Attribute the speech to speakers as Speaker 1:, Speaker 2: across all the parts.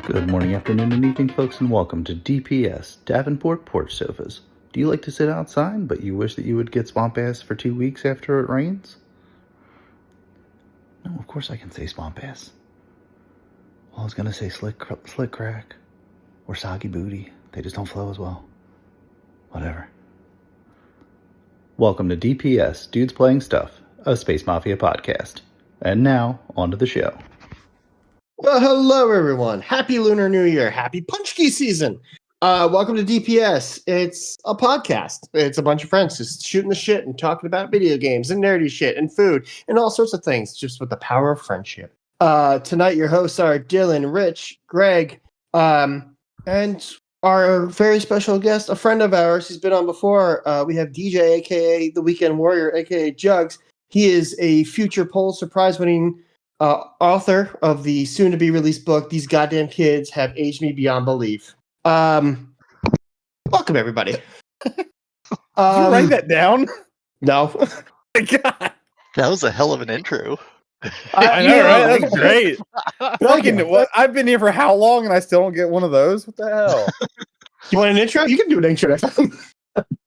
Speaker 1: Good morning, afternoon, and evening, folks, and welcome to DPS, Davenport Porch Sofas. Do you like to sit outside, but you wish that you would get swamp ass for 2 weeks after it rains? No, of course I can say swamp ass. Well, I was gonna say slick crack or soggy booty. They just don't flow as well. Whatever. Welcome to DPS, Dudes Playing Stuff, a Space Mafia podcast. And now, on to the show.
Speaker 2: Well, hello everyone. Happy Lunar New Year. Happy Punchki season. Welcome to DPS. It's a podcast. It's a bunch of friends just shooting the shit and talking about video games and nerdy shit and food and all sorts of things, just with the power of friendship. Tonight, your hosts are Dylan, Rich, Greg, and our very special guest, a friend of ours. He's been on before. We have DJ, aka the Weekend Warrior, aka Jugs. He is a future Pulitzer Prize-winning author of the soon-to-be-released book, These Goddamn Kids Have Aged Me Beyond Belief. Welcome, everybody.
Speaker 3: Did you write that down?
Speaker 2: No.
Speaker 3: God.
Speaker 4: That was a hell of an intro.
Speaker 3: I know, right? That's great. Fucking, what? I've been here for how long and I still don't get one of those? What the hell?
Speaker 2: You want an intro? You can do an intro next time.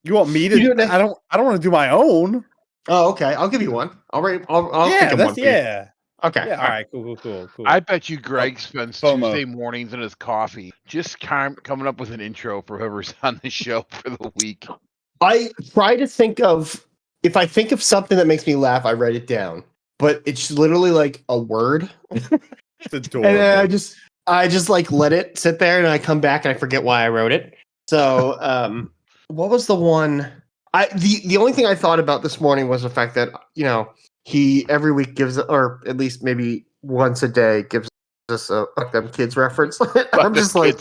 Speaker 3: You want me to? I don't want to do my own.
Speaker 2: Oh, okay. I'll give you one. I'll think of one for you.
Speaker 3: Yeah.
Speaker 2: Okay.
Speaker 3: Yeah, all right. Cool.
Speaker 5: I bet you Greg spends Tuesday mornings in his coffee just coming up with an intro for whoever's on the show for the week.
Speaker 2: I try to think of, if I think of something that makes me laugh, I write it down. But it's literally like a word.
Speaker 3: It's adorable.
Speaker 2: And then I just like let it sit there and I come back and I forget why I wrote it. So what was the one? The only thing I thought about this morning was the fact that, he every week gives, or at least maybe once a day, gives us a Fuck Them Kids reference. I'm just like,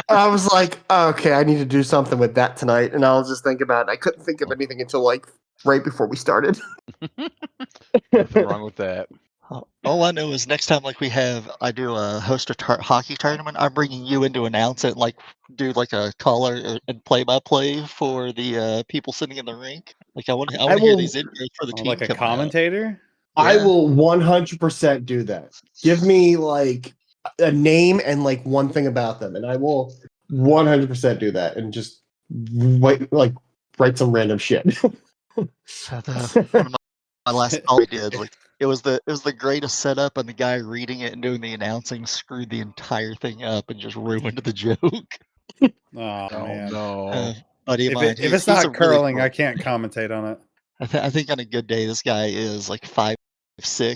Speaker 2: I was like, okay, I need to do something with that tonight. And I'll just think about it. I couldn't think of anything until like right before we started.
Speaker 5: Nothing wrong with that.
Speaker 4: All I know is next time, I do a host a hockey tournament, I'm bringing you in to announce it, and do like a caller and play-by-play for the people sitting in the rink. I want to hear these intros for the team.
Speaker 3: Like a commentator?
Speaker 2: I will 100% do that. Give me like a name and like one thing about them, and I will 100% do that and just write some random shit.
Speaker 4: One of my last call I did, it was the greatest setup, and the guy reading it and doing the announcing screwed the entire thing up and just ruined the joke.
Speaker 3: Oh man,
Speaker 5: no.
Speaker 4: Buddy of mine,
Speaker 3: if it's not curling, I can't commentate on it.
Speaker 4: I think on a good day, this guy is like 5'6",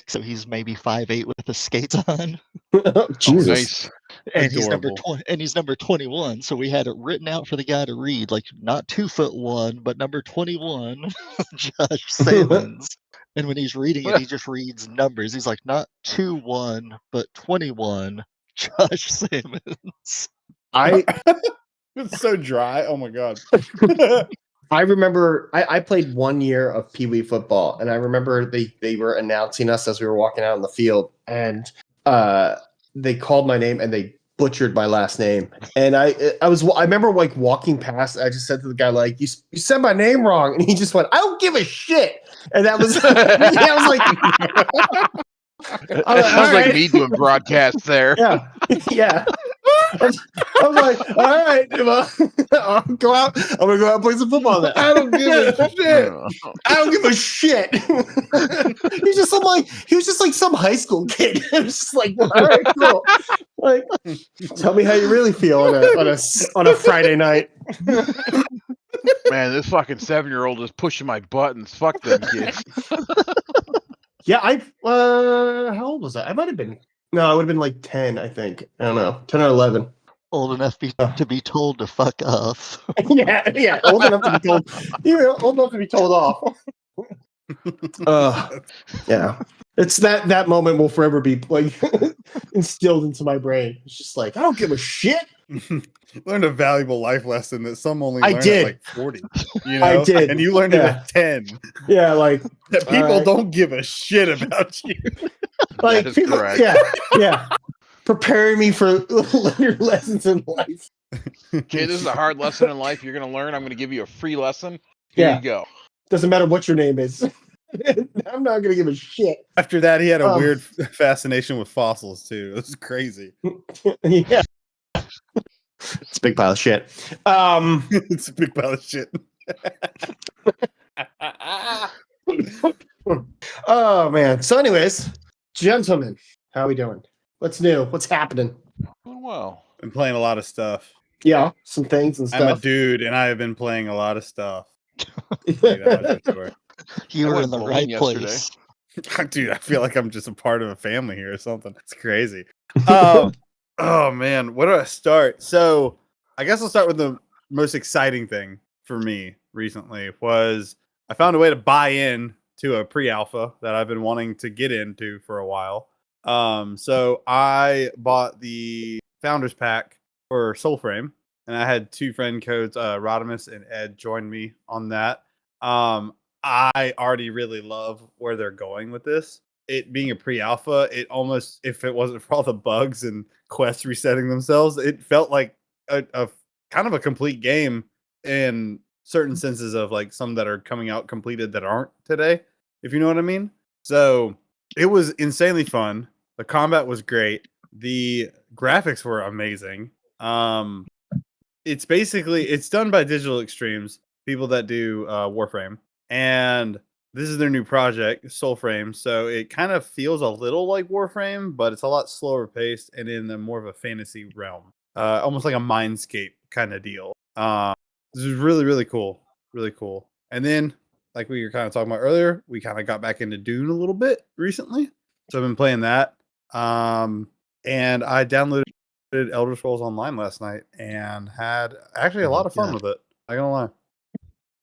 Speaker 4: so he's maybe 5'8" with the skates on.
Speaker 2: Jesus.
Speaker 5: Nice.
Speaker 4: And he's number 20, and he's number 21. So we had it written out for the guy to read, like not 2'1", but number 21, Josh Salmons. And when he's reading it, he just reads numbers. He's like, not 2-1, but 21, Josh Salmons.
Speaker 3: It's so dry. Oh my god.
Speaker 2: I remember I played 1 year of Pee Wee football, and I remember they were announcing us as we were walking out on the field, and they called my name and they butchered my last name. And I remember like walking past, I just said to the guy, like, you said my name wrong, and he just went, I don't give a shit. And that was I was like,
Speaker 5: That sounds like me doing broadcasts there.
Speaker 2: Yeah. I was like, all right, I'll go out. I'm gonna go out and play some football. Then. I don't give a shit. I don't give a shit. He was just like some high school kid. It was just like, well, all right, cool. Like, tell me how you really feel on a Friday night.
Speaker 5: Man, this fucking 7-year-old is pushing my buttons. Fuck them kids.
Speaker 2: Yeah, how old was I? I might have been. No, I would have been like 10, I think. I don't know, 10 or 11.
Speaker 4: Old enough to be told to fuck off.
Speaker 2: Yeah, old enough to be told. Old enough to be told off. Yeah, it's that moment will forever be like instilled into my brain. It's just like, I don't give a shit.
Speaker 3: Learned a valuable life lesson that some only learn
Speaker 2: did.
Speaker 3: at like 40.
Speaker 2: I did,
Speaker 3: and you learned it at 10.
Speaker 2: Yeah, like
Speaker 3: that people don't give a shit about you.
Speaker 2: Like
Speaker 5: that is
Speaker 2: people,
Speaker 5: correct.
Speaker 2: Yeah. Preparing me for lessons in life.
Speaker 5: Okay, this is a hard lesson in life you're going to learn. I'm going to give you a free lesson.
Speaker 2: Here
Speaker 5: you go.
Speaker 2: Doesn't matter what your name is. I'm not going to give a shit.
Speaker 3: After that, he had a weird fascination with fossils, too. It was crazy.
Speaker 2: Yeah. a big pile of shit.
Speaker 3: It's a big pile of shit.
Speaker 2: Oh man. So, anyways, gentlemen, how are we doing? What's new? What's happening?
Speaker 5: Oh, well.
Speaker 3: Been playing a lot of stuff.
Speaker 2: Yeah, some things and stuff.
Speaker 3: I'm a dude, and I have been playing a lot of stuff. That much for sure.
Speaker 4: You
Speaker 5: I
Speaker 4: were
Speaker 5: went
Speaker 4: in the
Speaker 5: bowling
Speaker 4: right
Speaker 5: yesterday.
Speaker 4: place.
Speaker 3: Dude, I feel like I'm just a part of a family here or something. It's crazy. Oh man, where do I start? So I guess I'll start with the most exciting thing for me recently was I found a way to buy in to a pre-alpha that I've been wanting to get into for a while. So I bought the Founders Pack for Soulframe, and I had 2 friend codes, Rodimus and Ed joined me on that. I already really love where they're going with this. It being a pre-alpha, it almost, if it wasn't for all the bugs and quests resetting themselves, it felt like a kind of a complete game in certain senses of like some that are coming out completed that aren't today, if you know what I mean. So it was insanely fun. The combat was great. The graphics were amazing. It's done by Digital Extremes, people that do Warframe. And this is their new project, Soulframe. So it kind of feels a little like Warframe, but it's a lot slower paced and in a more of a fantasy realm, almost like a Mindscape kind of deal. This is really, really cool, really cool. And then, like we were kind of talking about earlier, we kind of got back into Dune a little bit recently, so I've been playing that. And I downloaded Elder Scrolls Online last night and had actually a lot of fun with it. Not gonna lie.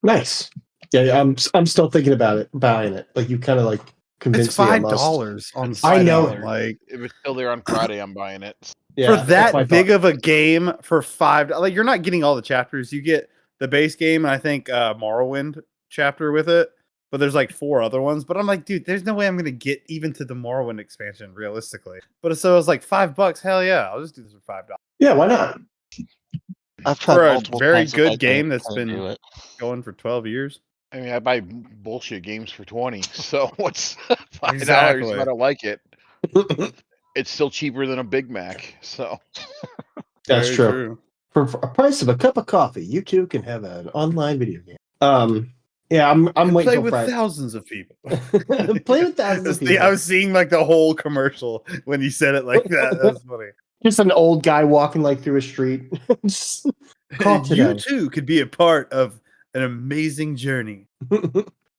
Speaker 2: Nice. Yeah, I'm still thinking about it, buying it. Like you kind of like convinced
Speaker 3: It's
Speaker 2: me.
Speaker 3: $5 on
Speaker 2: I know.
Speaker 3: Steam. Like
Speaker 5: If it's still there on Friday, I'm buying it.
Speaker 2: Yeah,
Speaker 3: for that big of a game for $5, like you're not getting all the chapters. You get the base game and I think Morrowind chapter with it, but there's like 4 other ones. But I'm like, dude, there's no way I'm gonna get even to the Morrowind expansion realistically. But so it was like $5. Hell yeah, I'll just do this for $5.
Speaker 2: Yeah, why not?
Speaker 4: I've tried
Speaker 3: For a
Speaker 4: multiple
Speaker 3: very
Speaker 4: times with
Speaker 3: good
Speaker 4: that
Speaker 3: game that's
Speaker 4: can't do
Speaker 3: been
Speaker 4: it.
Speaker 3: going for 12 years.
Speaker 5: I mean, I buy bullshit games for 20. So what's $5
Speaker 3: Exactly.
Speaker 5: if I don't like it? It's still cheaper than a Big Mac. So
Speaker 2: That's
Speaker 3: Very
Speaker 2: true. For a price of a cup of coffee, you too can have an online video game. Yeah, I'm
Speaker 3: And
Speaker 2: waiting
Speaker 3: play
Speaker 2: till
Speaker 3: with
Speaker 2: Friday.
Speaker 3: thousands of people.
Speaker 2: Play with thousands of people.
Speaker 3: I was seeing like the whole commercial when you said it like that. That was funny.
Speaker 2: Just an old guy walking like through a street. Call today.
Speaker 3: You too could be a part of an amazing journey.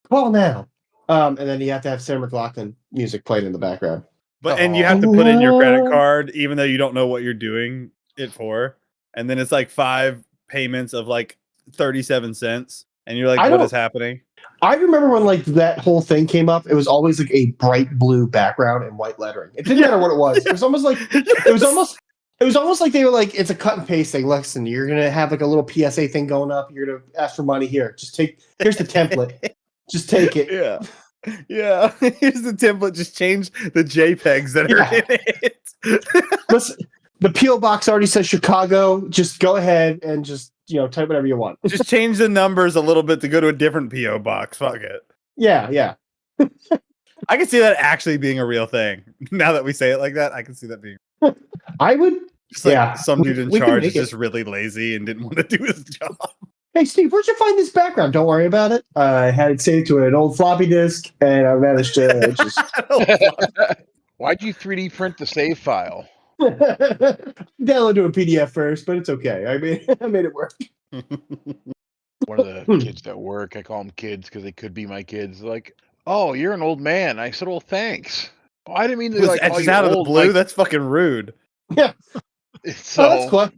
Speaker 2: Call now. And then you have to have Sarah McLachlan music played in the background.
Speaker 3: And you have to put in your credit card, even though you don't know what you're doing it for. And then it's like 5 payments of like 37 cents. And you're like, what is happening?
Speaker 2: I remember when like that whole thing came up, it was always like a bright blue background and white lettering. It didn't matter what it was. It was almost like it was almost like they were like, it's a cut and paste thing. Listen, you're gonna have like a little PSA thing going up. You're gonna ask for money here. Here's the template. Just take it.
Speaker 3: Yeah. Yeah. Here's the template. Just change the JPEGs that are in it.
Speaker 2: Listen, the P.O. box already says Chicago. Just go ahead and just type whatever you want.
Speaker 3: Just change the numbers a little bit to go to a different P.O. box. Fuck it.
Speaker 2: Yeah.
Speaker 3: I can see that actually being a real thing. Now that we say it like that, I can see that being.
Speaker 2: I would.
Speaker 3: Just like some dude in
Speaker 2: we can
Speaker 3: charge
Speaker 2: make
Speaker 3: is just really lazy and didn't want to do his job.
Speaker 2: Hey, Steve, where'd you find this background? Don't worry about it. I had it saved to an old floppy disk, and I managed to just.
Speaker 5: Why'd you 3D print the save file?
Speaker 2: Download to a PDF first, but it's okay. I made it work.
Speaker 5: One of the kids at work, I call them kids because they could be my kids. Like, oh, you're an old man. I said, well, thanks. Oh, I didn't mean to like call you
Speaker 3: out
Speaker 5: old.
Speaker 3: Of the blue.
Speaker 5: Like,
Speaker 3: that's fucking rude.
Speaker 2: Yeah.
Speaker 5: So
Speaker 2: that's cool.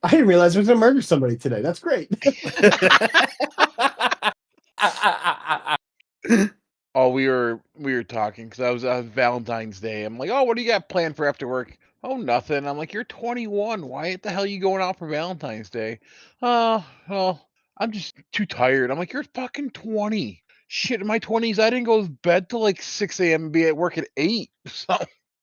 Speaker 2: I didn't realize I was gonna murder somebody today. That's great.
Speaker 5: Oh, we were talking because I was Valentine's Day. I'm like, oh, what do you got planned for after work? Oh, nothing. I'm like, you're 21. Why the hell are you going out for Valentine's Day? Oh, well, I'm just too tired. I'm like, you're fucking 20. Shit, in my 20s, I didn't go to bed till like 6 a.m. and be at work at 8. So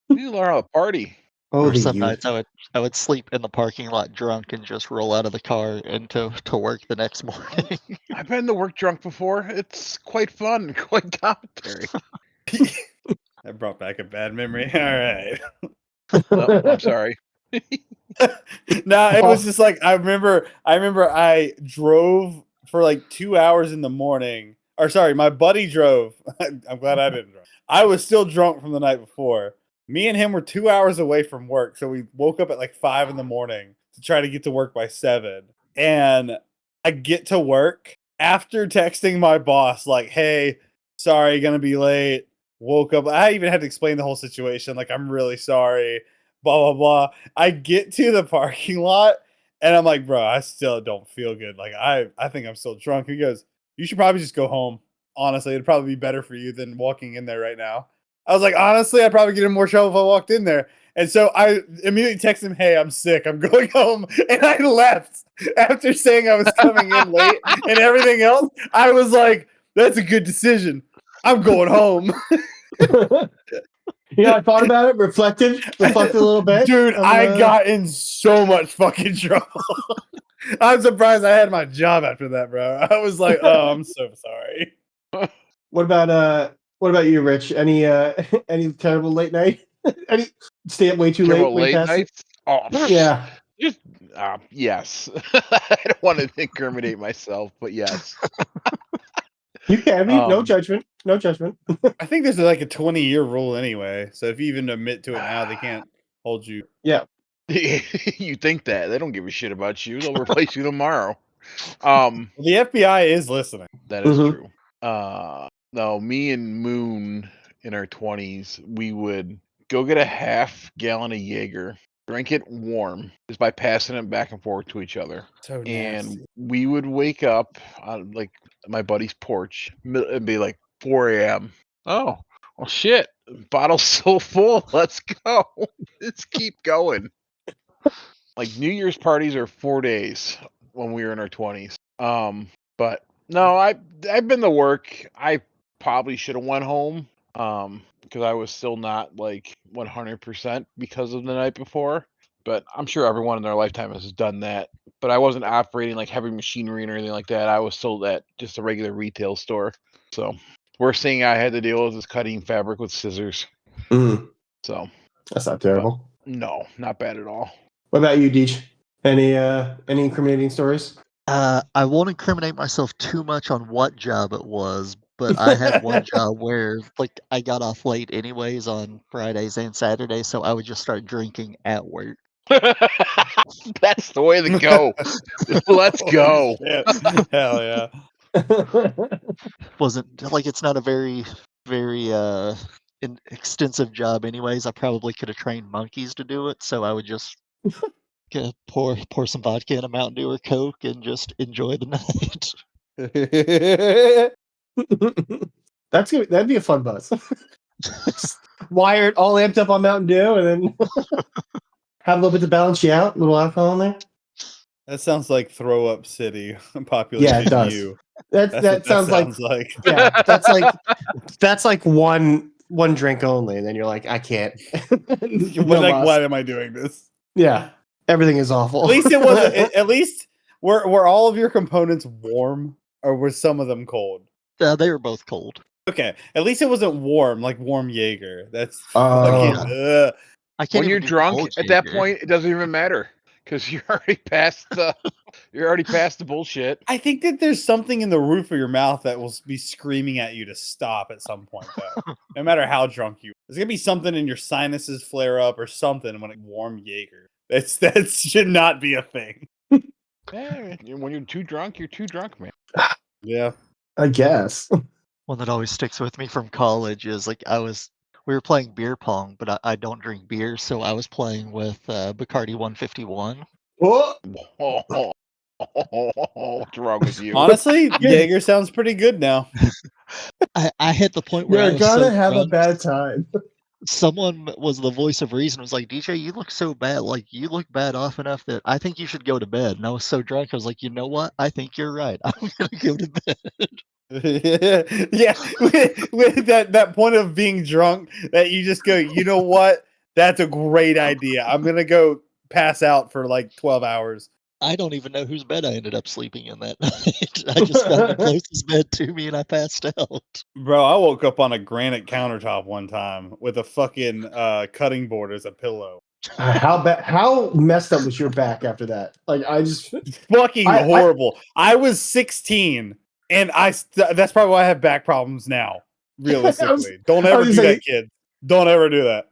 Speaker 5: you learn how to party.
Speaker 4: Or some nights I would sleep in the parking lot drunk and just roll out of the car and to work the next morning.
Speaker 5: I've been to work drunk before. It's quite fun, quite commentary.
Speaker 3: That brought back a bad memory. All right.
Speaker 5: No, I'm sorry.
Speaker 3: No, it was just like I remember I drove for like 2 hours in the morning. Or sorry, my buddy drove. I'm glad I didn't drive. I was still drunk from the night before. Me and him were 2 hours away from work, so we woke up at like 5 in the morning to try to get to work by 7. And I get to work after texting my boss like, "Hey, sorry, gonna be late." Woke up. I even had to explain the whole situation. Like, I'm really sorry. Blah blah blah. I get to the parking lot and I'm like, bro, I still don't feel good. Like, I think I'm still drunk. He goes, you should probably just go home. Honestly, it'd probably be better for you than walking in there right now. I was like, honestly, I'd probably get in more trouble if I walked in there. And so I immediately texted him, hey, I'm sick. I'm going home. And I left after saying I was coming in late and everything else. I was like, that's a good decision. I'm going home.
Speaker 2: Yeah, I thought about it, reflected a little bit.
Speaker 3: Dude, I got in so much fucking trouble. I'm surprised I had my job after that, bro. I was like, oh, I'm so sorry.
Speaker 2: What about you, Rich? Any terrible late night? Any stay up way too late?
Speaker 5: Terrible
Speaker 2: Way
Speaker 5: late
Speaker 2: past it?
Speaker 5: nights? Oh,
Speaker 2: Yeah.
Speaker 5: just yes. I don't want to incriminate myself, but yes.
Speaker 2: You can be. No judgment. No judgment.
Speaker 3: I think there's like a 20-year rule anyway. So if you even admit to it now, they can't hold you.
Speaker 2: Yeah.
Speaker 5: You think that they don't give a shit about you? They'll replace you tomorrow.
Speaker 3: The FBI is listening.
Speaker 5: That is true. No, me and Moon in our 20s, we would go get a half gallon of Jaeger, drink it warm, just by passing it back and forth to each other.
Speaker 3: So
Speaker 5: And
Speaker 3: nasty.
Speaker 5: we would wake up on like my buddy's porch. It'd be like 4 a.m. Oh, well, shit. Bottle's so full. Let's go. Let's keep going. Like New Year's parties are 4 days when we were in our 20s. But no, I've been to work. I probably should have went home. Because I was still not like 100% because of the night before. But I'm sure everyone in their lifetime has done that. But I wasn't operating like heavy machinery or anything like that. I was still at just a regular retail store. So worst thing I had to deal with is cutting fabric with scissors. So
Speaker 2: that's not terrible.
Speaker 5: No, not bad at all.
Speaker 2: What about you, Deej? Any incriminating stories?
Speaker 4: I won't incriminate myself too much on what job it was, but I had one job where like I got off late anyways on Fridays and Saturdays, so I would just start drinking at work.
Speaker 5: That's the way to go. Let's go.
Speaker 3: Hell yeah.
Speaker 4: Wasn't like it's not a very extensive job anyways. I probably could have trained monkeys to do it, so I would just pour some vodka in a Mountain Dew or Coke and just enjoy the night.
Speaker 2: That's good. That'd be a fun buzz. Wired, all amped up on Mountain Dew, and then have a little bit to balance you out. A little alcohol in there.
Speaker 3: That sounds like Throw Up City. Population.
Speaker 2: Yeah, it does.
Speaker 3: U.
Speaker 2: That sounds like yeah. That's like one drink only, and then you're like, I can't.
Speaker 3: Why am I doing this?
Speaker 2: Yeah, everything is awful.
Speaker 3: At least it wasn't. At least were all of your components warm, or were some of them cold?
Speaker 4: They were both cold.
Speaker 3: Okay, at least it wasn't warm, like warm Jaeger. That's
Speaker 5: I
Speaker 4: can't
Speaker 5: when you're drunk at that point, it doesn't even matter because you're already past the bullshit.
Speaker 3: I think that there's something in the roof of your mouth that will be screaming at you to stop at some point, though. No matter how drunk you are. There's gonna be something in your sinuses flare up or something when it warm Jaeger. That should not be a thing.
Speaker 5: Yeah, when you're too drunk, man.
Speaker 3: Yeah,
Speaker 2: I guess.
Speaker 4: One that always sticks with me from college is like we were playing beer pong, but I don't drink beer, so I was playing with Bacardi 151.
Speaker 5: What's wrong with you?
Speaker 3: Honestly, Jaeger sounds pretty good now.
Speaker 4: I hit the point where
Speaker 2: you're gonna have a bad time.
Speaker 4: Someone was the voice of reason. Was like, DJ, you look so bad. Like, you look bad off enough that I think you should go to bed. And I was so drunk, I was like, you know what? I think you're right. I'm gonna go to bed.
Speaker 3: Yeah, with that point of being drunk, that you just go, you know what? That's a great idea. I'm gonna go pass out for like 12 hours.
Speaker 4: I don't even know whose bed I ended up sleeping in that night. I just found the closest bed to me and I passed out.
Speaker 3: Bro, I woke up on a granite countertop one time with a fucking cutting board as a pillow.
Speaker 2: How messed up was your back after that? Like,
Speaker 3: Fucking horrible. I was 16, and that's probably why I have back problems now. Realistically, don't ever do that, kids. Don't ever do that.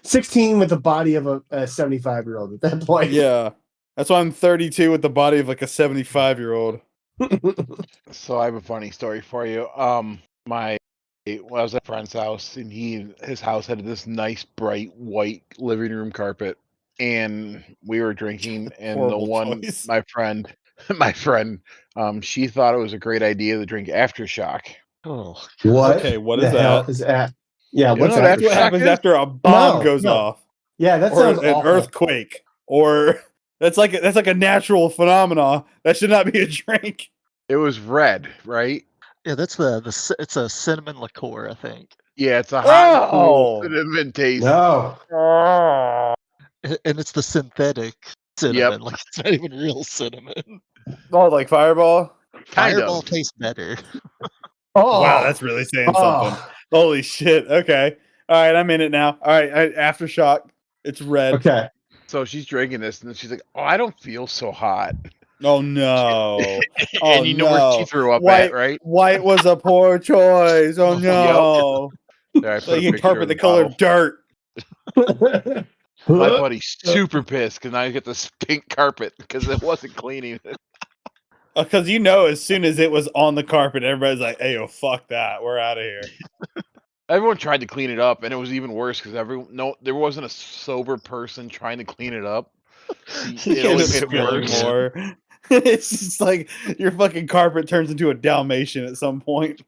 Speaker 2: 16 with the body of a 75-year-old at that point.
Speaker 3: Yeah, that's why I'm 32 with the body of like a 75-year-old.
Speaker 5: So I have a funny story for you. I was at a friend's house, and his house had this nice bright white living room carpet, and we were drinking, and
Speaker 3: choice.
Speaker 5: my friend, she thought it was a great idea to drink aftershock.
Speaker 4: Oh,
Speaker 2: what?
Speaker 3: Okay, what
Speaker 2: the
Speaker 3: is
Speaker 2: hell
Speaker 3: that?
Speaker 2: is that? Yeah,
Speaker 5: what's
Speaker 3: That's what happens after a bomb goes off.
Speaker 2: Yeah, that
Speaker 3: or
Speaker 2: sounds
Speaker 3: an
Speaker 2: awful.
Speaker 3: earthquake, or that's like a natural phenomenon. That should not be a drink.
Speaker 5: It was red, right?
Speaker 4: Yeah, that's it's a cinnamon liqueur, I think.
Speaker 5: Yeah, it's a hot, cool cinnamon taste.
Speaker 2: No.
Speaker 4: And it's the synthetic cinnamon. Like, it's not even real cinnamon.
Speaker 3: Oh, like Fireball?
Speaker 4: Fireball tastes better.
Speaker 2: Oh,
Speaker 3: wow, that's really saying something. Holy shit. Okay. All right, I'm in it now. All right, Aftershock. It's red.
Speaker 2: Okay.
Speaker 5: So she's drinking this, and then she's like, "Oh, I don't feel so hot."
Speaker 3: Oh no!
Speaker 5: And you know where she threw up at, right?
Speaker 3: White was a poor choice. Oh no!
Speaker 5: There,
Speaker 3: so you can carpet the color of dirt.
Speaker 5: My buddy's super pissed because now you get this pink carpet because it wasn't cleaning it.
Speaker 3: Because as soon as it was on the carpet, everybody's like, "Hey, yo, fuck that, we're out of here."
Speaker 5: Everyone tried to clean it up, and it was even worse because there wasn't a sober person trying to clean it up. It only made it worse.
Speaker 3: More. It's just like your fucking carpet turns into a Dalmatian at some point.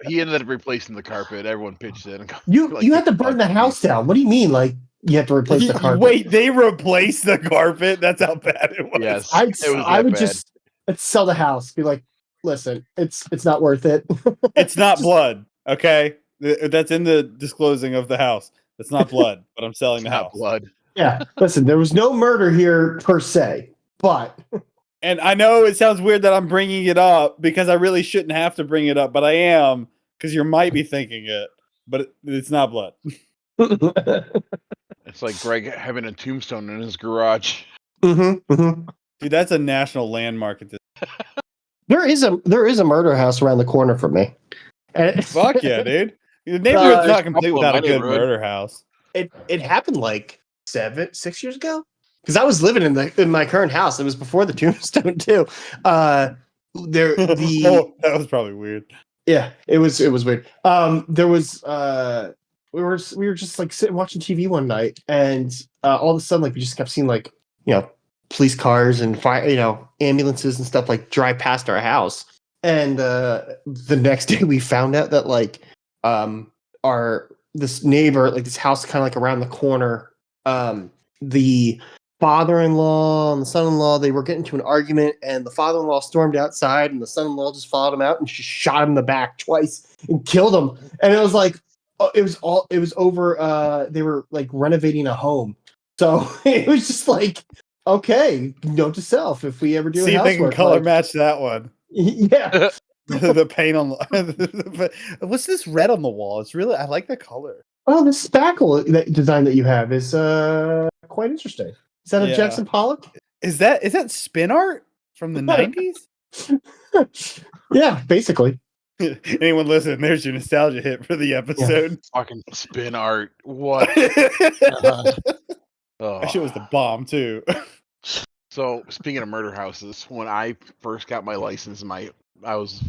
Speaker 5: He ended up replacing the carpet. Everyone pitched in.
Speaker 2: You had to burn the house down. What do you mean? Like, you have to replace the carpet?
Speaker 3: Wait, they replaced the carpet? That's how bad it was.
Speaker 5: Yes,
Speaker 2: I would just sell the house. Be like, listen, it's not worth it.
Speaker 3: It's not blood. Okay, that's in the disclosing of the house. It's not blood, but I'm selling the house.
Speaker 5: Blood.
Speaker 2: Yeah, listen, there was no murder here per se, but.
Speaker 3: And I know it sounds weird that I'm bringing it up because I really shouldn't have to bring it up, but I am because you might be thinking it, but it's not blood.
Speaker 5: It's like Greg having a tombstone in his garage.
Speaker 2: Mm-hmm, mm-hmm.
Speaker 3: Dude, that's a national landmark at this.
Speaker 2: There is a murder house around the corner from me.
Speaker 3: Fuck yeah, dude! The neighborhood's not complete without a good murder house.
Speaker 2: It happened like 6 years ago. Because I was living in my current house. It was before the tombstone too.
Speaker 3: That was probably weird.
Speaker 2: Yeah, it was weird. There was we were just like sitting watching TV one night, and all of a sudden, like, we just kept seeing, like, police cars and ambulances and stuff like drive past our house. And the next day, we found out that, like, this neighbor, like, this house kind of like around the corner, the father-in-law and the son-in-law, they were getting into an argument, and the father-in-law stormed outside, and the son-in-law just followed him out and just shot him in the back twice and killed him. And it was like, it was over. They were like renovating a home, so it was just like, okay, note to self: if we ever do,
Speaker 3: see if they can color match that one.
Speaker 2: Yeah.
Speaker 3: The paint on what's this red on the wall? It's really, I like the color.
Speaker 2: Oh, the spackle design that you have is quite interesting. Is that a Jackson Pollock?
Speaker 3: Is that spin art from the 90s?
Speaker 2: Yeah, basically.
Speaker 3: Anyone listen, there's your nostalgia hit for the episode.
Speaker 5: Yeah. Fucking spin art. What?
Speaker 3: That shit was the bomb too.
Speaker 5: So, speaking of murder houses, when I first got my license, I was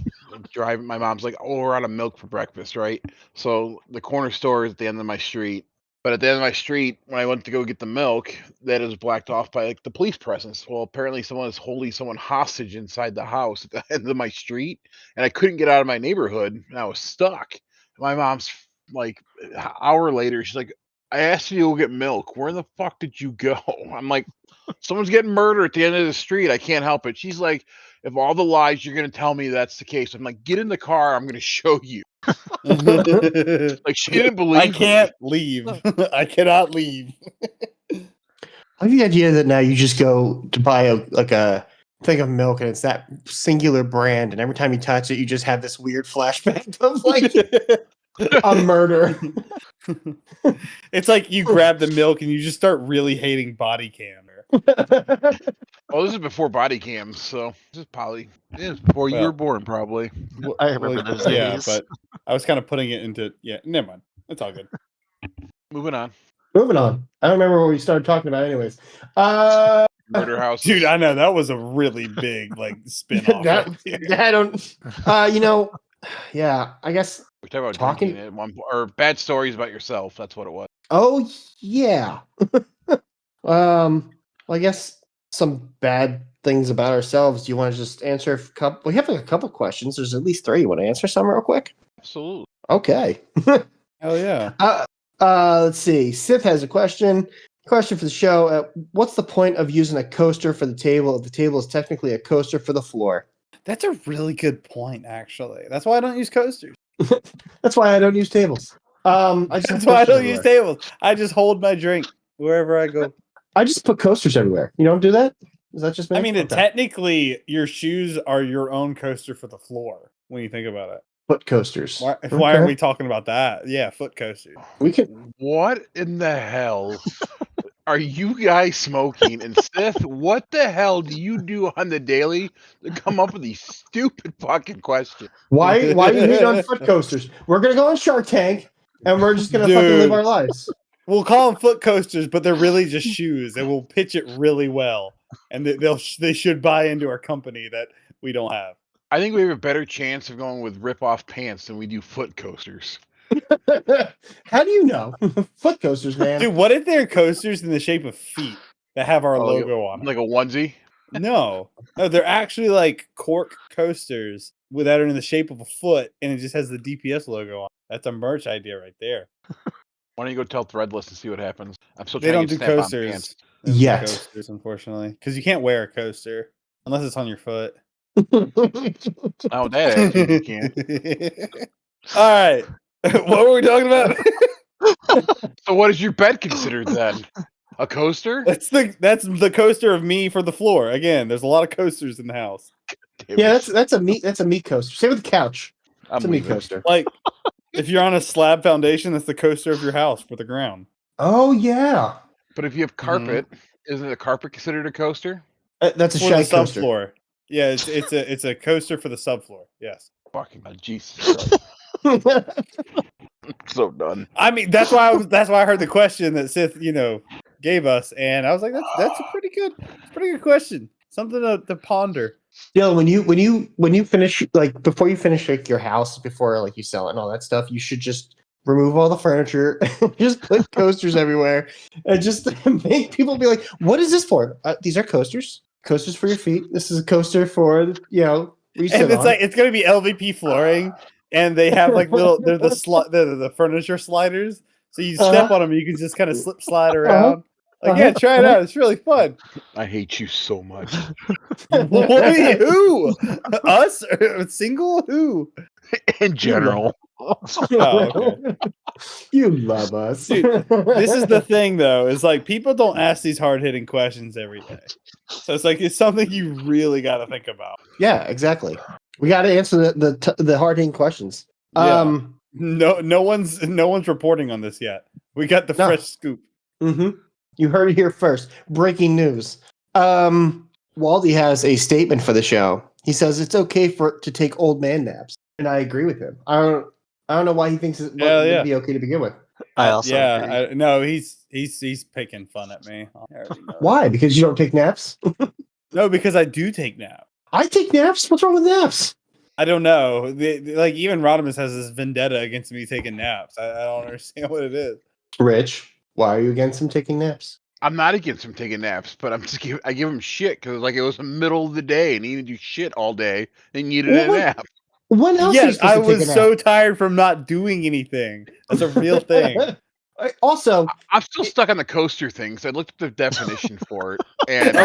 Speaker 5: driving, my mom's like, "Oh, we're out of milk for breakfast," right? So the corner store is at the end of my street. But at the end of my street, when I went to go get the milk, that is blacked off by, like, the police presence. Well, apparently someone is holding someone hostage inside the house at the end of my street, and I couldn't get out of my neighborhood, and I was stuck. My mom's like, an hour later, she's like, "I asked you to go get milk. Where the fuck did you go?" I'm like, "Someone's getting murdered at the end of the street. I can't help it." She's like, "If all the lies you're going to tell me that's the case." I'm like, "Get in the car. I'm going to show you." Like, she didn't believe
Speaker 3: I can't leave. I cannot leave.
Speaker 2: I have the idea that now you just go to buy a thing of milk, and it's that singular brand, and every time you touch it, you just have this weird flashback of, like, a murder.
Speaker 3: It's like you grab the milk and you just start really hating body cam.
Speaker 5: Oh, this is before body cams, so this is probably before you were born, probably.
Speaker 4: I remember those
Speaker 3: Yeah,
Speaker 4: days.
Speaker 3: but I was kind of putting it into never mind. It's all good.
Speaker 5: Moving on.
Speaker 2: Moving on. I don't remember what we started talking about, anyways.
Speaker 5: Murder house.
Speaker 3: Dude, I know that was a really big spin-off.
Speaker 2: I don't. Yeah, I guess.
Speaker 5: We're talking about
Speaker 2: Talking-
Speaker 5: drinking at one or bad stories about yourself. That's what it was.
Speaker 2: Oh yeah. Well, I guess some bad things about ourselves. Do you want to just answer a couple? We have a couple questions. There's at least 3. You want to answer some real quick?
Speaker 5: Absolutely.
Speaker 2: Okay.
Speaker 3: Hell yeah.
Speaker 2: Let's see. Sith has a question. Question for the show. What's the point of using a coaster for the table if the table is technically a coaster for the floor?
Speaker 3: That's a really good point, actually. That's why I don't use coasters.
Speaker 2: That's why I don't use tables.
Speaker 3: That's why I don't use tables. I just hold my drink wherever I go.
Speaker 2: I just put coasters everywhere. You don't do that? Is that just me?
Speaker 3: I mean,
Speaker 2: Okay.
Speaker 3: technically, your shoes are your own coaster for the floor when you think about it.
Speaker 2: Foot coasters.
Speaker 3: Why are we talking about that? Yeah, foot coasters.
Speaker 2: We can.
Speaker 5: What in the hell are you guys smoking? And Sith, what the hell do you do on the daily to come up with these stupid fucking questions?
Speaker 2: Why are you hitting on foot coasters? We're gonna go on Shark Tank, and we're just gonna fucking live our lives.
Speaker 3: We'll call them foot coasters, but they're really just shoes, and we'll pitch it really well. And they should buy into our company that we don't have.
Speaker 5: I think we have a better chance of going with rip-off pants than we do foot coasters.
Speaker 2: How do you know? Foot coasters, man.
Speaker 3: Dude, what if they're coasters in the shape of feet that have our logo on them?
Speaker 5: Like a onesie?
Speaker 3: No, they're actually like cork coasters that are in the shape of a foot, and it just has the DPS logo on. That's a merch idea right there.
Speaker 5: Why don't you go tell Threadless and see what happens? I'm still
Speaker 3: They
Speaker 5: trying
Speaker 3: don't
Speaker 5: to
Speaker 3: do
Speaker 5: get Snap-on
Speaker 3: coasters
Speaker 5: pants.
Speaker 2: Yet.
Speaker 3: coasters, unfortunately, because you can't wear a coaster unless it's on your foot.
Speaker 5: Oh, that attitude you can't.
Speaker 3: All right, what were we talking about?
Speaker 5: So what is your bed considered then? A coaster?
Speaker 3: That's the coaster of me for the floor. Again, there's a lot of coasters in the house.
Speaker 2: Yeah, that's a meat coaster. Same with the couch. It's a meat
Speaker 5: leaving.
Speaker 2: coaster.
Speaker 3: Like, if you're on a slab foundation, that's the coaster of your house for the ground.
Speaker 2: Oh yeah,
Speaker 5: But if you have carpet, isn't a carpet considered a coaster?
Speaker 2: that's a
Speaker 3: For the
Speaker 2: shag coaster.
Speaker 3: subfloor. Yeah, it's a coaster for the subfloor. Yes.
Speaker 5: Fucking Jesus. Christ. So done.
Speaker 3: I mean, that's why I heard the question that Sith, gave us, and I was like, that's a pretty good question. Something to ponder.
Speaker 2: Dylan, when you finish, like, before you finish like your house, before like you sell it and all that stuff, you should just remove all the furniture, just put coasters everywhere, and just make people be like, "What is this for?" These are coasters. Coasters for your feet. This is a coaster for where you sit
Speaker 3: And it's
Speaker 2: on.
Speaker 3: like it's gonna be LVP flooring, and they have like they're the furniture sliders. So you step on them, and you can just kind of slide around. Yeah, try it out. It's really fun.
Speaker 5: I hate you so much.
Speaker 3: Who? Us? Single? Who?
Speaker 5: In general.
Speaker 3: Oh, okay.
Speaker 2: You love us.
Speaker 3: Dude, this is the thing, though, is like people don't ask these hard-hitting questions every day. So it's something you really got to think about.
Speaker 2: Yeah, exactly. We got to answer the hard-hitting questions.
Speaker 3: Yeah. No one's reporting on this yet. We got the fresh scoop.
Speaker 2: Mm-hmm. You heard it here first. Breaking news. Waldy has a statement for the show. He says it's okay to take old man naps, and I agree with him. I don't know why he thinks it would be okay to begin with.
Speaker 4: I also agree.
Speaker 3: No, he's picking fun at me.
Speaker 2: Why? Because you don't take naps?
Speaker 3: No, because I do take naps.
Speaker 2: I take naps. What's wrong with naps?
Speaker 3: I don't know. Like even Rodimus has this vendetta against me taking naps. I don't understand what it is.
Speaker 2: Rich, why are you against him taking naps?
Speaker 5: I'm not against him taking naps, but I give him shit because like it was the middle of the day and he needed to do shit all day and needed a nap.
Speaker 2: When else?
Speaker 3: Yes, I was so tired from not doing anything. That's a real thing.
Speaker 2: Also,
Speaker 5: I'm still stuck on the coaster thing. So I looked at the definition for it, and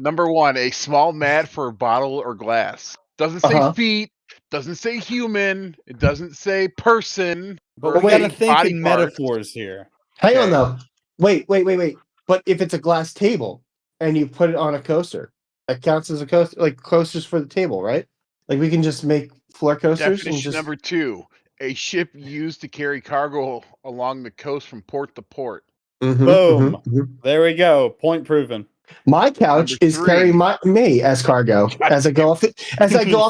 Speaker 5: number 1, a small mat for a bottle or glass. Doesn't say feet. Doesn't say human. It doesn't say person.
Speaker 3: But we gotta think in metaphors here.
Speaker 2: Hang on though. Wait. But if it's a glass table and you put it on a coaster, that counts as a coaster, like coasters for the table, right? Like we can just make floor coasters. And
Speaker 5: Definition
Speaker 2: just
Speaker 5: number 2: a ship used to carry cargo along the coast from port to port.
Speaker 3: Boom. There we go. Point proven.
Speaker 2: My couch
Speaker 5: Number
Speaker 2: is
Speaker 5: 3.
Speaker 2: carrying me as cargo as I go off the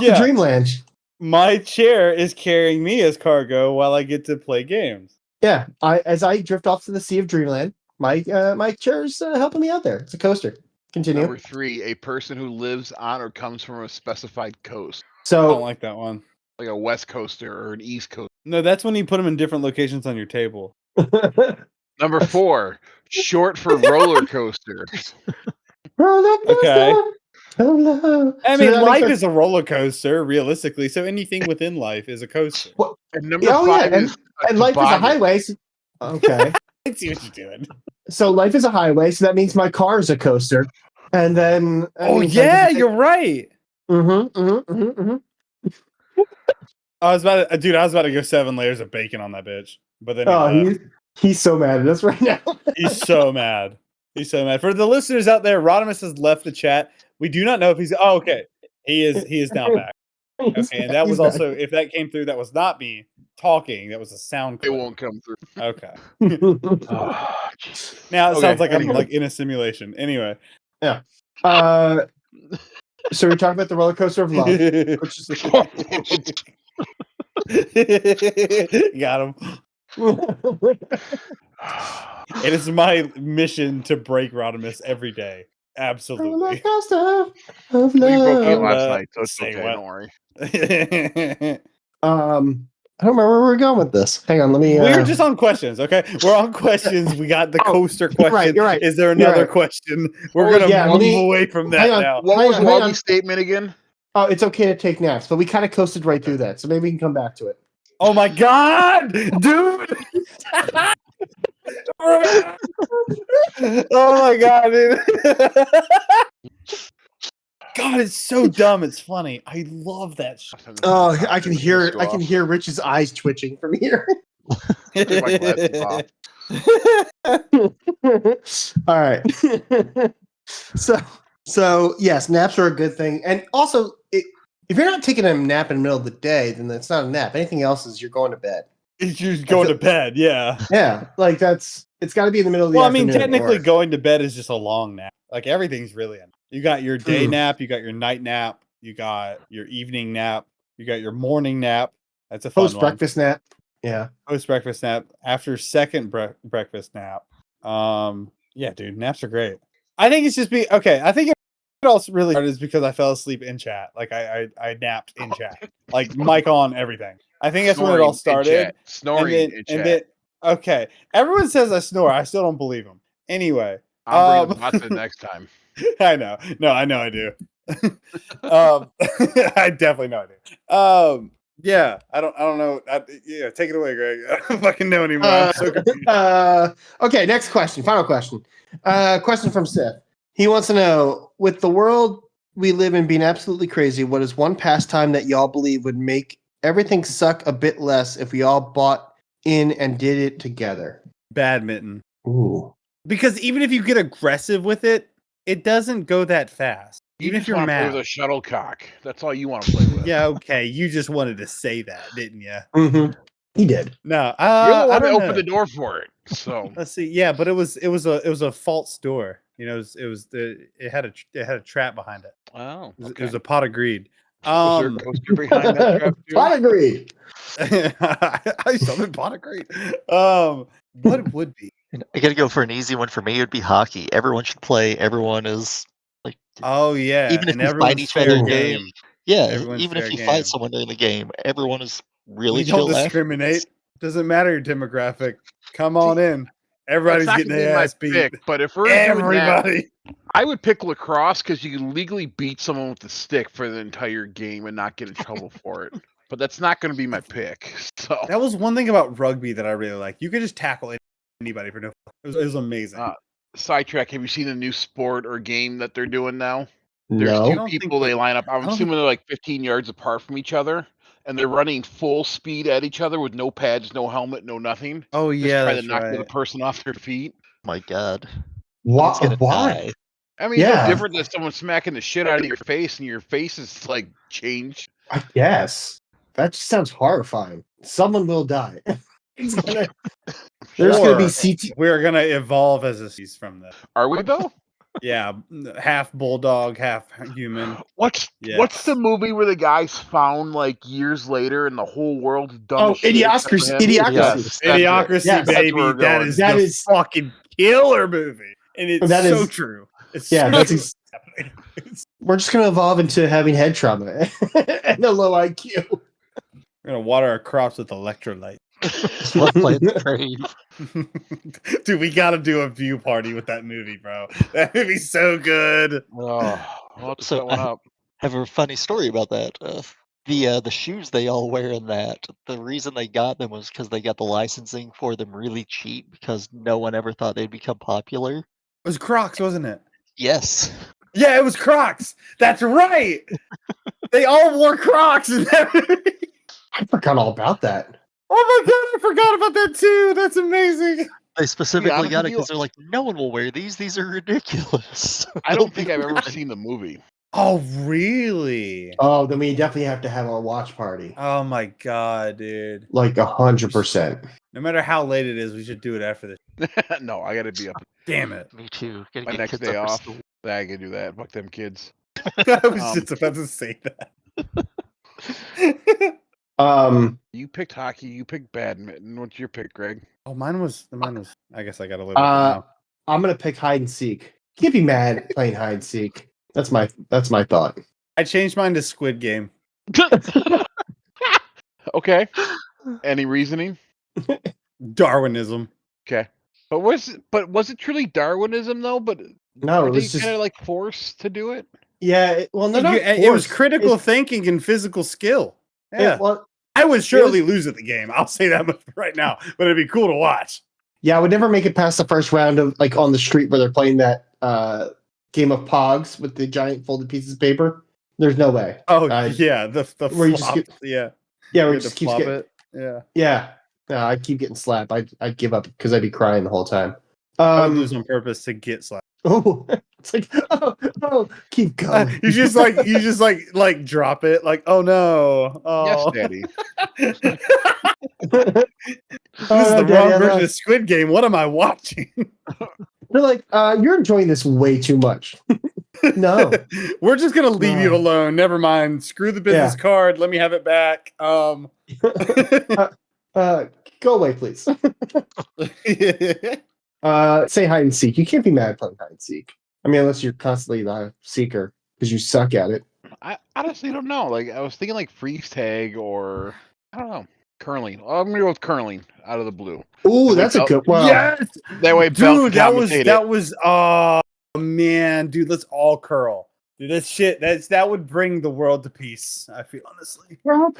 Speaker 3: Yeah.
Speaker 2: Dreamland.
Speaker 3: My chair is carrying me as cargo while I get to play games.
Speaker 2: Yeah, as I drift off to the Sea of Dreamland, my chair's helping me out there. It's a coaster. Continue.
Speaker 5: Number 3: a person who lives on or comes from a specified coast,
Speaker 3: I
Speaker 2: So
Speaker 3: don't like that one.
Speaker 5: like a west coaster or an east coast.
Speaker 3: No, that's when you put them in different locations on your table.
Speaker 5: Number 4: short for roller coaster.
Speaker 2: roller coaster.
Speaker 3: Okay.
Speaker 2: Hello.
Speaker 3: I
Speaker 2: So
Speaker 3: mean,
Speaker 2: that
Speaker 3: life
Speaker 2: makes
Speaker 3: is a roller coaster, realistically. So anything within life is a coaster.
Speaker 5: And number
Speaker 2: Oh, yeah,
Speaker 5: 5 is
Speaker 2: and life is a
Speaker 5: toboggan.
Speaker 2: highway. Okay.
Speaker 3: I see what you're doing.
Speaker 2: So life is a highway, so that means my car is a coaster. And then
Speaker 3: Oh yeah, you're right.
Speaker 2: Mm-hmm.
Speaker 3: I was about to go 7 layers of bacon on that bitch, but then he
Speaker 2: Oh,
Speaker 3: left.
Speaker 2: he's so mad at us right now.
Speaker 3: He's so mad. He's so mad. For the listeners out there, Rodimus has left the chat. We do not know if he's. Oh, okay. He is now back. Okay, and that was also, if that came through, that was not me talking. That was a sound
Speaker 5: It
Speaker 3: clip.
Speaker 5: won't come through.
Speaker 3: Okay.
Speaker 5: Oh,
Speaker 3: Now it
Speaker 5: Okay,
Speaker 3: sounds like I'm
Speaker 5: anyway.
Speaker 3: like in a simulation. Anyway.
Speaker 2: So we talked about the roller coaster of love, which is
Speaker 3: Got him. It is my mission to break Rodimus every day.
Speaker 2: roller
Speaker 3: Absolutely.
Speaker 2: coaster of
Speaker 5: We broke it
Speaker 2: love.
Speaker 5: last night, so it's
Speaker 3: Say
Speaker 5: okay.
Speaker 3: what?
Speaker 5: Don't worry.
Speaker 2: I don't remember where we're going with this. Hang on, let me.
Speaker 3: We're just on questions, okay? We're on questions. We got the coaster question.
Speaker 2: You're right.
Speaker 3: Is there
Speaker 2: You're
Speaker 3: another
Speaker 2: right.
Speaker 3: question? We're
Speaker 2: Oh,
Speaker 3: gonna
Speaker 2: yeah,
Speaker 3: move away from that
Speaker 2: hang on.
Speaker 3: now.
Speaker 5: What
Speaker 2: Hang
Speaker 5: was
Speaker 2: on, hang on.
Speaker 5: Wally's statement again?
Speaker 2: Oh, it's okay to take naps, but we kind of coasted right through that, so maybe we can come back to it.
Speaker 3: Oh my god, dude! Oh my god, dude! God, it's so dumb. It's funny. I love that shit.
Speaker 2: Oh, I can hear Rich's eyes twitching from here.
Speaker 5: Took my glasses off.
Speaker 2: All right. So yes, naps are a good thing, and also if you're not taking a nap in the middle of the day, then that's not a nap. Anything else is you're going to bed.
Speaker 3: You're going to bed, yeah.
Speaker 2: Yeah, like it's got to be in the middle of the
Speaker 3: Well, I
Speaker 2: afternoon.
Speaker 3: mean, technically,
Speaker 2: or-
Speaker 3: going to bed is just a long nap. Like everything's really in. You got your day nap, you got your night nap, you got your evening nap, you got your morning nap. That's a fun
Speaker 2: post breakfast nap. Yeah,
Speaker 3: post breakfast nap. After second breakfast nap. Yeah, dude, naps are great. I think it's just I think it also really started is because I fell asleep in chat. Like I napped in chat, like mic on, everything. I think that's when it all started.
Speaker 5: Snoring in chat.
Speaker 3: And then okay, everyone says I snore. I still don't believe them. Anyway,
Speaker 5: I'm bringing the bots in next time.
Speaker 3: I know. No, I know I do. I definitely know I do. Yeah, I don't know. Yeah, take it away, Greg. I don't fucking know anymore. I'm so confused.
Speaker 2: Okay, next question. Final question. Question from Seth. He wants to know, with the world we live in being absolutely crazy, what is one pastime that y'all believe would make everything suck a bit less if we all bought in and did it together?
Speaker 3: Badminton.
Speaker 2: Ooh.
Speaker 3: Because even if you get aggressive with it, it doesn't go that fast. Even if you're
Speaker 5: play
Speaker 3: mad.
Speaker 5: with a shuttlecock. That's all you want to play with.
Speaker 3: Yeah, okay. You just wanted to say that, didn't you?
Speaker 2: Mm-hmm. He did.
Speaker 3: No,
Speaker 5: You're the one
Speaker 3: I
Speaker 5: that
Speaker 3: don't
Speaker 5: opened
Speaker 3: know.
Speaker 5: the door for it. So
Speaker 3: Let's see. Yeah, but it was a false door. You know, it had a trap behind it.
Speaker 5: oh,
Speaker 3: It was a pot of greed.
Speaker 5: Was there a coaster behind that trap too?
Speaker 2: I agree.
Speaker 3: I summoned pot of greed. What it would be?
Speaker 4: I gotta go for an easy one. For me, it would be hockey. Everyone should play. Everyone is like,
Speaker 3: Oh yeah,
Speaker 4: even if
Speaker 3: and
Speaker 4: you fight
Speaker 3: everyone's
Speaker 4: each
Speaker 3: fair
Speaker 4: other,
Speaker 3: game.
Speaker 4: yeah,
Speaker 3: Everyone's
Speaker 4: even if
Speaker 3: fair
Speaker 4: you
Speaker 3: game.
Speaker 4: fight someone during the game, everyone is really
Speaker 3: You don't
Speaker 4: chill.
Speaker 3: discriminate. Doesn't matter your demographic. Come on in. Everybody's
Speaker 5: That's not
Speaker 3: getting
Speaker 5: gonna be
Speaker 3: their
Speaker 5: my
Speaker 3: ass beat.
Speaker 5: pick, but if we're doing that,
Speaker 3: Everybody.
Speaker 5: I would pick lacrosse because you can legally beat someone with the stick for the entire game and not get in trouble for it. But that's not going to be my pick. So
Speaker 3: That was one thing about rugby that I really like. You could just tackle anybody for no. It was amazing.
Speaker 5: sidetrack. Have you seen a new sport or game that they're doing now? There's
Speaker 2: No.
Speaker 3: I
Speaker 5: two
Speaker 3: don't think
Speaker 5: people they line up. I'm
Speaker 3: don't
Speaker 5: assuming they're like 15 yards apart from each other, and they're running full speed at each other with no pads, no helmet, no nothing.
Speaker 3: Oh
Speaker 5: Just
Speaker 3: yeah,
Speaker 5: try
Speaker 3: that's
Speaker 5: to knock the
Speaker 3: right.
Speaker 5: other person off their feet.
Speaker 4: My God,
Speaker 2: Why?
Speaker 4: someone's gonna die.
Speaker 5: I mean, it's
Speaker 2: Yeah.
Speaker 5: no different than someone smacking the shit out of your face, and your face is like changed.
Speaker 2: I guess. That just sounds horrifying. Someone will die. There's going to be CT.
Speaker 3: We're gonna evolve as a species from this.
Speaker 5: Are we though?
Speaker 3: Yeah, half bulldog, half human.
Speaker 5: What's the movie where the guy's found like years later and the whole world's done?
Speaker 2: Oh, Idiocracy!
Speaker 5: Idiocracy.
Speaker 4: Yes,
Speaker 3: Idiocracy,
Speaker 2: Yes,
Speaker 3: baby. That is fucking killer movie, and it's so true. It's happening.
Speaker 2: We're just gonna evolve into having head trauma and a low IQ.
Speaker 3: We're gonna water our crops with electrolyte. Dude, we gotta do a view party with that movie, bro. That movie's so good.
Speaker 5: Oh, I'll
Speaker 4: So
Speaker 5: set one up.
Speaker 4: I have a funny story about that. The shoes they all wear in that, the reason they got them was because they got the licensing for them really cheap because no one ever thought they'd become popular.
Speaker 3: It was Crocs, wasn't it?
Speaker 4: Yes.
Speaker 3: Yeah, it was Crocs. That's right. They all wore Crocs in that movie.
Speaker 2: I forgot all about that.
Speaker 3: Oh my god, I forgot about that too. That's amazing.
Speaker 4: They specifically
Speaker 5: honest
Speaker 4: got
Speaker 5: with
Speaker 4: it because they're like, no one will wear these. These are ridiculous.
Speaker 5: I don't think I've ever seen the movie.
Speaker 3: Oh, really?
Speaker 2: Oh, then we definitely have to have our watch party.
Speaker 3: Oh my god, dude.
Speaker 2: Like 100%.
Speaker 3: No matter how late it is, we should do it after this.
Speaker 5: No, I gotta be up
Speaker 3: Damn it.
Speaker 4: Me too. Gotta
Speaker 5: my
Speaker 4: get
Speaker 5: next
Speaker 4: kids
Speaker 5: day
Speaker 4: up for
Speaker 5: off.
Speaker 4: school.
Speaker 5: I can do that. Fuck them kids.
Speaker 3: I was just about to say that.
Speaker 5: You picked hockey. You picked badminton. What's your pick, Greg?
Speaker 3: Oh, mine was. I guess I gotta live with it now.
Speaker 2: I'm gonna pick hide and seek. Can't be mad playing hide and seek. That's my thought.
Speaker 3: I changed mine to Squid Game.
Speaker 5: Okay. Any reasoning?
Speaker 3: Darwinism.
Speaker 5: Okay. But was it truly Darwinism thoh? But
Speaker 2: No,
Speaker 5: were
Speaker 2: it
Speaker 5: they
Speaker 2: was just
Speaker 5: kind of like forced to do it?
Speaker 2: yeah. It
Speaker 3: was critical thinking and physical skill. Yeah. I would surely lose at the game. I'll say that much right now, but it'd be cool to watch.
Speaker 2: Yeah, I would never make it past the first round of like on the street where they're playing that game of Pogs with the giant folded pieces of paper. There's no way.
Speaker 3: Oh yeah, the
Speaker 2: where you
Speaker 3: flop,
Speaker 2: just
Speaker 3: yeah,
Speaker 2: where you just keep getting
Speaker 3: it. Yeah,
Speaker 2: yeah. No, I'd keep getting slapped. I'd give up because I'd be crying the whole time.
Speaker 3: I would lose on purpose to get slapped.
Speaker 2: Oh, it's like oh, keep going.
Speaker 3: You just like drop it. Like oh no, oh
Speaker 5: Yes, Daddy.
Speaker 3: This is the wrong version of Squid Game. What am I watching?
Speaker 2: They're like, you're enjoying this way too much. No,
Speaker 3: we're just gonna leave you alone. Never mind. Screw the business card. Let me have it back.
Speaker 2: Go away, please. Say hide and seek. You can't be mad playing hide and seek. I mean, unless you're constantly the seeker because you suck at it.
Speaker 5: I honestly don't know. Like I was thinking like freeze tag or I don't know. Curling. I'm gonna go with curling out of the blue.
Speaker 2: Ooh, that's a good one.
Speaker 3: Yes,
Speaker 5: that way,
Speaker 3: dude. That was. Oh man, dude. Let's all curl. Dude, that would bring the world to peace. I feel honestly.
Speaker 2: Curl.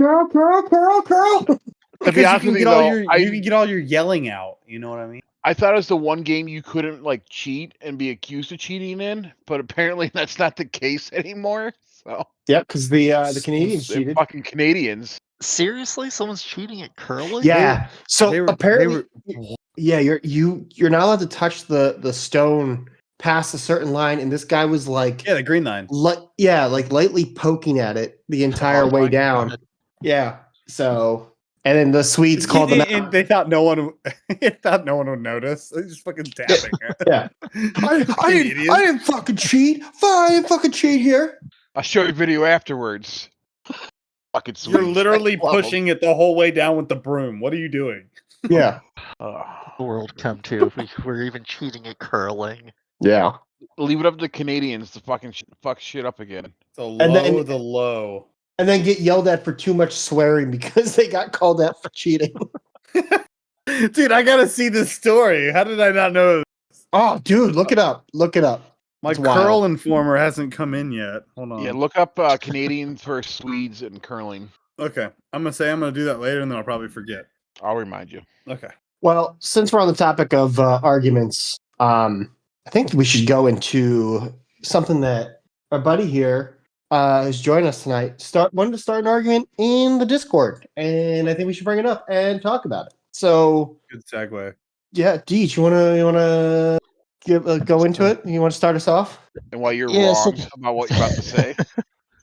Speaker 3: Because you can get all your yelling out. You know what I mean?
Speaker 5: I thought it was the one game you couldn't like cheat and be accused of cheating in, but apparently that's not the case anymore. So
Speaker 2: yeah, because the Canadians cheated.
Speaker 5: Fucking Canadians.
Speaker 4: Seriously, someone's cheating at curling?
Speaker 2: Yeah. So apparently, you're not allowed to touch the stone past a certain line, and this guy was like,
Speaker 3: the green line.
Speaker 2: Like lightly poking at it the entire way down. God. Yeah. So. And then the Swedes called them out.
Speaker 3: And they thought no one would notice. They just fucking tapping it.
Speaker 2: Yeah. I didn't fucking cheat. I didn't fucking cheat here.
Speaker 5: I'll show you a video afterwards. Fucking Swedes.
Speaker 3: You're literally pushing it the whole way down with the broom. What are you doing?
Speaker 2: Yeah.
Speaker 4: The world come to. We're even cheating at curling.
Speaker 2: Yeah.
Speaker 5: Leave it up to the Canadians to fucking fuck shit up again.
Speaker 3: The low.
Speaker 2: And then get yelled at for too much swearing because they got called out for cheating.
Speaker 3: Dude, I gotta see this story. How did I not know this?
Speaker 2: Oh, dude, look it up.
Speaker 3: My curl informer hasn't come in yet. Hold on.
Speaker 5: Yeah, look up Canadians versus Swedes and curling.
Speaker 3: Okay. I'm gonna do that later and then I'll probably forget.
Speaker 5: I'll remind you.
Speaker 3: Okay.
Speaker 2: Well, since we're on the topic of arguments, I think we should go into something that our buddy here has joined us tonight. Wanted to start an argument in the Discord, and I think we should bring it up and talk about it. So,
Speaker 3: good segue.
Speaker 2: Yeah, Deej, you wanna go into it? You want to start us off?
Speaker 5: And while you're wrong about what you're about to say,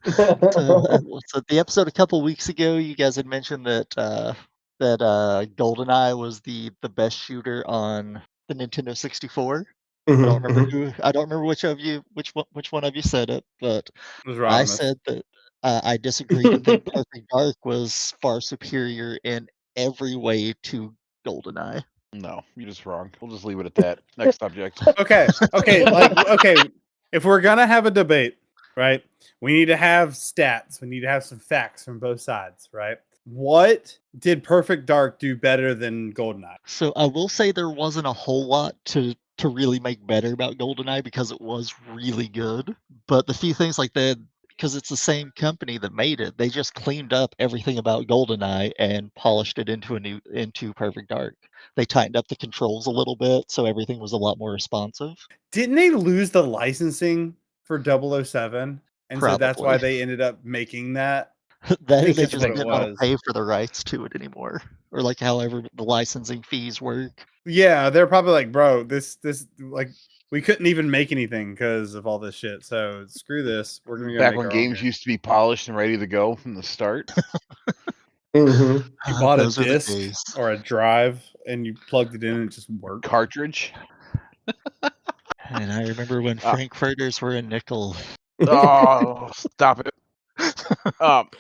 Speaker 4: So the episode a couple weeks ago, you guys had mentioned that GoldenEye was the best shooter on the Nintendo 64. I don't remember which one of you said it, but
Speaker 3: It was
Speaker 4: I
Speaker 3: Rodimus.
Speaker 4: said that I disagreed and think Perfect Dark was far superior in every way to GoldenEye.
Speaker 5: No, you're just wrong. We'll just leave it at that. Next subject.
Speaker 3: Okay. If we're gonna have a debate, right? We need to have stats. We need to have some facts from both sides, right? What did Perfect Dark do better than GoldenEye?
Speaker 4: So I will say there wasn't a whole lot to really make better about GoldenEye because it was really good. But the few things like that, because it's the same company that made it, they just cleaned up everything about GoldenEye and polished it into Perfect Dark. They tightened up the controls a little bit, so everything was a lot more responsive.
Speaker 3: Didn't they lose the licensing for 007? And so that's why
Speaker 4: Probably.
Speaker 3: they ended up making that.
Speaker 4: They
Speaker 3: think
Speaker 4: just
Speaker 3: that's what it
Speaker 4: didn't want to
Speaker 3: was.
Speaker 4: pay for the rights to it anymore, or like however the licensing fees work.
Speaker 3: Yeah, they're probably like, bro, this like we couldn't even make anything because of all this shit. So screw this. We're gonna go
Speaker 5: Back
Speaker 3: make
Speaker 5: when
Speaker 3: our own
Speaker 5: games
Speaker 3: game.
Speaker 5: used to be polished and ready to go from the start.
Speaker 2: Mhm.
Speaker 3: You bought a
Speaker 4: Those are the
Speaker 3: disc
Speaker 4: days.
Speaker 3: or a drive and you plugged it in and it just worked.
Speaker 5: Cartridge.
Speaker 4: And I remember when Frankfurters were a nickel.
Speaker 5: Oh, stop it.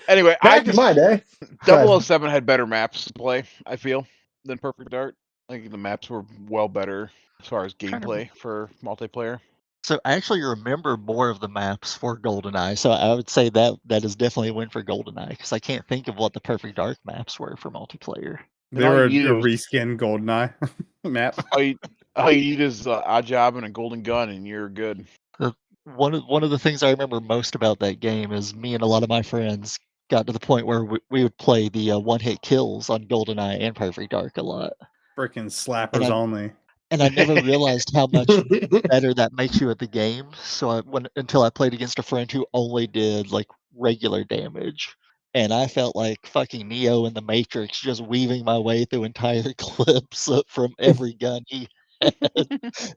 Speaker 5: Anyway, I
Speaker 2: Back
Speaker 5: have
Speaker 2: in
Speaker 5: to
Speaker 2: my day. Go ahead.
Speaker 5: 007 had better maps to play, I feel, than Perfect Dark. I think the maps were well better as far as
Speaker 4: Trying to-
Speaker 5: gameplay for multiplayer.
Speaker 4: So I actually remember more of the maps for GoldenEye. So I would say that is definitely a win for GoldenEye because I can't think of what the Perfect Dark maps were for multiplayer.
Speaker 3: They
Speaker 5: all
Speaker 3: were
Speaker 5: you needed
Speaker 3: a
Speaker 5: was-
Speaker 3: reskin GoldenEye map.
Speaker 5: All you need is an odd job and a golden gun, and you're good.
Speaker 4: One of the things I remember most about that game is me and a lot of my friends got to the point where we would play the one-hit kills on GoldenEye and Perfect Dark a lot.
Speaker 3: Freaking
Speaker 4: And
Speaker 3: slappers only.
Speaker 4: I never realized how much better that makes you at the game. So until I played against a friend who only did like regular damage, and I felt like fucking Neo in the Matrix, just weaving my way through entire clips from every gun he had,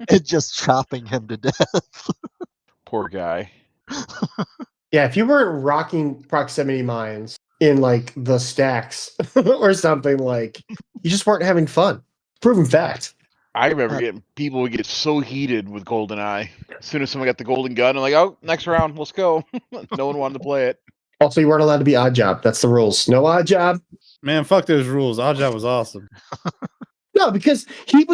Speaker 4: and just chopping him to death.
Speaker 5: Poor guy.
Speaker 2: Yeah, if you weren't rocking proximity mines in like the stacks or something, like you just weren't having fun. Proven fact.
Speaker 5: I remember people would get so heated with GoldenEye. As soon as someone got the golden gun, I'm like, oh, next round, let's go. No one wanted to play it.
Speaker 2: Also, you weren't allowed to be odd job. That's the rules. No odd job.
Speaker 3: Man, fuck those rules. Odd Job was awesome.
Speaker 2: No, because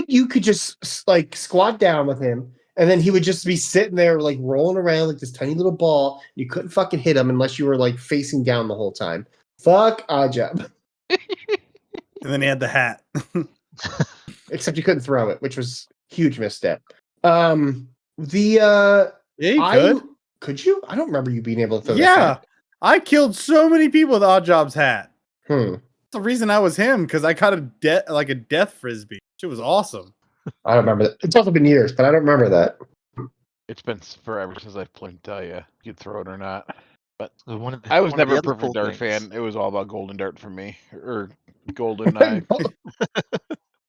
Speaker 2: you could just like squat down with him, and then he would just be sitting there like rolling around like this tiny little ball. You couldn't fucking hit him unless you were like facing down the whole time. Fuck odd job.
Speaker 3: And then he had the hat.
Speaker 2: Except you couldn't throw it, which was a huge misstep.
Speaker 3: Yeah, you could.
Speaker 2: Could you? I don't remember you being able to throw that
Speaker 3: Yeah.
Speaker 2: hat.
Speaker 3: I killed so many people with Odd Job's hat.
Speaker 2: Hmm.
Speaker 3: The reason I was him because I caught a death frisbee. It was awesome.
Speaker 2: I don't remember that. It's also been years, but I don't remember that.
Speaker 5: It's been forever since I've played. Tell you, you could throw it or not. But
Speaker 4: So
Speaker 5: I was
Speaker 4: one of the
Speaker 5: never a
Speaker 4: other
Speaker 5: Perfect
Speaker 4: cool
Speaker 5: Dart
Speaker 4: things-
Speaker 5: fan. It was all about Golden Dart for me, or Golden Eye.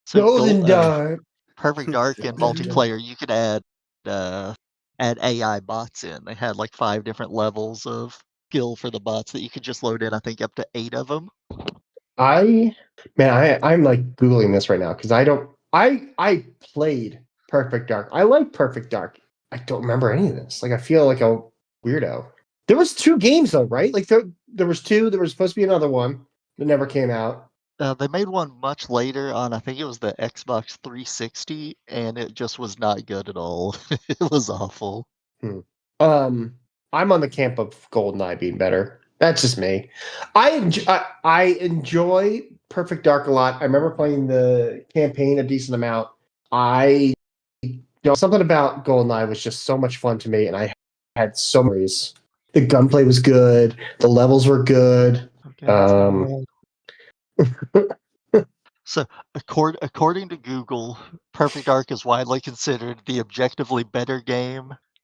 Speaker 4: So
Speaker 2: Golden Dart.
Speaker 4: Perfect Dark and multiplayer, you could add AI bots in. They had like 5 different levels of skill for the bots that you could just load in. I think up to 8 of them.
Speaker 2: I'm like Googling this right now because I played Perfect Dark. I like Perfect Dark. I don't remember any of this. Like I feel like a weirdo. There was 2 games though, right? Like there was 2. There was supposed to be another one that never came out.
Speaker 4: They made one much later on. I think it was the Xbox 360, and it just was not good at all. It was awful.
Speaker 2: I'm on the camp of GoldenEye being better. That's just me. I enjoy Perfect Dark a lot. I remember playing the campaign a decent amount. Something about GoldenEye was just so much fun to me, and I had so many memories. The gunplay was good. The levels were good.
Speaker 4: Okay. So, according to Google, Perfect Dark is widely considered the objectively better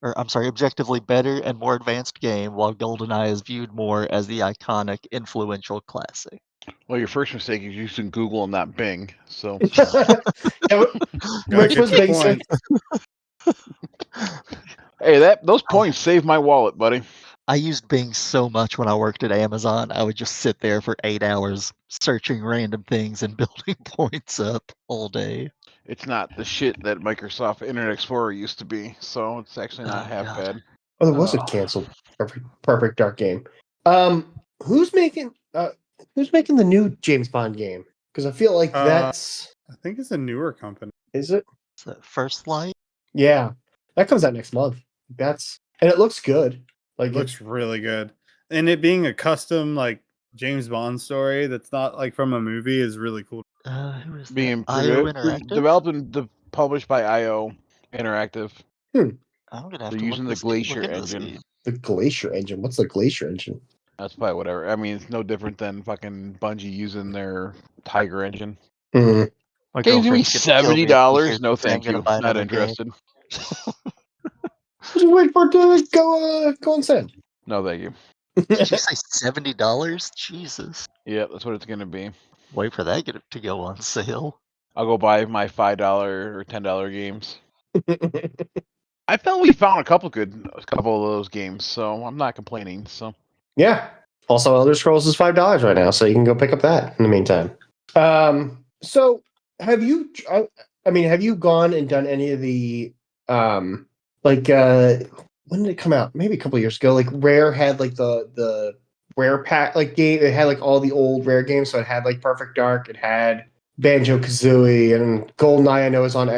Speaker 4: and more advanced game, while GoldenEye is viewed more as the iconic, influential classic.
Speaker 5: Well, your first mistake is using Google and not Bing. So,
Speaker 2: Which
Speaker 3: Gotta
Speaker 2: was
Speaker 3: get your
Speaker 2: basic.
Speaker 3: points.
Speaker 5: hey, those points saved my wallet, buddy.
Speaker 4: I used Bing so much when I worked at Amazon. I would just sit there for 8 hours searching random things and building points up all day.
Speaker 5: It's not the shit that Microsoft Internet Explorer used to be, so it's actually not
Speaker 4: Oh,
Speaker 5: half
Speaker 4: God.
Speaker 5: bad.
Speaker 2: Oh, there was a
Speaker 4: Oh.
Speaker 2: canceled Perfect Dark game. Who's making the new James Bond game? Because I feel like that's
Speaker 3: I think it's a newer company.
Speaker 2: is it?
Speaker 4: Is that First Light?
Speaker 2: Yeah, that comes out next month. And it looks good. Like
Speaker 3: It looks really good, and it being a custom like James Bond story that's not like from a movie is really cool.
Speaker 4: Who is that?
Speaker 5: Being
Speaker 4: IO Interactive?
Speaker 5: developed and published by IO Interactive.
Speaker 4: I'm gonna have
Speaker 5: They're
Speaker 4: to
Speaker 5: using the
Speaker 4: look
Speaker 5: Glacier
Speaker 4: into this
Speaker 5: engine.
Speaker 4: game.
Speaker 2: the Glacier engine. What's the Glacier engine?
Speaker 5: That's probably whatever. I mean, it's no different than fucking Bungie using their Tiger engine.
Speaker 2: Hmm.
Speaker 4: My
Speaker 5: Game's gonna be
Speaker 4: girlfriend's gonna kill me if she
Speaker 5: $70.
Speaker 4: hears
Speaker 5: No,
Speaker 4: me say I'm
Speaker 5: thank
Speaker 4: gonna
Speaker 5: you.
Speaker 4: buy
Speaker 5: Not
Speaker 4: another game.
Speaker 5: interested.
Speaker 2: Just wait for it to go on sale.
Speaker 5: No, thank you.
Speaker 4: Did you say $70? Jesus.
Speaker 5: Yeah, that's what it's gonna be.
Speaker 4: Wait for that to go on sale.
Speaker 5: I'll go buy my $5 or $10 games. I felt we found a couple of those games, so I'm not complaining. So
Speaker 2: Yeah. Also, Elder Scrolls is $5 right now, so you can go pick up that in the meantime. So have you? Have you gone and done any of the like when did it come out? Maybe a couple years ago. Like Rare had like the Rare pack like game. It had like all the old Rare games, so it had like Perfect Dark. It had Banjo Kazooie and GoldenEye. I know is on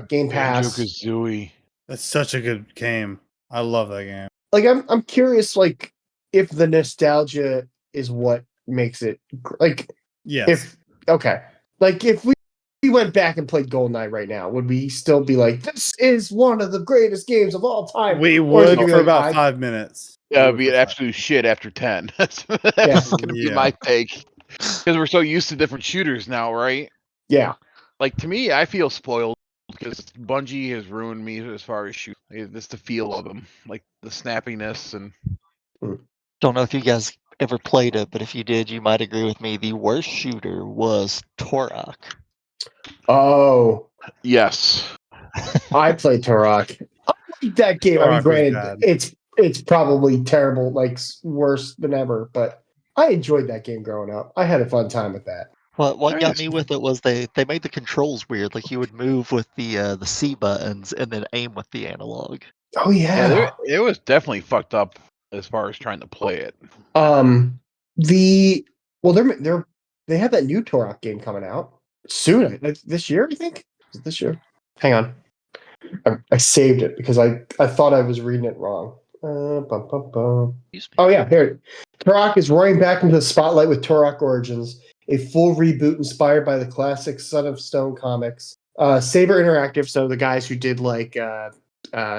Speaker 2: Game Pass.
Speaker 5: Banjo-Kazooie.
Speaker 3: That's such a good game. I love that game.
Speaker 2: Like I'm curious, like if the nostalgia is what makes it like
Speaker 3: Yes.
Speaker 2: if we went back and played GoldenEye right now, would we still be like, this is one of the greatest games of all time?
Speaker 3: We
Speaker 2: Or is it
Speaker 3: would
Speaker 2: gonna be
Speaker 3: for
Speaker 2: like,
Speaker 3: about 5 minutes.
Speaker 5: Yeah,
Speaker 3: We
Speaker 5: it'd
Speaker 3: would
Speaker 5: be
Speaker 3: for
Speaker 5: an
Speaker 3: 5
Speaker 5: absolute shit after 10. That's
Speaker 2: Yeah.
Speaker 5: gonna be my take. Because we're so used to different shooters now, right?
Speaker 2: Yeah.
Speaker 5: Like to me, I feel spoiled because Bungie has ruined me as far as shoot. It's the feel of them, like the snappiness and.
Speaker 4: Don't know if you guys ever played it, but if you did, you might agree with me. The worst shooter was Turok.
Speaker 2: Oh,
Speaker 5: Yes.
Speaker 2: I played Turok. I like that game. I mean,
Speaker 3: Turok was
Speaker 2: granted,
Speaker 3: bad.
Speaker 2: it's probably terrible, like worse than ever, but I enjoyed that game growing up. I had a fun time with that.
Speaker 4: What
Speaker 5: I mean,
Speaker 4: got me with it was they made the controls weird. Like you would move with the C buttons and then aim with the analog.
Speaker 2: Oh yeah.
Speaker 5: Yeah, it was definitely fucked up as far as trying to play it.
Speaker 2: They have that new Turok game coming out soon. This year, I think. Is it this year? Hang on. I saved it because I thought I was reading it wrong.
Speaker 4: Excuse me.
Speaker 2: Oh yeah, here. Turok is roaring back into the spotlight with Turok Origins, a full reboot inspired by the classic Son of Stone comics. Saber Interactive, so the guys who did like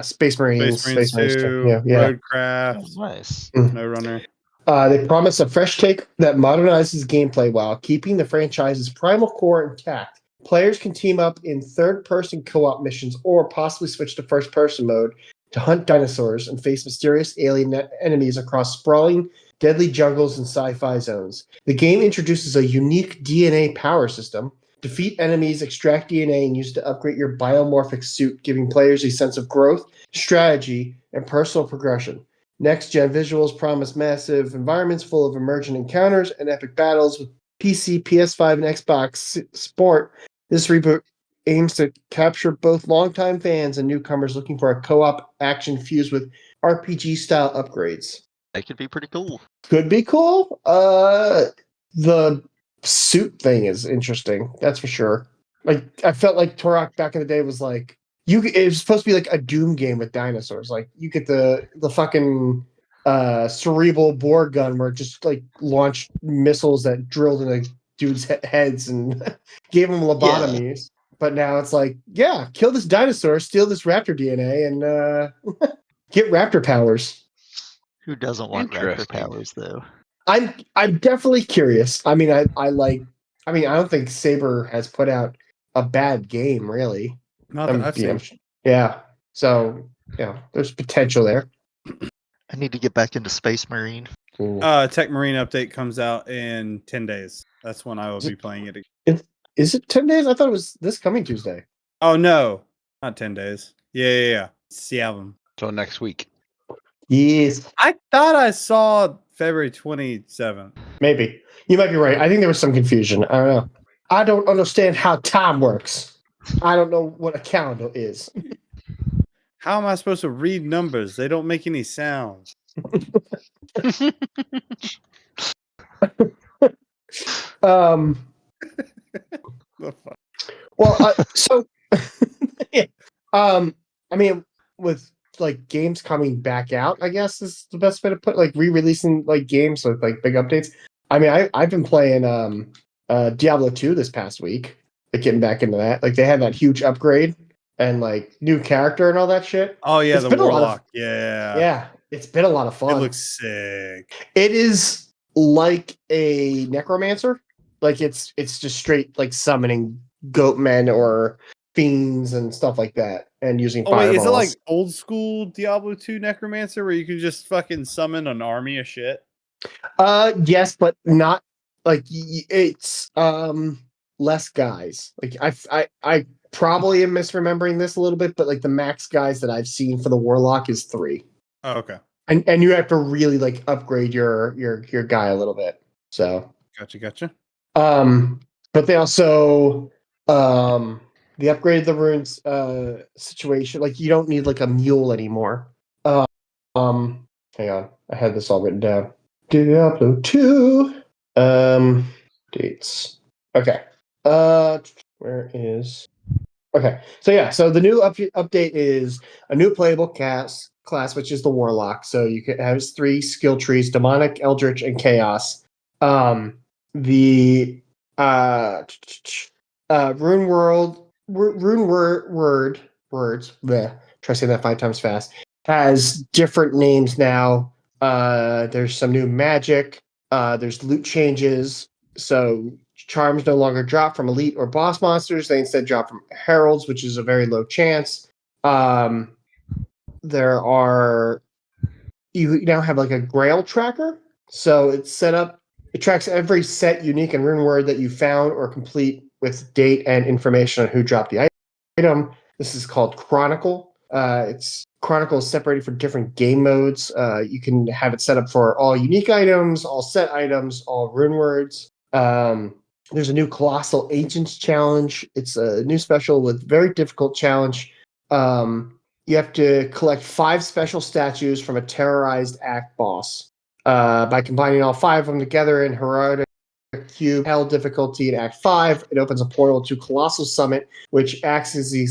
Speaker 2: Space Marines,
Speaker 3: Space Marines 2,
Speaker 2: yeah.
Speaker 3: Roadcraft,
Speaker 4: Oh, nice.
Speaker 3: No Runner.
Speaker 2: They promise a fresh take that modernizes gameplay while keeping the franchise's primal core intact. Players can team up in third-person co-op missions or possibly switch to first-person mode to hunt dinosaurs and face mysterious alien enemies across sprawling, deadly jungles and sci-fi zones. The game introduces a unique DNA power system. Defeat enemies, extract DNA, and use it to upgrade your biomorphic suit, giving players a sense of growth, strategy, and personal progression. Next-gen visuals promise massive environments full of emergent encounters and epic battles with PC, PS5, and Xbox support. This reboot aims to capture both longtime fans and newcomers looking for a co-op action fused with RPG-style upgrades.
Speaker 4: That could be pretty cool.
Speaker 2: Could be cool. The suit thing is interesting. That's for sure. Like I felt like Turok back in the day was like it was supposed to be like a Doom game with dinosaurs. Like you get the fucking cerebral bore gun where it just like launched missiles that drilled into dudes' heads and gave them lobotomies. But now it's like, yeah, kill this dinosaur, steal this raptor DNA, and get raptor powers.
Speaker 4: Who doesn't want raptor
Speaker 5: Interesting.
Speaker 4: powers though?
Speaker 2: I'm definitely curious. I mean, I don't think Saber has put out a bad game, really.
Speaker 3: Not that I've seen.
Speaker 2: Yeah. So, there's potential there.
Speaker 4: I need to get back into Space Marine.
Speaker 3: Tech Marine update comes out in 10 days. That's when I will be playing it again.
Speaker 2: Is it 10 days? I thought it was this coming Tuesday.
Speaker 3: Oh, no. Not 10 days. Yeah. It's the album.
Speaker 5: So next week.
Speaker 2: Yes.
Speaker 3: I thought I saw February 27th.
Speaker 2: Maybe. You might be right. I think there was some confusion. I don't know. I don't understand how time works. I don't know what a calendar is.
Speaker 3: How am I supposed to read numbers? They don't make any sounds.
Speaker 2: Um.
Speaker 3: The fuck?
Speaker 2: Well, so, yeah. I mean, with like games coming back out, I guess is the best way to put like re-releasing like games with like big updates. I mean, I've been playing Diablo 2 this past week, like getting back into that. Like they had that huge upgrade and like new character and all that shit.
Speaker 3: Oh yeah,
Speaker 2: It's
Speaker 3: the
Speaker 2: been a lot of
Speaker 3: warlock. Yeah.
Speaker 2: yeah, it's been a lot of
Speaker 3: It
Speaker 2: fun.
Speaker 3: looks sick.
Speaker 2: It is like a necromancer. Like it's just straight like summoning goat men or fiends and stuff like that, and using
Speaker 3: Oh wait,
Speaker 2: fireballs.
Speaker 3: is it like old school Diablo 2 Necromancer where you can just fucking summon an army of shit?
Speaker 2: Yes, but not like it's less guys. Like I probably am misremembering this a little bit, but like the max guys that I've seen for the warlock is 3.
Speaker 3: Oh, okay.
Speaker 2: And you have to really like upgrade your guy a little bit. So
Speaker 3: Gotcha.
Speaker 2: but they also they upgraded the runes situation. Like you don't need like a mule anymore. Hang on, I had this all written down. Diablo 2 dates. Okay. Where is Okay. So yeah, so the new update is a new playable class, which is the warlock. So you can have 3 skill trees: demonic, eldritch, and chaos. The rune words. Bleh, try saying that 5 times fast. Has different names now. There's some new magic. There's loot changes. So charms no longer drop from elite or boss monsters. They instead drop from heralds, which is a very low chance. There are you now have like a grail tracker. So it's set up. It tracks every set, unique, and rune word that you found or complete with date and information on who dropped the item. This is called Chronicle. Chronicle is separated for different game modes. You can have it set up for all unique items, all set items, all rune words. There's a new Colossal Agents challenge. It's a new special with very difficult challenge. You have to collect 5 special statues from a terrorized act boss. By combining all 5 of them together in heroic cube hell difficulty in Act 5, it opens a portal to Colossal Summit, which acts as the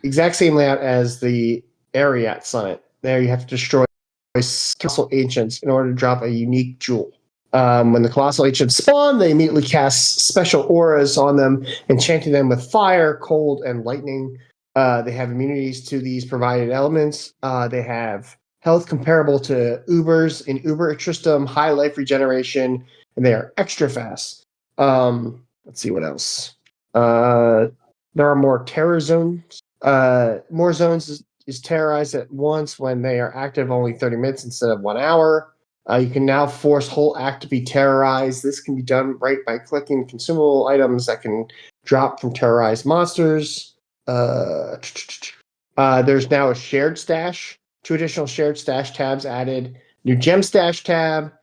Speaker 2: exact same layout as the Ariat Summit. There you have to destroy Colossal Ancients in order to drop a unique jewel. When the Colossal Ancients spawn, they immediately cast special auras on them, enchanting them with fire, cold, and lightning. They have immunities to these provided elements. They have health comparable to Ubers in Uber Tristram, high life regeneration, and they are extra fast. Let's see what else. There are more terror zones. More zones is terrorized at once when they are active only 30 minutes instead of 1 hour. You can now force whole act to be terrorized. This can be done right by clicking consumable items that can drop from terrorized monsters. There's now a shared stash. 2 additional shared stash tabs added. New gem stash tab,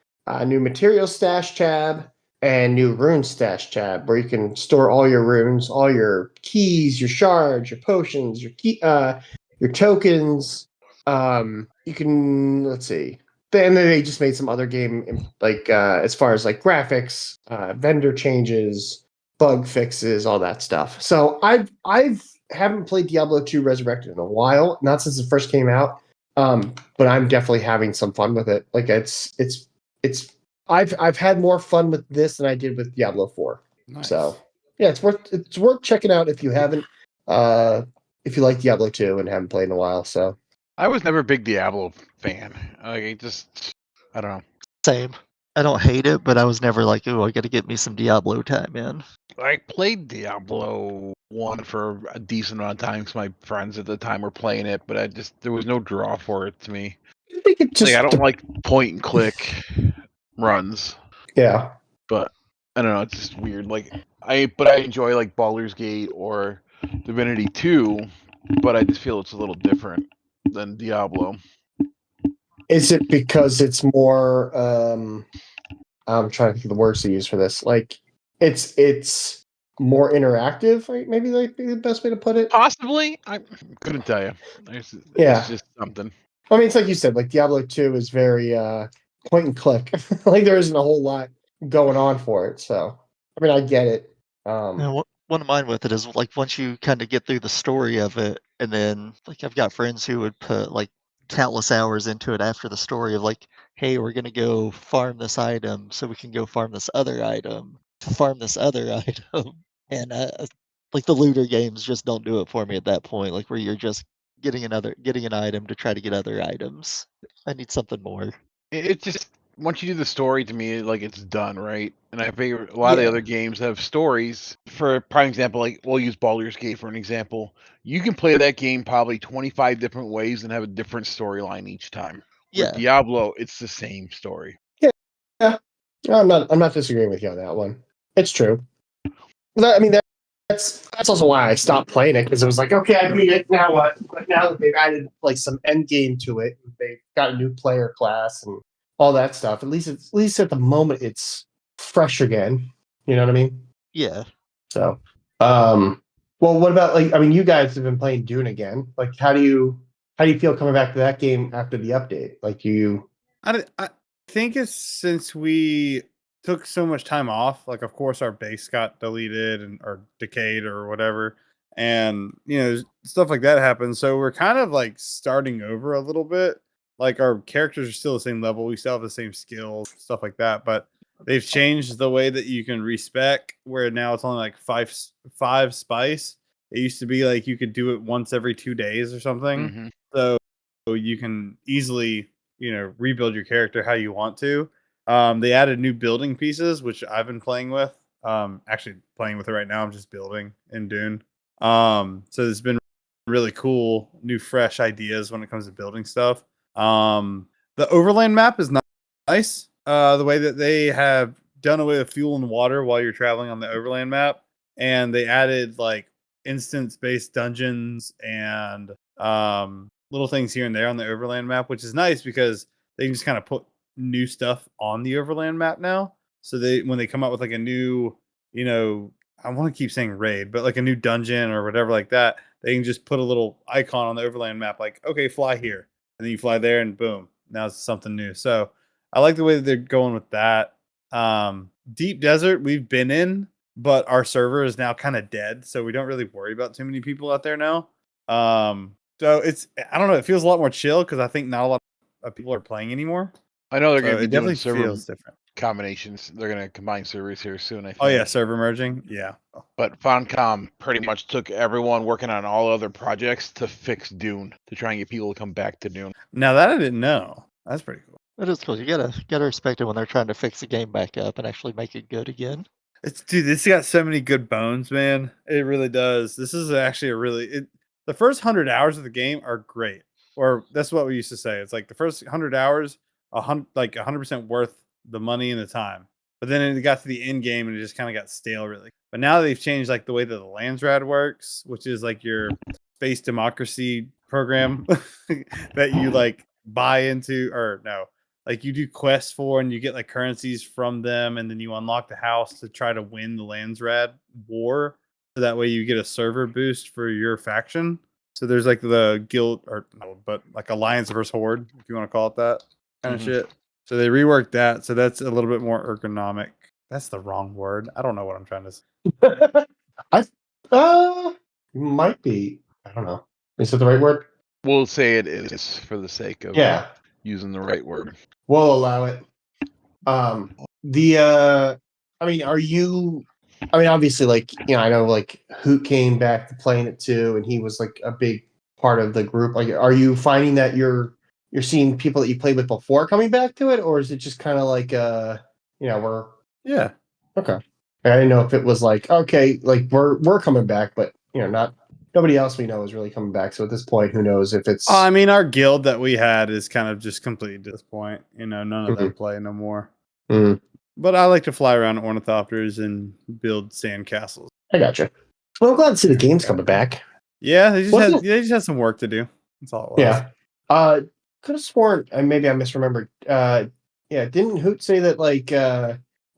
Speaker 2: new material stash tab, and new rune stash tab, where you can store all your runes, all your keys, your shards, your potions, your tokens. You can let's see. Then they just made some other game like as far as like graphics, vendor changes, bug fixes, all that stuff. So I've haven't played Diablo 2 Resurrected in a while, not since it first came out. But I'm definitely having some fun with it. Like it's I've had more fun with this than I did with Diablo 4.
Speaker 3: Nice.
Speaker 2: So yeah, it's worth checking out if you haven't if you like Diablo 2 and haven't played in a while. So
Speaker 5: I was never a big Diablo fan. I don't know.
Speaker 4: Same. I don't hate it, but I was never like, oh, I got to get me some Diablo time in.
Speaker 5: I played Diablo 1 for a decent amount of time because my friends at the time were playing it, but there was no draw for it to me.
Speaker 2: I think it just
Speaker 5: I don't like point and click runs.
Speaker 2: Yeah.
Speaker 5: But I don't know, it's just weird. I enjoy like Baldur's Gate or Divinity 2, but I just feel it's a little different than Diablo.
Speaker 2: Is it because it's more? I'm trying to think of the words to use for this. Like, it's more interactive, right? Maybe like the best way to put it.
Speaker 5: Possibly, I couldn't tell you.
Speaker 2: Yeah.
Speaker 5: It's just something.
Speaker 2: I mean, it's like you said. Like Diablo 2 is very point and click. Like there isn't a whole lot going on for it. So I mean, I get it.
Speaker 4: One of mine with it is like once you kind of get through the story of it, and then like I've got friends who would put like countless hours into it after the story of like, hey, we're gonna go farm this item so we can go farm this other item to farm this other item, and like the looter games just don't do it for me at that point. Like where you're just getting an item to try to get other items. I need something more.
Speaker 5: It just once you do the story to me, like it's done, right? And I figure a lot of the
Speaker 2: Yeah.
Speaker 5: other games have stories. For a prime example, like we'll use Baldur's Gate for an example. You can play that game probably 25 different ways and have a different storyline each time. Where
Speaker 4: Yeah,
Speaker 5: Diablo, it's the same story.
Speaker 2: Yeah. I'm not disagreeing with you on that one. It's true. I mean, that's also why I stopped playing it, because it was like, okay, I beat it. Now what? But now that they've added like some end game to it, they've got a new player class and all that stuff. At least at the moment, it's fresh again. You know what I mean?
Speaker 4: yeah.
Speaker 2: So, well, what about like? I mean, you guys have been playing Dune again. Like, how do you feel coming back to that game after the update? Like,
Speaker 3: I think it's since we took so much time off. Like, of course, our base got deleted and or decayed or whatever, and stuff like that happened. So we're kind of like starting over a little bit. Like our characters are still the same level. We still have the same skills, stuff like that. But they've changed the way that you can respec. Where now it's only like five spice. It used to be like you could do it once every 2 days or something.
Speaker 5: Mm-hmm.
Speaker 3: So you can easily rebuild your character how you want to. They added new building pieces, which I've been playing with. Actually playing with it right now. I'm just building in Dune. So it's been really cool, new fresh ideas when it comes to building stuff. The overland map is nice. The way that they have done away with fuel and water while you're traveling on the overland map, and they added like instance-based dungeons and little things here and there on the overland map, which is nice because they can just kind of put new stuff on the overland map now. So when they come out with like a new, I want to keep saying raid, but like a new dungeon or whatever like that, they can just put a little icon on the overland map, like, okay, fly here. And then you fly there and boom, now it's something new. So I like the way that they're going with that. Deep Desert we've been in, but our server is now kind of dead. So we don't really worry about too many people out there now. So I don't know, it feels a lot more chill because I think not a lot of people are playing anymore.
Speaker 5: I know they're
Speaker 3: So
Speaker 5: going to be
Speaker 3: it
Speaker 5: doing
Speaker 3: definitely
Speaker 5: server
Speaker 3: feels different.
Speaker 5: combinations. They're going to combine servers here soon, I think.
Speaker 3: Oh yeah, server merging. Yeah.
Speaker 5: But Foncom pretty much took everyone working on all other projects to fix Dune, to try and get people to come back to Dune.
Speaker 3: Now that I didn't know. That's pretty cool.
Speaker 4: That is cool. You gotta respect it when they're trying to fix the game back up and actually make it good again.
Speaker 3: It's got so many good bones, man. It really does. This is actually the first 100 hours of the game are great. Or that's what we used to say. It's like the first 100 hours, 100% worth the money and the time. But then it got to the end game and it just kind of got stale, really. But now they've changed like the way that the Landsrad works, which is like your space democracy program that you like buy into, or no, like you do quests for, and you get like currencies from them, and then you unlock the house to try to win the Landsrad war. So that way you get a server boost for your faction. So there's like the guild, or no, but like alliance versus horde, if you want to call it that kind of shit. So they reworked that, so that's a little bit more ergonomic. That's the wrong word. I don't know what I'm trying to say.
Speaker 2: Might be. I don't know. Is that the right word?
Speaker 5: We'll say it is for the sake of using the right word.
Speaker 2: We'll allow it. I mean, obviously, like, I know, like, Hoot came back to playing it too, and he was like a big part of the group. Like, are you finding that you're seeing people that you played with before coming back to it, or is it just kind of like, we're okay. I didn't know if it was like, okay, like we're coming back, but nobody else we know is really coming back. So at this point, who knows if it's?
Speaker 3: I mean, our guild that we had is kind of just completed at this point. None of them play no more.
Speaker 2: Mm.
Speaker 3: But I like to fly around ornithopters and build sand castles.
Speaker 2: I gotcha. Well, I'm glad to see the game's coming back.
Speaker 3: Yeah, they just had some work to do. That's all it was.
Speaker 2: Yeah. could have sworn, and maybe I misremembered. Yeah, didn't Hoot say that like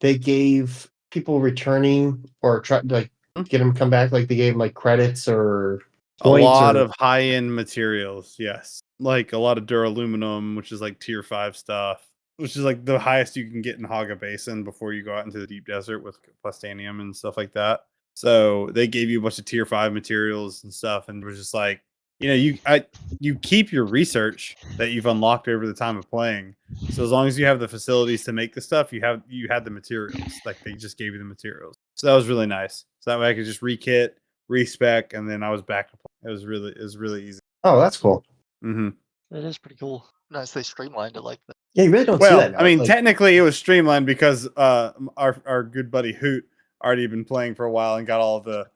Speaker 2: they gave people returning or try like get them come back, like they gave them like credits or
Speaker 3: A
Speaker 2: points
Speaker 3: lot
Speaker 2: or
Speaker 3: of high-end materials, yes. Like a lot of duraluminum, which is like tier 5 stuff, which is like the highest you can get in Haga Basin before you go out into the deep desert with plastanium and stuff like that. So they gave you a bunch of tier 5 materials and stuff, and it was just like, you keep your research that you've unlocked over the time of playing. So as long as you have the facilities to make the stuff, you had the materials. Like they just gave you the materials. So that was really nice. So that way I could just rekit, respec, and then I was back to play. It was really easy.
Speaker 2: oh, that's cool.
Speaker 3: Mm-hmm.
Speaker 4: It is pretty cool. Nice they streamlined it like that.
Speaker 2: Yeah, you really don't see
Speaker 3: Well,
Speaker 2: that now.
Speaker 3: I mean,
Speaker 2: like,
Speaker 3: technically it was streamlined because our good buddy Hoot already been playing for a while and got all the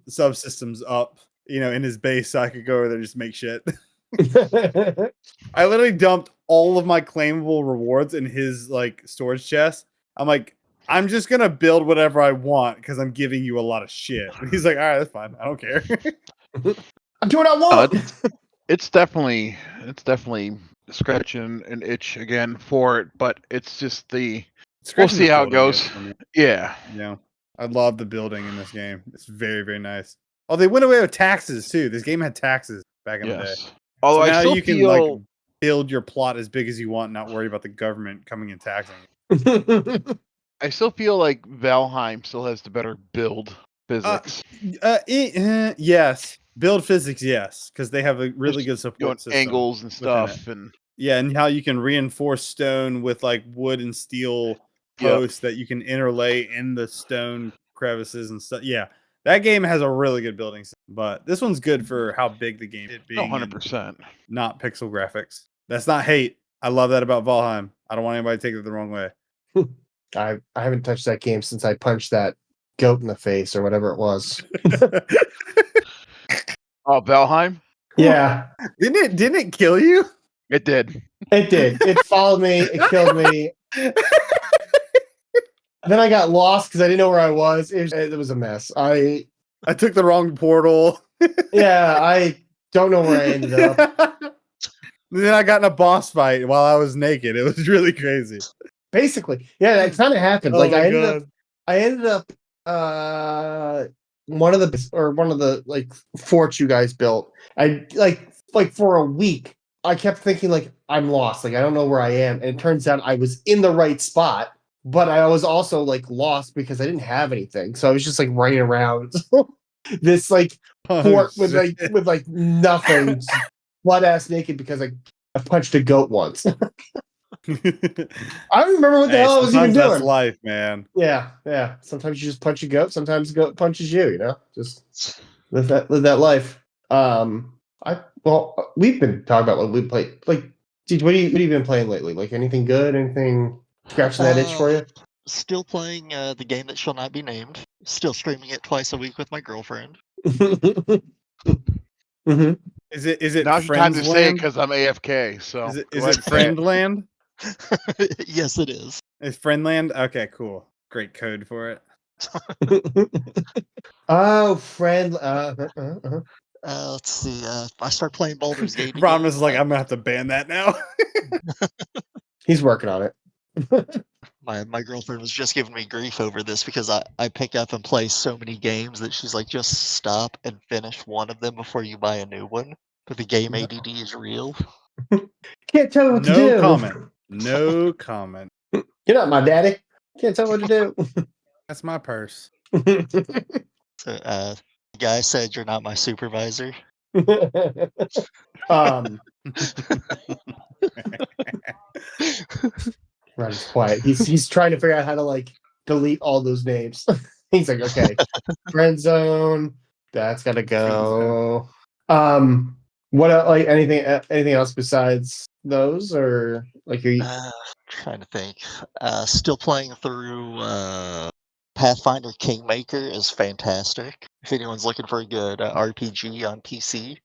Speaker 3: subsystems up in his base, so I could go over there and just make shit. I literally dumped all of my claimable rewards in his like storage chest. I'm like, I'm just gonna build whatever I want because I'm giving you a lot of shit. And he's like, all right, that's fine. I don't care.
Speaker 2: I'm doing what I want.
Speaker 5: It's definitely scratching an itch again for it, but it's just we'll see how it goes. Yeah.
Speaker 3: Yeah. I love the building in this game. It's very, very nice. Oh, they went away with taxes too. This game had taxes back in the day.
Speaker 5: Although
Speaker 3: So now
Speaker 5: I still
Speaker 3: you can
Speaker 5: feel
Speaker 3: like build your plot as big as you want, and not worry about the government coming and taxing you.
Speaker 5: I still feel like Valheim still has the better build physics.
Speaker 3: Yes, build physics, yes, because they have a really good support system,
Speaker 5: angles and stuff, and
Speaker 3: and how you can reinforce stone with like wood and steel posts that you can interlay in the stone crevices and stuff. Yeah, that game has a really good building system, but this one's good for how big the game is being.
Speaker 5: 100%.
Speaker 3: Not pixel graphics. That's not hate. I love that about Valheim. I don't want anybody to take it the wrong way.
Speaker 2: I haven't touched that game since I punched that goat in the face or whatever it was.
Speaker 5: Oh, Valheim?
Speaker 2: Yeah.
Speaker 3: Didn't it kill you?
Speaker 5: It did.
Speaker 2: It did. It followed me. It killed me. Then I got lost because I didn't know where I was. It was a mess. I
Speaker 3: took the wrong portal.
Speaker 2: Yeah, I don't know where I ended up.
Speaker 3: Then I got in a boss fight while I was naked. It was really crazy.
Speaker 2: Basically, yeah, that kind of happened.
Speaker 3: Oh
Speaker 2: like
Speaker 3: my
Speaker 2: I ended up one of the like forts you guys built. I like for a week I kept thinking like I'm lost, like I don't know where I am, and it turns out I was in the right spot, but I was also like lost because I didn't have anything, so I was just like running around this like fort with like nothing, butt ass naked because I punched a goat once. I don't remember what the hell I was even doing.
Speaker 3: That's life, man.
Speaker 2: Yeah. Sometimes you just punch a goat. Sometimes a goat punches you. You know, just live that life. We've been talking about what we played. Like, dude, what have you been playing lately? Like anything good? Anything scratching that itch for you?
Speaker 4: Still playing the game that shall not be named. Still streaming it twice a week with my girlfriend.
Speaker 2: Mm-hmm.
Speaker 3: Is it
Speaker 5: now's your time to say it because I'm AFK? So
Speaker 3: is it Friendland?
Speaker 4: Yes, it is.
Speaker 3: It's Friendland. Okay, cool. Great code for it.
Speaker 2: Oh, friend.
Speaker 4: Let's see. I start playing Baldur's Gate.
Speaker 3: Problem is, like, I'm gonna have to ban that now.
Speaker 2: He's working on it.
Speaker 4: My girlfriend was just giving me grief over this because I pick up and play so many games that she's like, just stop and finish one of them before you buy a new one. But the game ADD is real.
Speaker 2: Can't tell me what to do.
Speaker 3: No comment. No comment.
Speaker 2: You're not my daddy. Can't tell what to do.
Speaker 3: That's my purse.
Speaker 4: So, the guy said you're not my supervisor.
Speaker 2: Ron's quiet. He's trying to figure out how to like delete all those names. He's like, okay, friend zone. That's gotta go. What like anything else besides those, or like are you
Speaker 4: trying to think? Still playing through Pathfinder Kingmaker is fantastic. If anyone's looking for a good RPG on PC.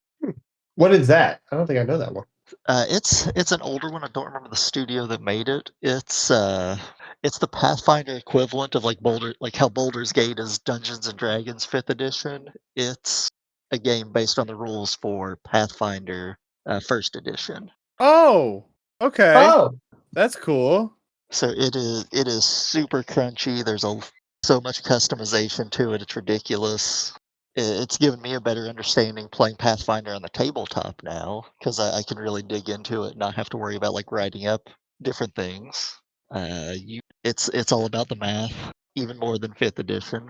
Speaker 2: What is that? I don't think I know that one.
Speaker 4: It's an older one. I don't remember the studio that made it. It's the Pathfinder equivalent of like how Baldur's Gate is Dungeons and Dragons 5th edition. It's a game based on the rules for Pathfinder 1st edition.
Speaker 3: Oh, okay.
Speaker 2: Oh,
Speaker 3: That's cool.
Speaker 4: So it is super crunchy. There's so much customization to it. It's ridiculous. It's given me a better understanding playing Pathfinder on the tabletop now because I can really dig into it and not have to worry about like writing up different things. It's all about the math, even more than 5th edition.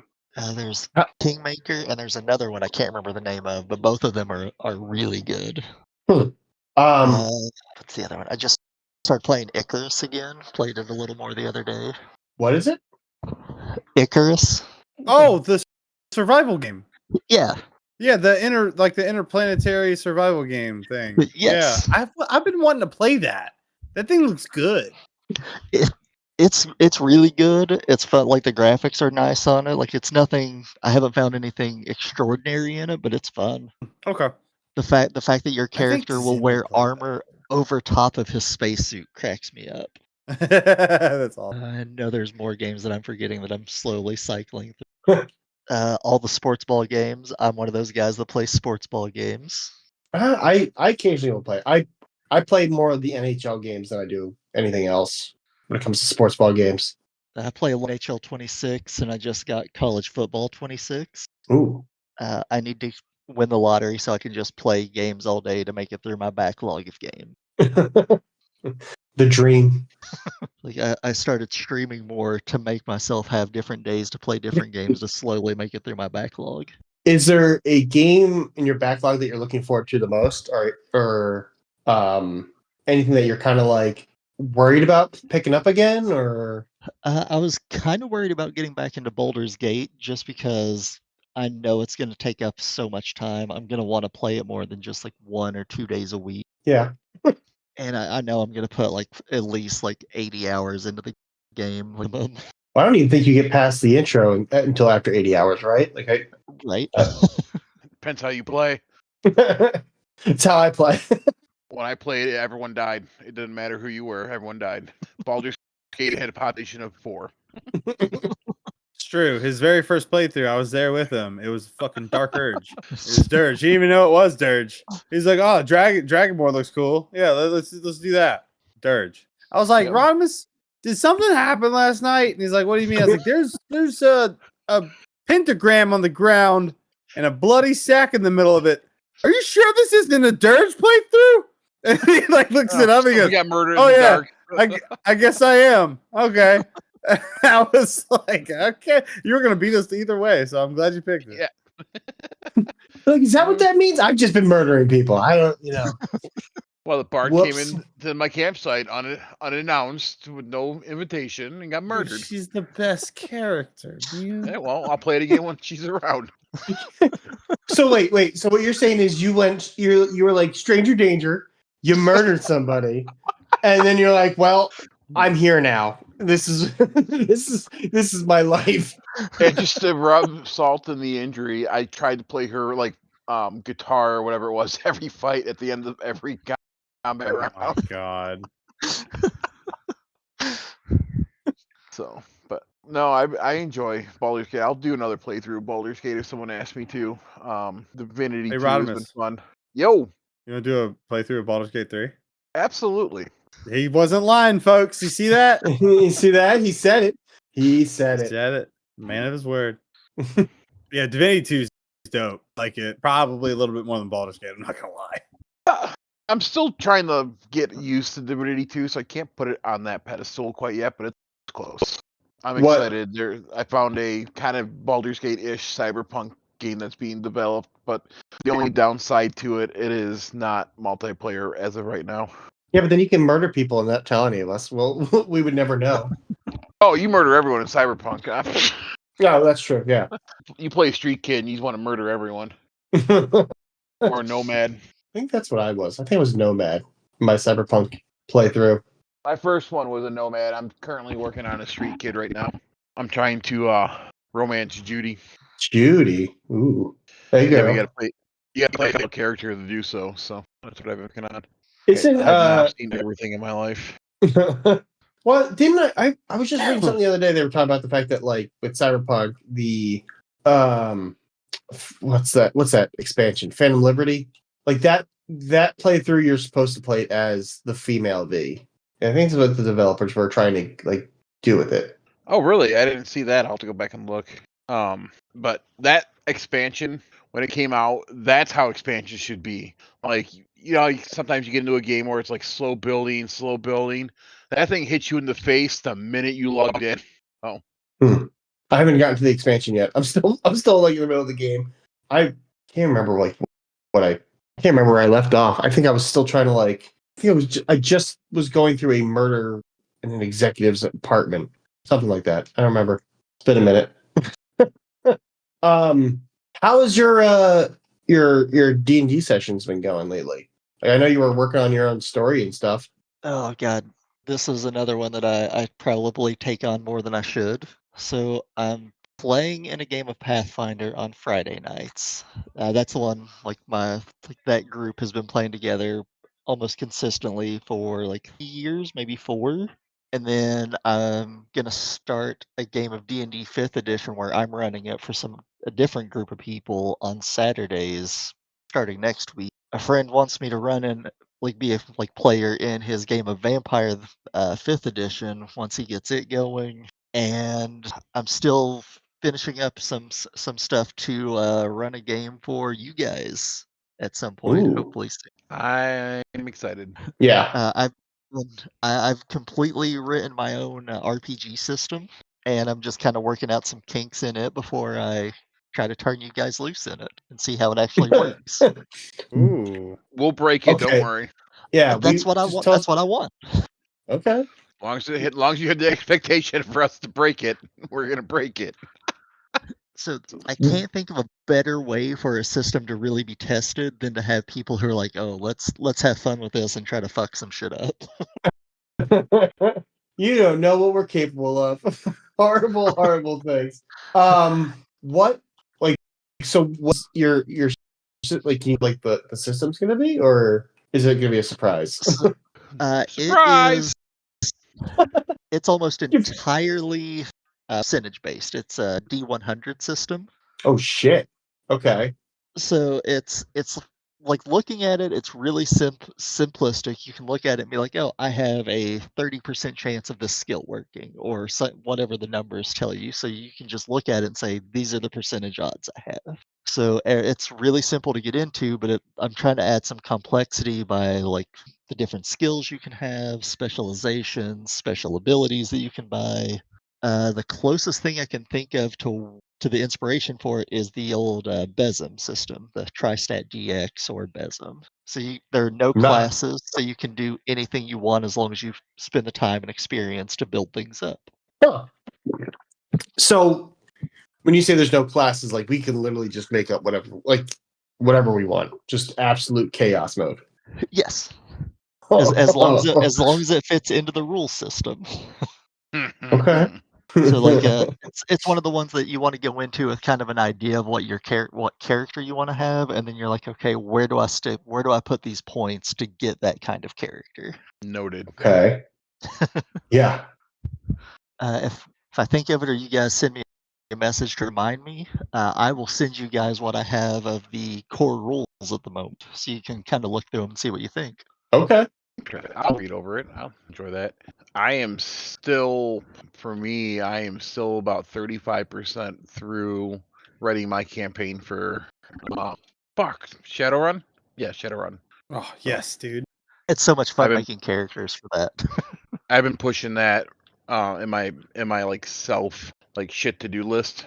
Speaker 4: There's
Speaker 2: Uh,
Speaker 4: Kingmaker and there's another one I can't remember the name of, but both of them are really good.
Speaker 2: hmm.
Speaker 4: What's the other one? I just started playing Icarus again. Played it a little more the other day.
Speaker 2: What is it?
Speaker 4: Icarus?
Speaker 3: Oh, the survival game.
Speaker 4: Yeah.
Speaker 3: Yeah, the interplanetary survival game thing.
Speaker 4: Yes.
Speaker 3: Yeah, I've been wanting to play that. That thing looks good.
Speaker 4: It's really good. It's fun. Like the graphics are nice on it. Like it's nothing. I haven't found anything extraordinary in it, but it's fun.
Speaker 3: Okay.
Speaker 4: The fact that your
Speaker 3: I think
Speaker 4: character will
Speaker 3: Zen
Speaker 4: wear
Speaker 3: would play
Speaker 4: armor over top of his spacesuit cracks me up.
Speaker 3: That's awesome.
Speaker 4: I know there's more games that I'm forgetting that I'm slowly cycling through. All the sports ball games. I'm one of those guys that plays sports ball games.
Speaker 2: I occasionally will play. I play more of the NHL games than I do anything else when it comes to sports ball games.
Speaker 4: I play NHL 26, and I just got college football 26.
Speaker 2: Ooh.
Speaker 4: I need to win the lottery so I can just play games all day to make it through my backlog of games.
Speaker 2: The dream.
Speaker 4: Like I started streaming more to make myself have different days to play different games to slowly make it through my backlog.
Speaker 2: Is there a game in your backlog that you're looking forward to the most, or anything that you're kind of like worried about picking up again, or?
Speaker 4: I was kind of worried about getting back into Baldur's Gate just because I know it's going to take up so much time. I'm going to want to play it more than just like 1 or 2 days a week.
Speaker 2: Yeah.
Speaker 4: And I know I'm going to put like at least like 80 hours into the game.
Speaker 2: Well, I don't even think you get past the intro until after 80 hours, right? Like
Speaker 4: Right?
Speaker 5: Depends how you play.
Speaker 2: It's how I play.
Speaker 5: When I played, everyone died. It didn't matter who you were, everyone died. Baldur's Gate had a population of 4.
Speaker 3: It's true. His very first playthrough, I was there with him. It was fucking Dark Urge. It was Dirge. He didn't even know it was Dirge. He's like, "Oh, Dragonborn looks cool. Yeah, let's do that." Dirge. I was like,
Speaker 5: Yep.
Speaker 3: "Rodimus, did something happen last night?" And he's like, "What do you mean?" I was like, "There's a pentagram on the ground and a bloody sack in the middle of it. Are you sure this isn't a Dirge playthrough?" And he like looks it up and he
Speaker 5: We
Speaker 3: goes,
Speaker 5: got murdered
Speaker 3: "Oh
Speaker 5: in the
Speaker 3: yeah,
Speaker 5: dark.
Speaker 3: I guess I am. Okay." I was like, okay, you were gonna beat us either way, so I'm glad you picked it.
Speaker 5: Yeah.
Speaker 2: Like, is that what that means? I've just been murdering people. I don't,
Speaker 5: Well, the bard
Speaker 2: Whoops.
Speaker 5: came into my campsite unannounced with no invitation and got
Speaker 3: Dude,
Speaker 5: murdered.
Speaker 3: she's the best character, dude.
Speaker 5: Yeah, well, I'll play it again when she's around.
Speaker 2: So wait. So what you're saying is you were like stranger danger. You murdered somebody, and then you're like, well, I'm here now. This is this is my life.
Speaker 5: And just to rub salt in the injury, I tried to play her like guitar or whatever it was every fight at the end of every combat
Speaker 3: Oh my
Speaker 5: round.
Speaker 3: god.
Speaker 5: So, but no, I enjoy Baldur's Gate. I'll do another playthrough of Baldur's Gate if someone asks me to. Divinity
Speaker 3: Hey,
Speaker 5: 2 has been
Speaker 3: Rodimus.
Speaker 5: fun. Yo,
Speaker 3: You wanna do a playthrough of Baldur's Gate 3?
Speaker 5: absolutely.
Speaker 3: He wasn't lying, folks. You see that?
Speaker 2: You see that? He said it. He said it.
Speaker 3: Said it. Man of his word. Yeah, Divinity 2 is dope. Like it probably a little bit more than Baldur's Gate, I'm not gonna lie.
Speaker 5: I'm still trying to get used to Divinity 2, so I can't put it on that pedestal quite yet, but it's close. I'm
Speaker 2: What-
Speaker 5: excited. I found a kind of Baldur's Gate-ish cyberpunk game that's being developed, but the only downside to it is not multiplayer as of right now.
Speaker 2: Yeah, but then you can murder people and not tell any of us. Well, we would never know.
Speaker 5: Oh, you murder everyone in cyberpunk.
Speaker 2: No, that's true. Yeah.
Speaker 5: You play Street Kid and you just want to murder everyone.
Speaker 2: I
Speaker 5: Or Nomad.
Speaker 2: think that's what I was. I think it was Nomad. My cyberpunk playthrough.
Speaker 5: My first one was a Nomad. I'm currently working on a Street Kid right now. I'm trying to romance Judy.
Speaker 2: Judy. Ooh. There you
Speaker 5: Yeah,
Speaker 2: go.
Speaker 5: you gotta play a character to do so. So that's what I've been working on.
Speaker 2: Isn't
Speaker 5: I've now seen everything in my life.
Speaker 2: well, didn't I was just reading something the other day. They were talking about the fact that like with Cyberpunk, the what's that expansion? Phantom Liberty? Like that that playthrough you're supposed to play as the female V. And I think that's what the developers were trying to like do with it.
Speaker 5: Oh, really? I didn't see that. I'll have to go back and look. But that expansion, when it came out, that's how expansions should be. Like, sometimes you get into a game where it's like slow building. That thing hits you in the face the minute you logged in. Oh,
Speaker 2: I haven't gotten to the expansion yet. I'm still like in the middle of the game. I can't remember like I can't remember where I left off. I think I was still trying to like. I just was going through a murder in an executive's apartment, something like that. I don't remember. It's been a minute. How has your D&D sessions been going lately? Like, I know you were working on your own story and stuff.
Speaker 4: Oh god, this is another one that I probably take on more than I should. So I'm playing in a game of Pathfinder on Friday nights. That's the one that group has been playing together almost consistently for like 3 years, maybe 4. And then I'm gonna start a game of D&D 5th edition where I'm running it for a different group of people on Saturdays starting next week. A friend wants me to run in be a player in his game of Vampire 5th edition once he gets it going, and I'm still finishing up some stuff to run a game for you guys at some point,
Speaker 2: Ooh.
Speaker 4: hopefully soon.
Speaker 5: I'm excited.
Speaker 2: Yeah.
Speaker 4: I've completely written my own RPG system, and I'm just kind of working out some kinks in it before I try to turn you guys loose in it and see how it actually works.
Speaker 3: Ooh.
Speaker 5: We'll break it. Don't
Speaker 2: Okay.
Speaker 5: worry.
Speaker 2: Yeah,
Speaker 4: That's what I want. That's what I want.
Speaker 2: Okay.
Speaker 5: As long as you had the expectation for us to break it, we're gonna break it.
Speaker 4: So I can't think of a better way for a system to really be tested than to have people who are like, "Oh, let's have fun with this and try to fuck some shit up."
Speaker 2: You don't know what we're capable of. horrible things. What like so what's your like can you, like the system's gonna be, or is it gonna be a surprise?
Speaker 4: So,
Speaker 5: Surprise!
Speaker 4: It's almost entirely percentage based. It's a D100 system.
Speaker 2: Oh shit. Okay.
Speaker 4: So it's like looking at it, it's really simplistic. You can look at it and be like, "Oh, I have a 30% chance of this skill working," or whatever the numbers tell you. So you can just look at it and say, "These are the percentage odds I have." So it's really simple to get into, but I'm trying to add some complexity by like the different skills you can have, specializations, special abilities that you can buy. The closest thing I can think of to the inspiration for it is the old BESM system, the Tristat DX or BESM. So there are no classes, so you can do anything you want as long as you spend the time and experience to build things up.
Speaker 2: Huh. So when you say there's no classes, like we can literally just make up whatever we want, just absolute chaos mode.
Speaker 4: Yes, as long as it fits into the rule system.
Speaker 2: Okay.
Speaker 4: So it's one of the ones that you want to go into with kind of an idea of what what character you want to have, and then you're like, okay, where do I put these points to get that kind of character?
Speaker 5: Noted.
Speaker 2: Okay. Yeah.
Speaker 4: If I think of it, or you guys send me a message to remind me, I will send you guys what I have of the core rules at the moment, so you can kind of look through them and see what you think.
Speaker 2: Okay.
Speaker 5: I'll read over it. I'll enjoy that. I am still about 35% through writing my campaign for Shadowrun? Yeah, Shadowrun.
Speaker 3: Oh, yes, dude.
Speaker 4: It's so much fun making characters for that.
Speaker 5: I've been pushing that in my like self like shit to do list.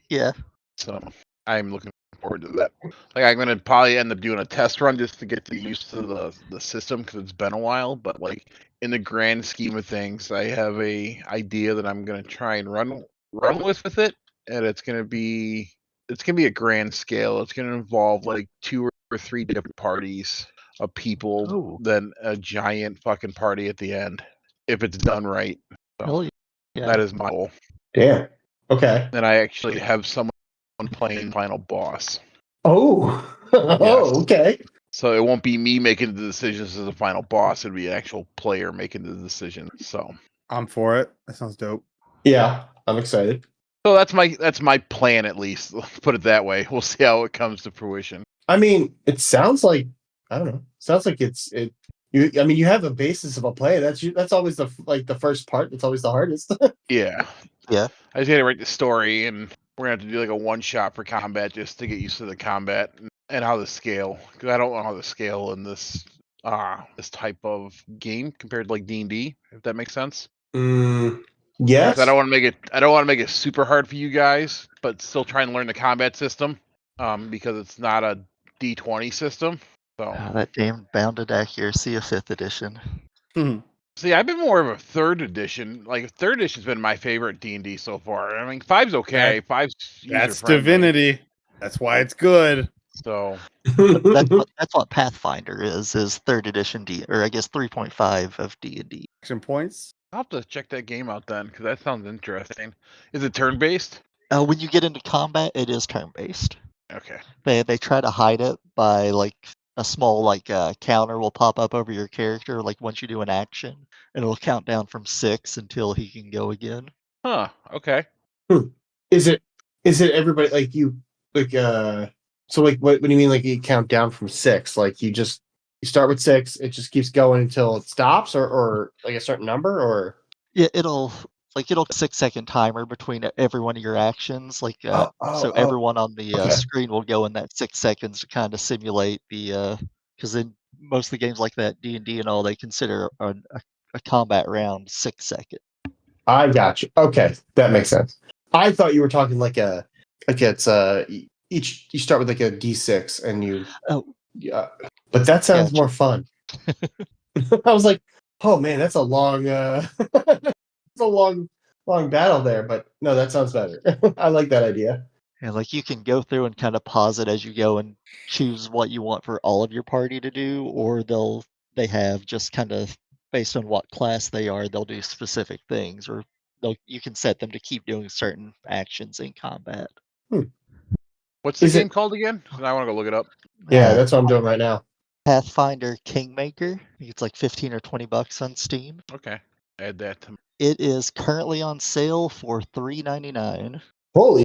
Speaker 4: Yeah.
Speaker 5: So I'm looking forward to that. Like I'm gonna probably end up doing a test run just to get used to the system because it's been a while. But like in the grand scheme of things, I have a idea that I'm gonna try and run with it, and it's gonna be a grand scale. It's gonna involve like 2 or 3 different parties of people, then a giant fucking party at the end if it's done right. So that is my goal.
Speaker 2: Damn. Okay.
Speaker 5: And I actually have someone playing final boss.
Speaker 2: Oh. Oh, okay.
Speaker 5: So it won't be me making the decisions as a final boss. It'll be an actual player making the decision. So
Speaker 3: I'm for it. That sounds dope.
Speaker 2: Yeah, I'm excited.
Speaker 5: So that's my plan, at least. Let's put it that way. We'll see how it comes to fruition.
Speaker 2: I mean, it sounds like I don't know. Sounds like you have a basis of a play. That's always the first part. That's always the hardest.
Speaker 5: Yeah.
Speaker 4: Yeah.
Speaker 5: I just had to write the story, and we're gonna have to do like a one shot for combat just to get used to the combat and how to scale. Because I don't know how to scale in this type of game compared to like D&D, if that makes sense.
Speaker 2: Yes.
Speaker 5: I don't want to make it super hard for you guys, but still try and learn the combat system. Because it's not a D20 system. So
Speaker 4: That damn bounded accuracy of 5th edition.
Speaker 5: see, I've been more of a 3rd edition. Like 3rd edition's been my favorite D&D so far. I mean, 5's okay. 5's
Speaker 3: That's
Speaker 5: user-friendly.
Speaker 3: Divinity. That's why it's good.
Speaker 5: So
Speaker 4: That's what Pathfinder is 3rd edition D, or I guess 3.5 of D&D.
Speaker 3: Action points.
Speaker 5: I'll have to check that game out then, because that sounds interesting. Is it turn-based?
Speaker 4: When you get into combat, it is turn-based.
Speaker 5: Okay.
Speaker 4: They try to hide it by like a small counter will pop up over your character like once you do an action, and it'll count down from 6 until he can go again.
Speaker 5: Huh. Okay.
Speaker 2: Is it everybody like you like so like what do you mean like you count down from 6? Like you start with 6, it just keeps going until it stops, or like a certain number, or
Speaker 4: Yeah, it'll 6-second timer between every one of your actions. So everyone on the
Speaker 2: okay.
Speaker 4: screen will go in that 6 seconds to kind of simulate the because in most of the games like that, D&D and all, they consider a combat round 6 seconds.
Speaker 2: I got you. Okay, that makes sense. I thought you were talking like it's each you start with like a D6 and you.
Speaker 4: Oh.
Speaker 2: Yeah, but that sounds more fun. I was like, oh man, that's a long it's a long battle there, but no, that sounds better. I like that idea.
Speaker 4: And like you can go through and kind of pause it as you go and choose what you want for all of your party to do, or they have just kind of based on what class they are, they'll do specific things, or you can set them to keep doing certain actions in combat.
Speaker 5: What's the game called again? I want to go look it up.
Speaker 2: Yeah, that's what I'm doing right now.
Speaker 4: Pathfinder Kingmaker. I think it's like $15 or $20 on Steam.
Speaker 5: Okay, add that to.
Speaker 4: It is currently on sale for $3.99.
Speaker 2: Holy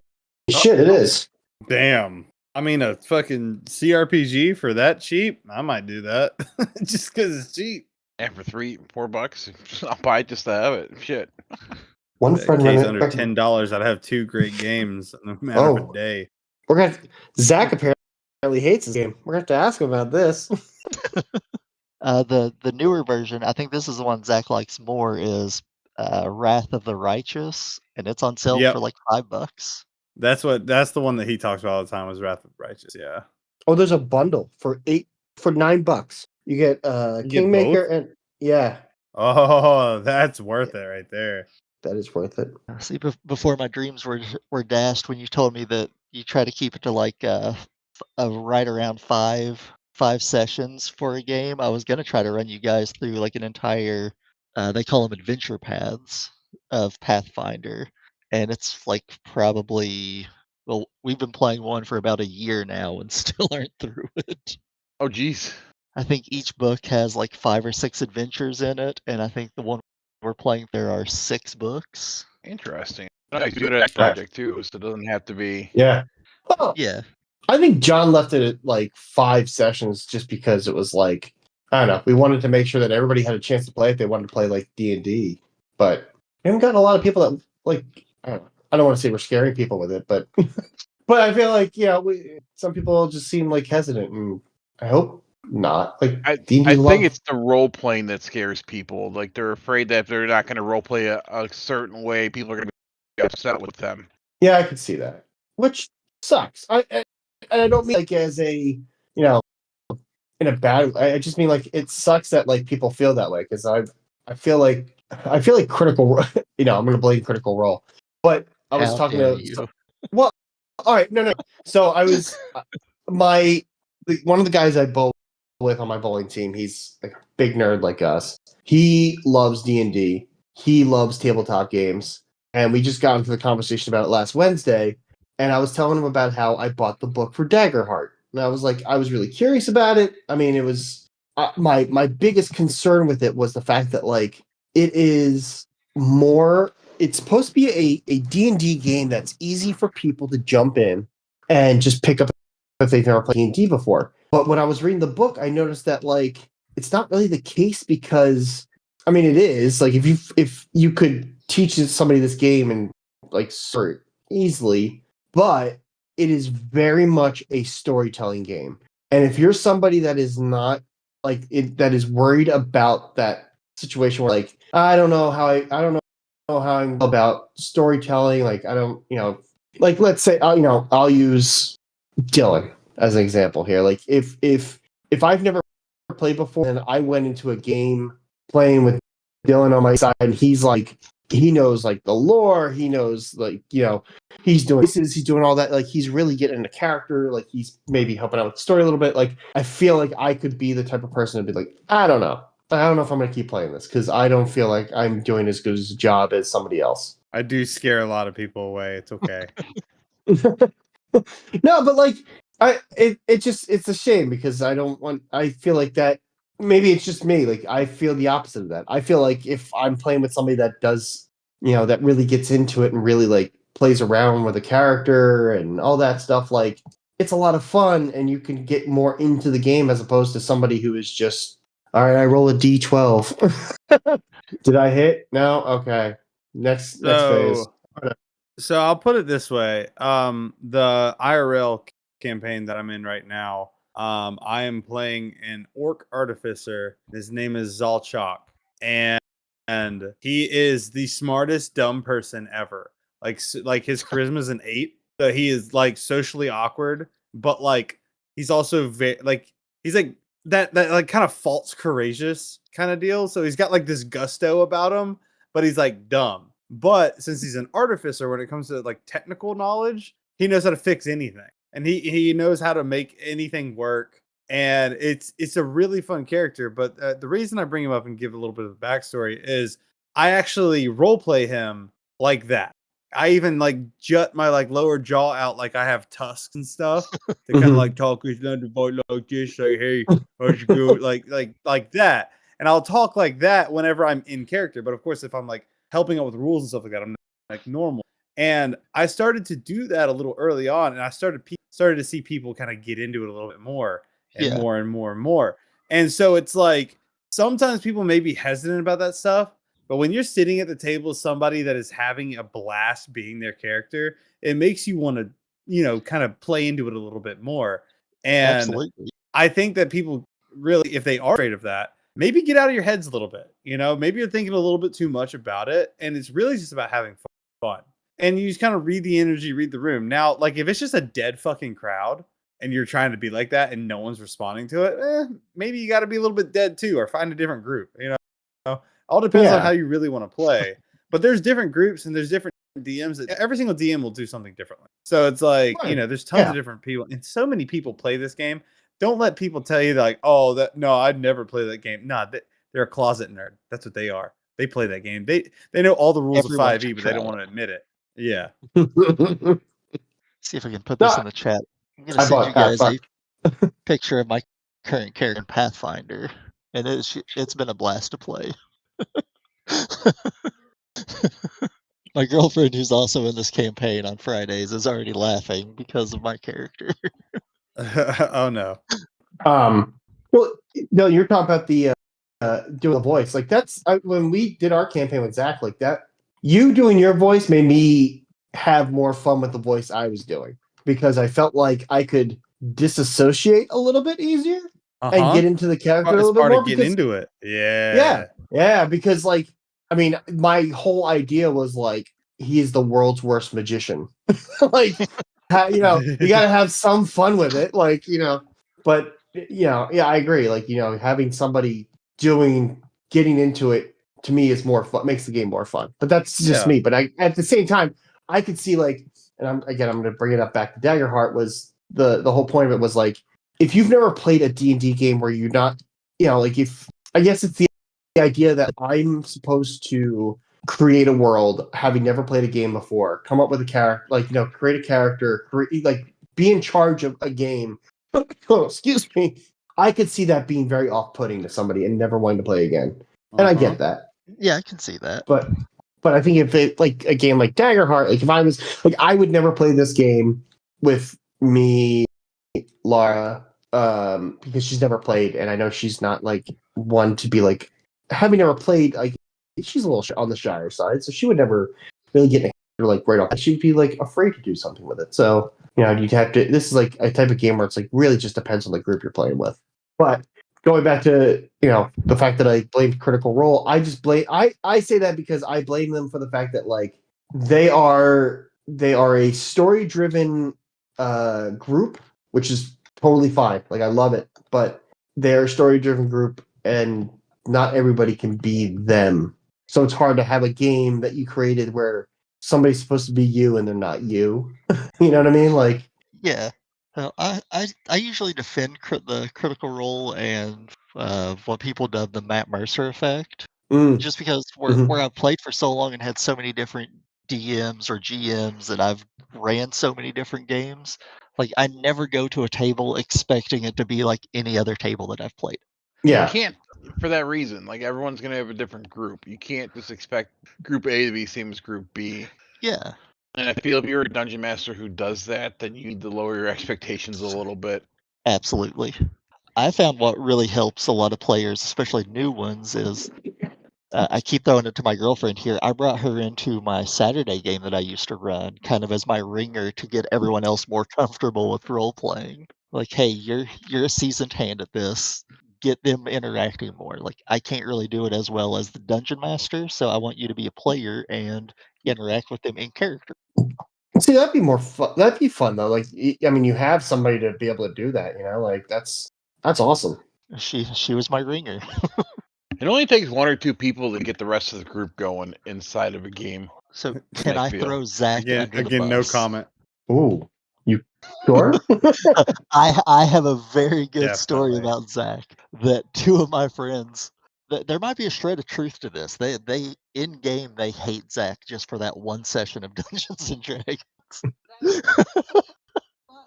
Speaker 2: shit! It is.
Speaker 3: Damn. I mean, a fucking CRPG for that cheap? I might do that just because it's cheap.
Speaker 5: And for $3-4, I'll buy it just to have it. Shit.
Speaker 2: One friend
Speaker 3: case under $10, I'd have 2 great games in a matter of a day.
Speaker 2: We're gonna. Zach apparently hates this game. We're gonna have to ask him about this.
Speaker 4: The newer version, I think this is the one Zach likes more, is Wrath of the Righteous, and it's on sale for like $5.
Speaker 3: That's the one that he talks about all the time, was Wrath of the Righteous. Yeah.
Speaker 2: Oh, there's a bundle for $9. You get Kingmaker and
Speaker 3: Oh, that's worth it right there.
Speaker 2: That is worth it.
Speaker 4: See, before my dreams were dashed when you told me that you try to keep it to like right around five sessions for a game, I was gonna try to run you guys through like an entire they call them adventure paths of Pathfinder, and it's like probably we've been playing one for about a year now and still aren't through it.
Speaker 5: Oh geez.
Speaker 4: I think each book has like 5 or 6 adventures in it, and I think the one we're playing there are 6 books.
Speaker 5: Interesting. I do that project too, so it doesn't have to be.
Speaker 2: Yeah. Well,
Speaker 4: yeah.
Speaker 2: I think John left it at like 5 sessions just because it was like, I don't know, we wanted to make sure that everybody had a chance to play it. They wanted to play like D&D, but we haven't gotten a lot of people that like, I don't want to say we're scaring people with it, but but I feel like, some people just seem like hesitant, and I hope not. Like
Speaker 5: I think it's the role playing that scares people. Like they're afraid that if they're not going to role play a certain way, people are going to be upset with them.
Speaker 2: Yeah, I could see that, which sucks. I don't mean like as a in a bad way. I just mean like it sucks that like people feel that way, because I feel like Critical. I'm going to blame Critical Role, but I was talking to. Well, all right, no. So I was one of the guys I bowl with on my bowling team. He's like a big nerd like us. He loves D&D. He loves tabletop games, and we just got into the conversation about it last Wednesday. And I was telling him about how I bought the book for Daggerheart, and I was like, I was really curious about it. I mean, it was my biggest concern with it was the fact that like it is more. It's supposed to be a D&D game that's easy for people to jump in and just pick up if they've never played D&D before. But when I was reading the book, I noticed that like it's not really the case because I mean it is like if you could teach somebody this game and like sort easily, but it is very much a storytelling game. And if you're somebody that is not like that is worried about that situation where like I don't know how I don't know how I'm about storytelling, like I don't, like let's say I'll use Dylan as an example here. Like if I've never played before and I went into a game playing with Dylan on my side, and he's like he knows like the lore, he knows like he's doing voices, he's doing all that, like he's really getting into character, like he's maybe helping out with the story a little bit. Like I feel like I could be the type of person to be like, I don't know if I'm gonna keep playing this because I don't feel like I'm doing as good as a job as somebody else.
Speaker 3: I do scare a lot of people away. It's okay.
Speaker 2: No, but like it's a shame because I feel like that maybe it's just me. Like I feel the opposite of that. I feel like if I'm playing with somebody that does, that really gets into it and really like plays around with a character and all that stuff, like it's a lot of fun and you can get more into the game as opposed to somebody who is just, all right, I roll a D12. Did I hit? No? Okay. Next phase.
Speaker 3: So I'll put it this way. The IRL campaign that I'm in right now, I am playing an orc artificer. His name is Zalchok, and he is the smartest dumb person ever. Like his charisma is an 8, so he is like socially awkward, but like he's also he's like that like kind of false courageous kind of deal. So he's got like this gusto about him, but he's like dumb. But since he's an artificer, when it comes to like technical knowledge, he knows how to fix anything, and he knows how to make anything work. And it's a really fun character. But the reason I bring him up and give a little bit of a backstory is I actually roleplay him like that. I even like jut my like lower jaw out like I have tusks and stuff to kind of like talk with the boy like this, like hey, how's it go, like that. And I'll talk like that whenever I'm in character. But of course, if I'm like helping out with rules and stuff like that, I'm like normal. And I started to do that a little early on, and I started to see people kind of get into it a little bit more and more and more and more. And so it's like sometimes people may be hesitant about that stuff, but when you're sitting at the table with somebody that is having a blast being their character, it makes you want to, kind of play into it a little bit more. And
Speaker 4: absolutely.
Speaker 3: I think that people really, if they are afraid of that, maybe get out of your heads a little bit. Maybe you're thinking a little bit too much about it, and it's really just about having fun. And you just kind of read the energy, read the room. Now, like if it's just a dead fucking crowd and you're trying to be like that and no one's responding to it, maybe you got to be a little bit dead too, or find a different group. All depends on how you really want to play. But there's different groups and there's different DMs. Every single DM will do something differently. So it's like, there's tons of different people, and so many people play this game. Don't let people tell you like, oh, no, I'd never play that game. Nah, they're a closet nerd. That's what they are. They play that game. They know all the rules of 5e, but they don't want to admit it. Yeah.
Speaker 4: See if I can put this in the chat. I'm gonna send you guys a picture of my current character in Pathfinder, and it's been a blast to play. My girlfriend, who's also in this campaign on Fridays, is already laughing because of my character.
Speaker 3: Oh no.
Speaker 2: Well, no, you're talking about the doing the voice. Like that's when we did our campaign with Zach. Like that, you doing your voice made me have more fun with the voice I was doing because I felt like I could disassociate a little bit easier and get into the character a little bit more.
Speaker 3: Get into it.
Speaker 2: Yeah. Because like, I mean, my whole idea was like he is the world's worst magician. Like, you got to have some fun with it. Like, but I agree. Like, having somebody getting into it to me is more fun, makes the game more fun. But that's just me. But at the same time, I could see like, and I'm going to bring it up back to Daggerheart, was the whole point of it was like, if you've never played a D&D game where you're not, like if, I guess it's the idea that I'm supposed to create a world, having never played a game before, come up with a character, like, create a character, like be in charge of a game. Oh, excuse me. I could see that being very off-putting to somebody and never wanting to play again. And I get that.
Speaker 4: Yeah, I can see that.
Speaker 2: But I think if it, like a game like Daggerheart, like if I was like, I would never play this game with me, Laura, because she's never played, and I know she's not like one to be like having never played. Like she's a little on the shyer side, so she would never really get in a like right off. She'd be like afraid to do something with it. So you'd have to. This is like a type of game where it's like really just depends on the group you're playing with. But going back to the fact that I blamed Critical Role, I just blame. I say that because I blame them for the fact that like they are a story driven group, which is totally fine. Like I love it, but they're a story driven group, and not everybody can be them. So it's hard to have a game that you created where somebody's supposed to be you and they're not you. You know what I mean? Like,
Speaker 4: Yeah. I usually defend the Critical Role and what people dub the Matt Mercer effect, just because where I've played for so long and had so many different DMs or GMs and I've ran so many different games, like I never go to a table expecting it to be like any other table that I've played.
Speaker 2: yeah,
Speaker 5: You can't, for that reason. Like everyone's gonna have a different group. You can't just expect Group A to be the same as Group B.
Speaker 4: Yeah.
Speaker 5: And I feel if you're a dungeon master who does that, then you need to lower your expectations a little bit.
Speaker 4: Absolutely. I found what really helps a lot of players, especially new ones, is I keep throwing it to my girlfriend here. I brought her into my Saturday game that I used to run, kind of as my ringer to get everyone else more comfortable with role playing. Like, hey, you're a seasoned hand at this. Get them interacting more. Like, I can't really do it as well as the dungeon master, so I want you to be a player and interact with them in character.
Speaker 2: see, that'd be more fun. That'd be fun though. Like, I mean, you have somebody to be able to do that. Like that's awesome.
Speaker 4: She was my ringer.
Speaker 5: It only takes one or two people to get the rest of the group going inside of a game.
Speaker 4: So can I throw Zach under the bus?
Speaker 3: No comment.
Speaker 2: Ooh, you sure?
Speaker 4: I have a very good story
Speaker 3: Definitely.
Speaker 4: about Zach that two of my friends. There might be a shred of truth to this. They in game they hate Zach just for that one session of Dungeons and Dragons.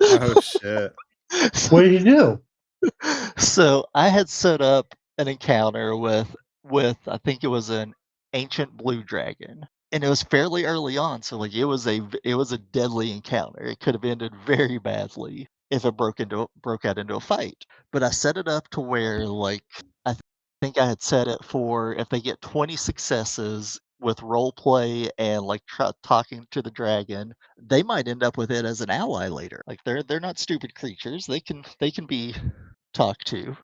Speaker 3: Oh shit!
Speaker 2: What did you do?
Speaker 4: So I had set up an encounter with I think it was an ancient blue dragon, and it was fairly early on. So like it was a deadly encounter. It could have ended very badly if it broke out into a fight. But I set it up to where like I think I had set it for if they get 20 successes with role play and like talking to the dragon, they might end up with it as an ally later. Like they're not stupid creatures. They can be talked to.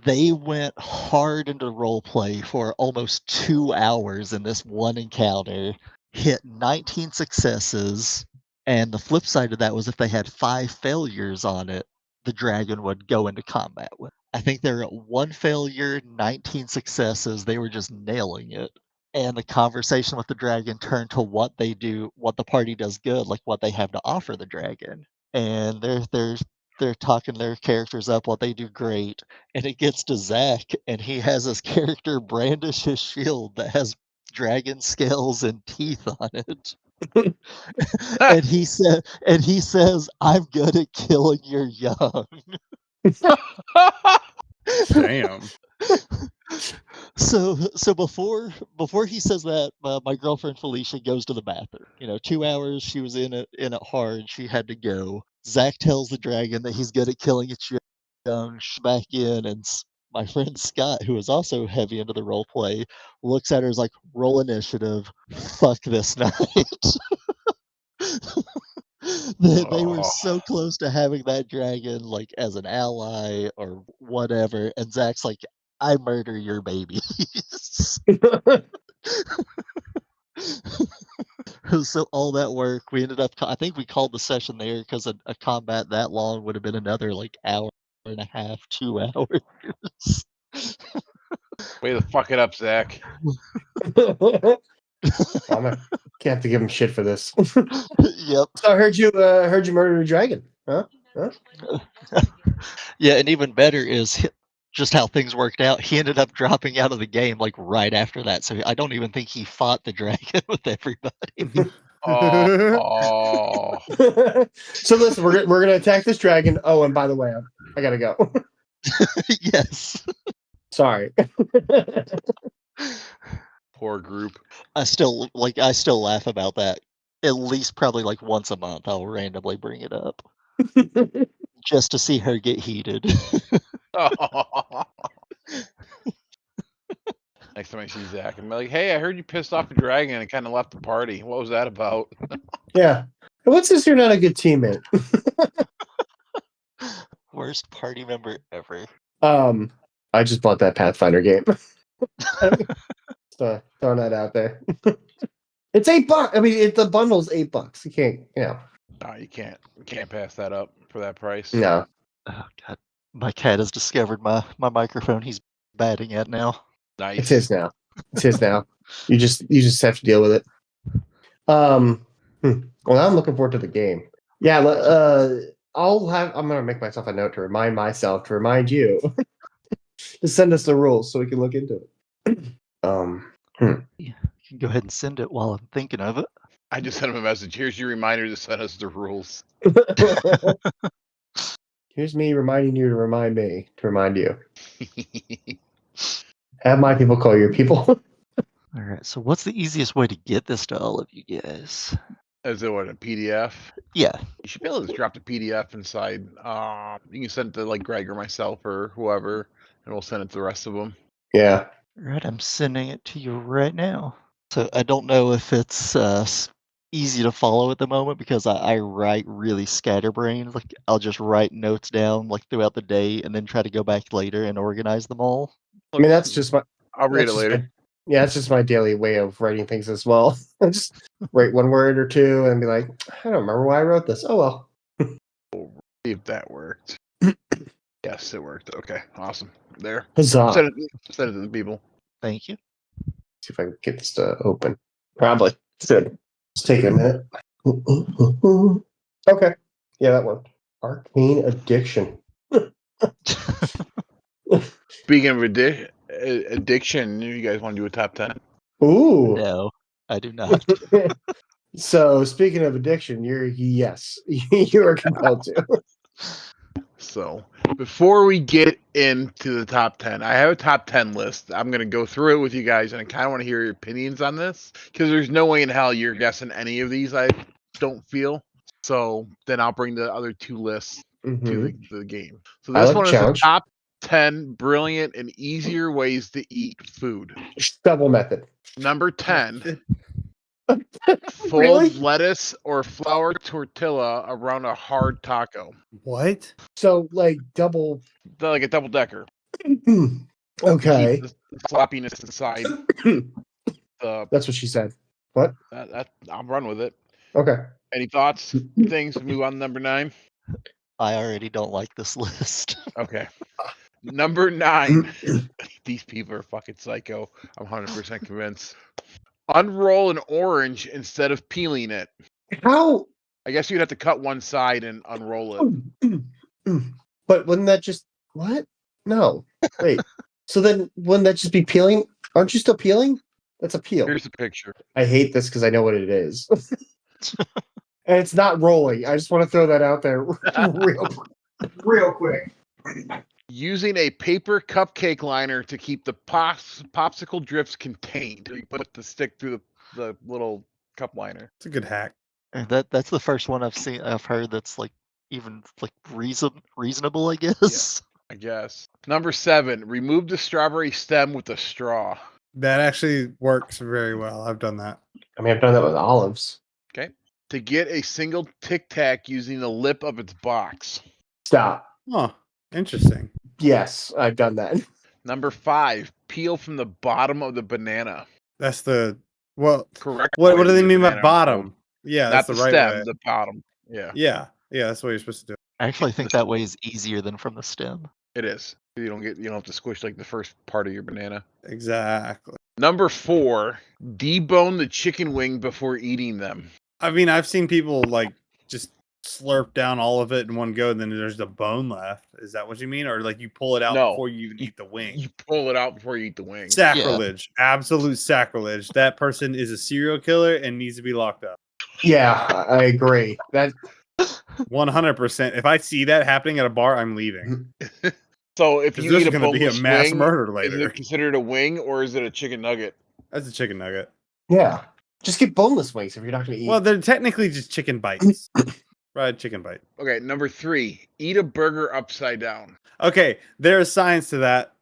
Speaker 4: They went hard into role play for almost 2 hours in this one encounter, hit 19 successes, and the flip side of that was if they had 5 failures on it, the dragon would go into combat with. I think they're at 1 failure, 19 successes. They were just nailing it. And the conversation with the dragon turned to what they do, what the party does good, like what they have to offer the dragon. And they're talking their characters up, what they do great, and it gets to Zach, and he has his character brandish his shield that has dragon scales and teeth on it. and he says, "I'm good at killing your young."
Speaker 3: Damn.
Speaker 4: So before he says that, my girlfriend Felicia goes to the bathroom. 2 hours she was in it hard. She had to go. Zach tells the dragon that he's good at killing its young. She's back in, and my friend Scott, who is also heavy into the role play, looks at her as like, "Roll initiative. Fuck this night." They were so close to having that dragon like as an ally or whatever, and Zach's like, "I murder your babies." So all that work, we ended up. I think we called the session there because a combat that long would have been another like hour and a half, 2 hours.
Speaker 5: Way to fuck it up, Zach.
Speaker 2: Can't have to give him shit for this.
Speaker 4: Yep.
Speaker 2: So I heard you murdered a dragon, huh?
Speaker 4: Yeah, and even better is just how things worked out. He ended up dropping out of the game like right after that, so I don't even think he fought the dragon with everybody.
Speaker 5: Oh.
Speaker 2: So listen, we're gonna attack this dragon. Oh, and by the way, I gotta go.
Speaker 4: Yes.
Speaker 2: Sorry.
Speaker 5: Poor group.
Speaker 4: I still laugh about that. At least probably like once a month, I'll randomly bring it up. just to see her get heated.
Speaker 5: Next time I see Zach, I'm like, hey, I heard you pissed off the dragon and kind of left the party. What was that about?
Speaker 2: Yeah. What's this? You're not a good teammate.
Speaker 4: Worst party member ever.
Speaker 2: I just bought that Pathfinder game. So throwing that out there. It's $8. I mean, the bundle's $8. You can't,
Speaker 5: No, you can't pass that up for that price.
Speaker 2: No.
Speaker 4: Oh god, my cat has discovered my microphone. He's batting at now.
Speaker 5: Nice.
Speaker 2: It's his now. It's his now. You just have to deal with it. Well, I'm looking forward to the game. Yeah. I'm gonna make myself a note to remind you to send us the rules so we can look into it.
Speaker 4: Yeah, you can go ahead and send it while I'm thinking of it.
Speaker 5: I just sent him a message. Here's your reminder to send us the rules.
Speaker 2: Here's me reminding you to remind me to remind you. Have my people call your people.
Speaker 4: All right. So, what's the easiest way to get this to all of you guys?
Speaker 5: Is it what, a PDF?
Speaker 4: Yeah.
Speaker 5: You should be able to just drop the PDF inside. You can send it to like Greg or myself or whoever, and we'll send it to the rest of them.
Speaker 2: Yeah.
Speaker 4: All right. I'm sending it to you right now. So I don't know if it's easy to follow at the moment because I write really scatterbrained. Like I'll just write notes down like throughout the day and then try to go back later and organize them all.
Speaker 2: I mean, that's just my.
Speaker 5: I'll read it
Speaker 2: that's just
Speaker 5: later.
Speaker 2: Yeah, it's just my daily way of writing things as well. I just write one word or two and be like, I don't remember why I wrote this. Oh well.
Speaker 5: See if that worked. Yes, it worked. Okay, awesome. There.
Speaker 2: Huzzah.
Speaker 5: Send it to the people.
Speaker 4: Thank you.
Speaker 2: See if I can get this to open. Probably. Good. Let's take a minute. Okay. Yeah, that one. Arcane Addiction.
Speaker 5: Speaking of addiction, you guys want to do a top 10?
Speaker 2: Ooh.
Speaker 4: No, I do not.
Speaker 2: So speaking of addiction, you are compelled to.
Speaker 5: So before we get into the top 10, I have a top 10 list. I'm going to go through it with you guys, and I kind of want to hear your opinions on this because there's no way in hell you're guessing any of these. I don't feel. So then I'll bring the other two lists to the game. So this one is the top 10 brilliant and easier ways to eat food.
Speaker 2: Double method.
Speaker 5: Number 10. Fold
Speaker 2: Really?
Speaker 5: lettuce or flour tortilla around a hard taco.
Speaker 3: What?
Speaker 2: So like double.
Speaker 5: Like a double decker.
Speaker 2: Okay.
Speaker 5: Keep the sloppiness inside.
Speaker 2: That's what she said. What?
Speaker 5: I'll run with it.
Speaker 2: Okay.
Speaker 5: Any thoughts? Things? Move on to number 9.
Speaker 4: I already don't like this list.
Speaker 5: Okay. Number 9. These people are fucking psycho. I'm 100% convinced. Unroll an orange instead of peeling it.
Speaker 2: How?
Speaker 5: I guess you'd have to cut one side and unroll it.
Speaker 2: But wouldn't that just what? No. Wait. So then wouldn't that just be peeling? Aren't you still peeling? That's a peel.
Speaker 5: Here's the picture.
Speaker 2: I hate this because I know what it is. And it's not rolling. I just want to throw that out there real quick.
Speaker 5: Using a paper cupcake liner to keep the popsicle drifts contained. You put the stick through the little cup liner.
Speaker 3: It's a good hack.
Speaker 4: And that's the first one I've heard that's like even like reasonable, I guess.
Speaker 5: Yeah, I guess. Number 7, remove the strawberry stem with a straw.
Speaker 3: That actually works very well. I've done that.
Speaker 2: I mean, I've done that with olives.
Speaker 5: Okay. To get a single Tic Tac using the lip of its box.
Speaker 2: Stop.
Speaker 3: Oh, interesting.
Speaker 2: Yes, I've done that.
Speaker 5: Number 5, peel from the bottom of the banana.
Speaker 3: That's the
Speaker 5: Correct.
Speaker 3: What do they mean by bottom? Yeah, that's
Speaker 5: not
Speaker 3: the right
Speaker 5: stem,
Speaker 3: way.
Speaker 5: the bottom. Yeah.
Speaker 3: Yeah, that's what you're supposed to do.
Speaker 4: I actually think that way is easier than from the stem.
Speaker 5: It is. You don't have to squish like the first part of your banana.
Speaker 3: Exactly.
Speaker 5: Number 4, debone the chicken wing before eating them.
Speaker 3: I mean, I've seen people like just slurp down all of it in one go, and then there's the bone left. Is that what you mean? Or like you pull it out before you even eat the wing?
Speaker 5: You pull it out before you eat the wing.
Speaker 3: Sacrilege. Yeah. Absolute sacrilege. That person is a serial killer and needs to be locked up.
Speaker 2: Yeah, I agree. That
Speaker 3: 100%. If I see that happening at a bar, I'm leaving.
Speaker 5: So if you eat a
Speaker 3: going to be a mass
Speaker 5: wing,
Speaker 3: murder later.
Speaker 5: Is it considered a wing or is it a chicken nugget?
Speaker 3: That's a chicken nugget.
Speaker 2: Yeah. Just get boneless wings if you're not going to eat.
Speaker 3: Well, they're technically just chicken bites, Fried chicken bite.
Speaker 5: Okay, number 3, eat a burger upside down.
Speaker 3: Okay, there is science to that.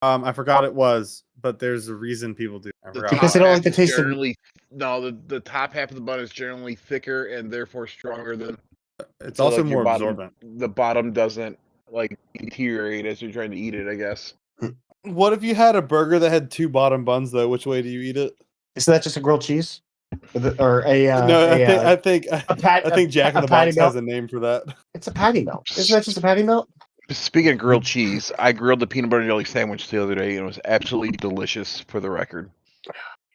Speaker 3: I forgot it was, but there's a reason people do. I forgot.
Speaker 2: Because they don't like the taste of-
Speaker 5: the top half of the bun is generally thicker and therefore stronger than.
Speaker 3: It's
Speaker 5: so,
Speaker 3: also
Speaker 5: like, your
Speaker 3: more absorbent.
Speaker 5: The bottom doesn't like deteriorate as you're trying to eat it, I guess.
Speaker 3: What if you had a burger that had 2 bottom buns though? Which way do you eat it?
Speaker 2: Isn't that just a grilled cheese? Or a
Speaker 3: No,
Speaker 2: a,
Speaker 3: I think Jack in the
Speaker 2: patty
Speaker 3: Box
Speaker 2: melt?
Speaker 3: has a name for that.
Speaker 2: It's a patty melt. Isn't that just a patty melt?
Speaker 5: Speaking of grilled cheese, I grilled the peanut butter jelly sandwich the other day and it was absolutely delicious, for the record.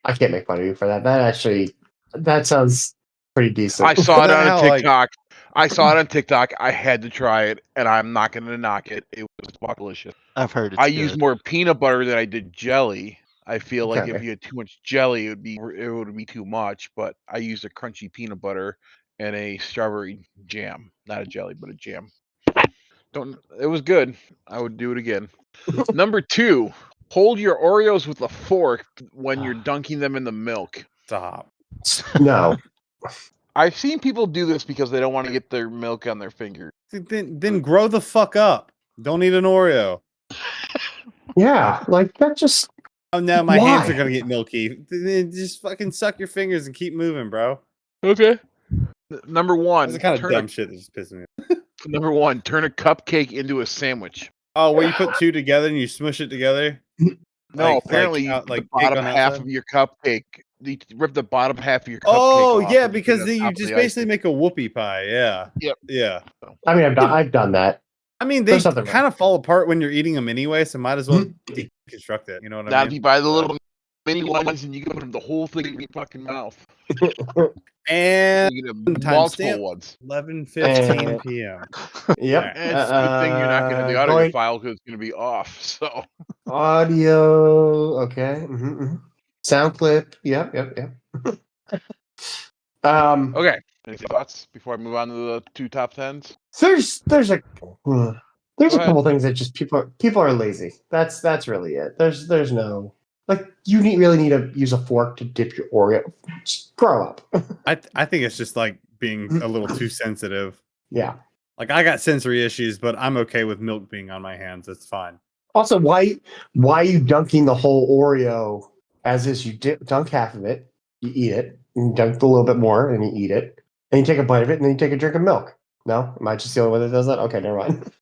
Speaker 2: I can't make fun of you for that. That sounds pretty decent.
Speaker 5: I saw it
Speaker 3: That
Speaker 5: on
Speaker 3: how,
Speaker 5: TikTok. I had to try it, and I'm not going to knock it. It was delicious.
Speaker 4: I've heard it's
Speaker 5: I
Speaker 4: good.
Speaker 5: used more peanut butter than I did jelly. I feel like
Speaker 2: Okay.
Speaker 5: if you had too much jelly, it would be too much. But I used a crunchy peanut butter and a strawberry jam, not a jelly, but a jam. It was good. I would do it again. Number 2, hold your Oreos with a fork when you're dunking them in the milk.
Speaker 3: Stop.
Speaker 2: No.
Speaker 5: I've seen people do this because they don't want to get their milk on their finger.
Speaker 3: Then grow the fuck up. Don't eat an Oreo.
Speaker 2: Yeah, like that just.
Speaker 3: Oh no, my
Speaker 2: Why?
Speaker 3: hands are gonna get milky. Just fucking suck your fingers and keep moving, bro.
Speaker 5: Okay. Number 1.
Speaker 3: That's the kind of dumb shit that just pisses me off.
Speaker 5: Number 1, turn a cupcake into a sandwich.
Speaker 3: Oh, where you put 2 together and you smush it together?
Speaker 5: No, apparently the
Speaker 3: cake
Speaker 5: bottom
Speaker 3: on
Speaker 5: half
Speaker 3: outside?
Speaker 5: of your cupcake. You rip the bottom half of your cupcake
Speaker 3: Oh
Speaker 5: off
Speaker 3: yeah,
Speaker 5: and
Speaker 3: because
Speaker 5: put it
Speaker 3: then
Speaker 5: on
Speaker 3: you
Speaker 5: top of
Speaker 3: just
Speaker 5: the
Speaker 3: basically
Speaker 5: icing.
Speaker 3: make a whoopie pie. Yeah.
Speaker 5: Yep.
Speaker 3: Yeah.
Speaker 2: I mean, I've done that.
Speaker 3: I mean, they
Speaker 2: There's nothing
Speaker 3: kind of fall apart when you're eating them anyway, so might as well deconstruct it. You know what
Speaker 5: Now
Speaker 3: I
Speaker 5: if
Speaker 3: mean?
Speaker 5: you buy the little mini ones and you can put the whole thing in your fucking mouth.
Speaker 3: And
Speaker 5: You can have
Speaker 3: timestamp.
Speaker 5: multiple ones.
Speaker 3: 11:15 p.m.
Speaker 2: Yep.
Speaker 5: And it's a good thing you're not going to have the audio
Speaker 2: going
Speaker 5: file because it's going to be off. So
Speaker 2: audio. Okay. Sound clip. Yep.
Speaker 5: okay. Any thoughts before I move on to the 2 top 10s?
Speaker 2: There's a
Speaker 5: ahead.
Speaker 2: couple things that just people are lazy. That's really it. There's no like you really need to use a fork to dip your Oreo. Just grow up.
Speaker 3: I think it's just like being a little too sensitive.
Speaker 2: Yeah.
Speaker 3: Like I got sensory issues, but I'm okay with milk being on my hands. It's fine.
Speaker 2: Also, why are you dunking the whole Oreo as is? You dunk half of it, you eat it, and you dunk a little bit more, and you eat it, and you take a bite of it, and then you take a drink of milk. No, am I just the only one that does that? Okay, never mind.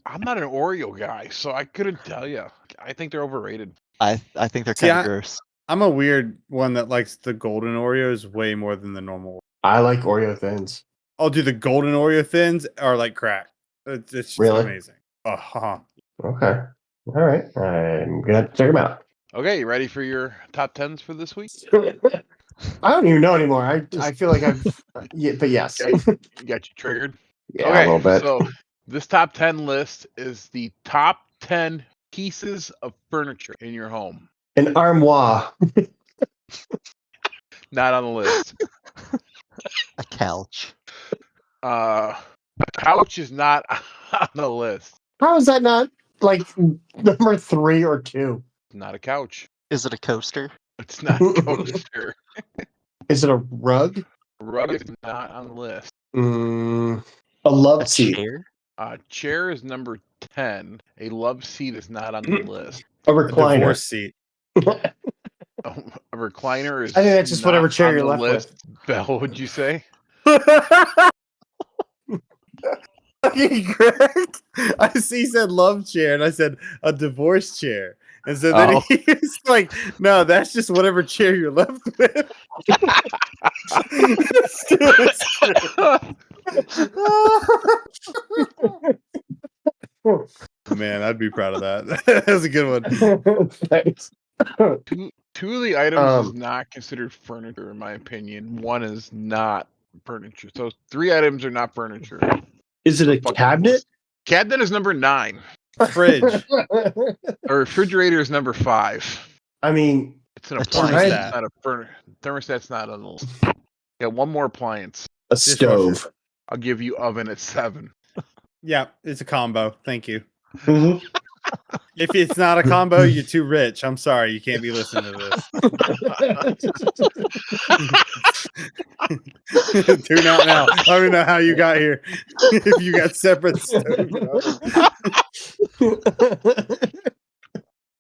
Speaker 5: I'm not an Oreo guy, so I couldn't tell you. I think they're overrated.
Speaker 4: I think they're
Speaker 3: See,
Speaker 4: kind of gross.
Speaker 3: I'm a weird one that likes the golden Oreos way more than the normal.
Speaker 2: I like Oreo thins.
Speaker 3: Oh, dude, the golden Oreo thins are like crack. It's just
Speaker 2: Really?
Speaker 3: amazing. Uh-huh.
Speaker 2: Okay, all right, I'm gonna have to check them out.
Speaker 5: Okay, you ready for your top 10s for this week?
Speaker 2: I don't even know anymore. I feel like I've yeah, but yes,
Speaker 5: You got you triggered?
Speaker 2: yeah,
Speaker 5: Okay,
Speaker 2: a little bit.
Speaker 5: so this top 10 list is the top 10 pieces of furniture in your home.
Speaker 2: An armoire.
Speaker 5: Not on the list.
Speaker 4: A couch.
Speaker 5: A couch is not on the list.
Speaker 2: How is that not like number 3 or 2?
Speaker 5: Not a couch.
Speaker 4: Is it a coaster?
Speaker 5: It's not a coaster.
Speaker 2: Is it a rug?
Speaker 5: Rug is not on the list.
Speaker 2: A love
Speaker 4: A
Speaker 2: seat.
Speaker 4: chair?
Speaker 5: Chair is number 10. A love seat is not on the list.
Speaker 2: A
Speaker 3: A
Speaker 2: recliner.
Speaker 3: divorce seat.
Speaker 5: A recliner is
Speaker 2: I think that's just
Speaker 5: not
Speaker 2: whatever chair
Speaker 5: on
Speaker 2: you're
Speaker 5: the
Speaker 2: left
Speaker 5: list.
Speaker 2: with.
Speaker 5: Belle, would you say?
Speaker 3: Fucking correct. He said love chair, and I said a divorce chair. And so then he's like, no, that's just whatever chair you're left with. Man, I'd be proud of that. That was a good one.
Speaker 2: Thanks.
Speaker 5: Two of the items is not considered furniture, in my opinion. One is not furniture. So 3 items are not furniture.
Speaker 2: Is it a
Speaker 5: Fucking
Speaker 2: cabinet?
Speaker 5: list. Cabinet is number 9.
Speaker 3: Fridge.
Speaker 5: A refrigerator is number 5.
Speaker 2: I mean,
Speaker 5: It's an
Speaker 4: A
Speaker 5: appliance.
Speaker 3: thermostat.
Speaker 5: It's not a furniture. Thermostat's not on the list. Got one more appliance.
Speaker 2: a stove.
Speaker 5: I'll give you oven at 7.
Speaker 3: Yeah, it's a combo. Thank you.
Speaker 2: Mhm.
Speaker 3: If it's not a combo, you're too rich. I'm sorry, you can't be listening to this. Tune out now. I don't even know how you got here. If you got separate stove.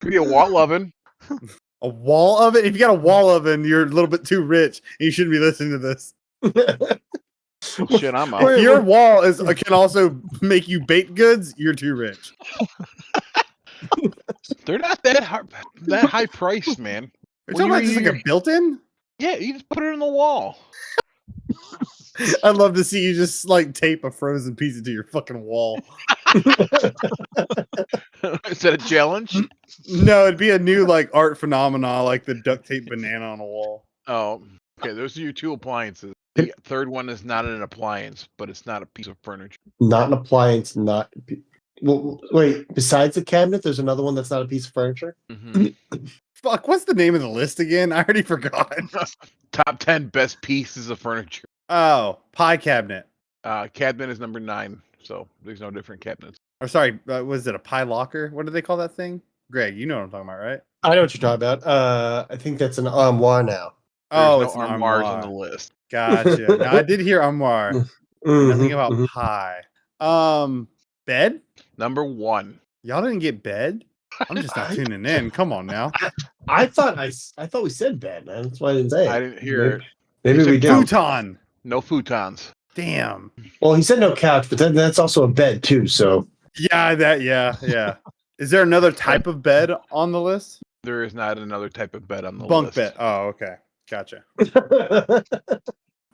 Speaker 5: Could be a wall oven.
Speaker 3: A wall oven? If you got a wall oven, you're a little bit too rich. And you shouldn't be listening to this.
Speaker 5: Shit, I'm out.
Speaker 3: If your wall can also make you baked goods, you're too rich.
Speaker 5: They're not that high priced, man.
Speaker 3: You're talking about just like a built-in?
Speaker 5: Yeah, you just put it in the wall.
Speaker 3: I'd love to see you just like tape a frozen pizza to your fucking wall.
Speaker 5: Is that a challenge?
Speaker 3: No, it'd be a new like art phenomena, like the duct tape banana on a wall.
Speaker 5: Oh, okay. Those are your two appliances. The third one is not an appliance, but it's not a piece of furniture.
Speaker 2: Not an appliance. Not. Well, wait. Besides the cabinet, there's another one that's not a piece of furniture.
Speaker 5: Mm-hmm.
Speaker 3: Fuck, what's the name of the list again? I already forgot.
Speaker 5: Top 10 best pieces of furniture.
Speaker 3: Oh, pie cabinet.
Speaker 5: Cabinet is number 9, so there's no different cabinets.
Speaker 3: Or sorry, was it a pie locker? What do they call that thing? Greg, you know what I'm talking about, right?
Speaker 2: I know what you're talking about. I think that's an armoire now.
Speaker 3: Oh,
Speaker 5: There's
Speaker 3: it's
Speaker 5: no
Speaker 3: an
Speaker 5: armoires
Speaker 3: armoire.
Speaker 5: on the list.
Speaker 3: Gotcha. Now I did hear armoire. Nothing about
Speaker 2: Mhm.
Speaker 3: pie. Bed?
Speaker 5: Number 1.
Speaker 3: Y'all didn't get bed? I'm just not tuning in. Come on now.
Speaker 2: I thought we said bed, man. That's why I didn't say it.
Speaker 5: I didn't hear it.
Speaker 2: Maybe
Speaker 5: You
Speaker 2: we
Speaker 5: said
Speaker 2: did.
Speaker 3: Futon.
Speaker 5: No futons.
Speaker 3: Damn.
Speaker 2: Well, he said no couch, but then that's also a bed too. So
Speaker 3: Yeah. Is there another type of bed on the list?
Speaker 5: There is not another type of bed on the
Speaker 3: Bunk
Speaker 5: list.
Speaker 3: bed. Oh, okay. Gotcha.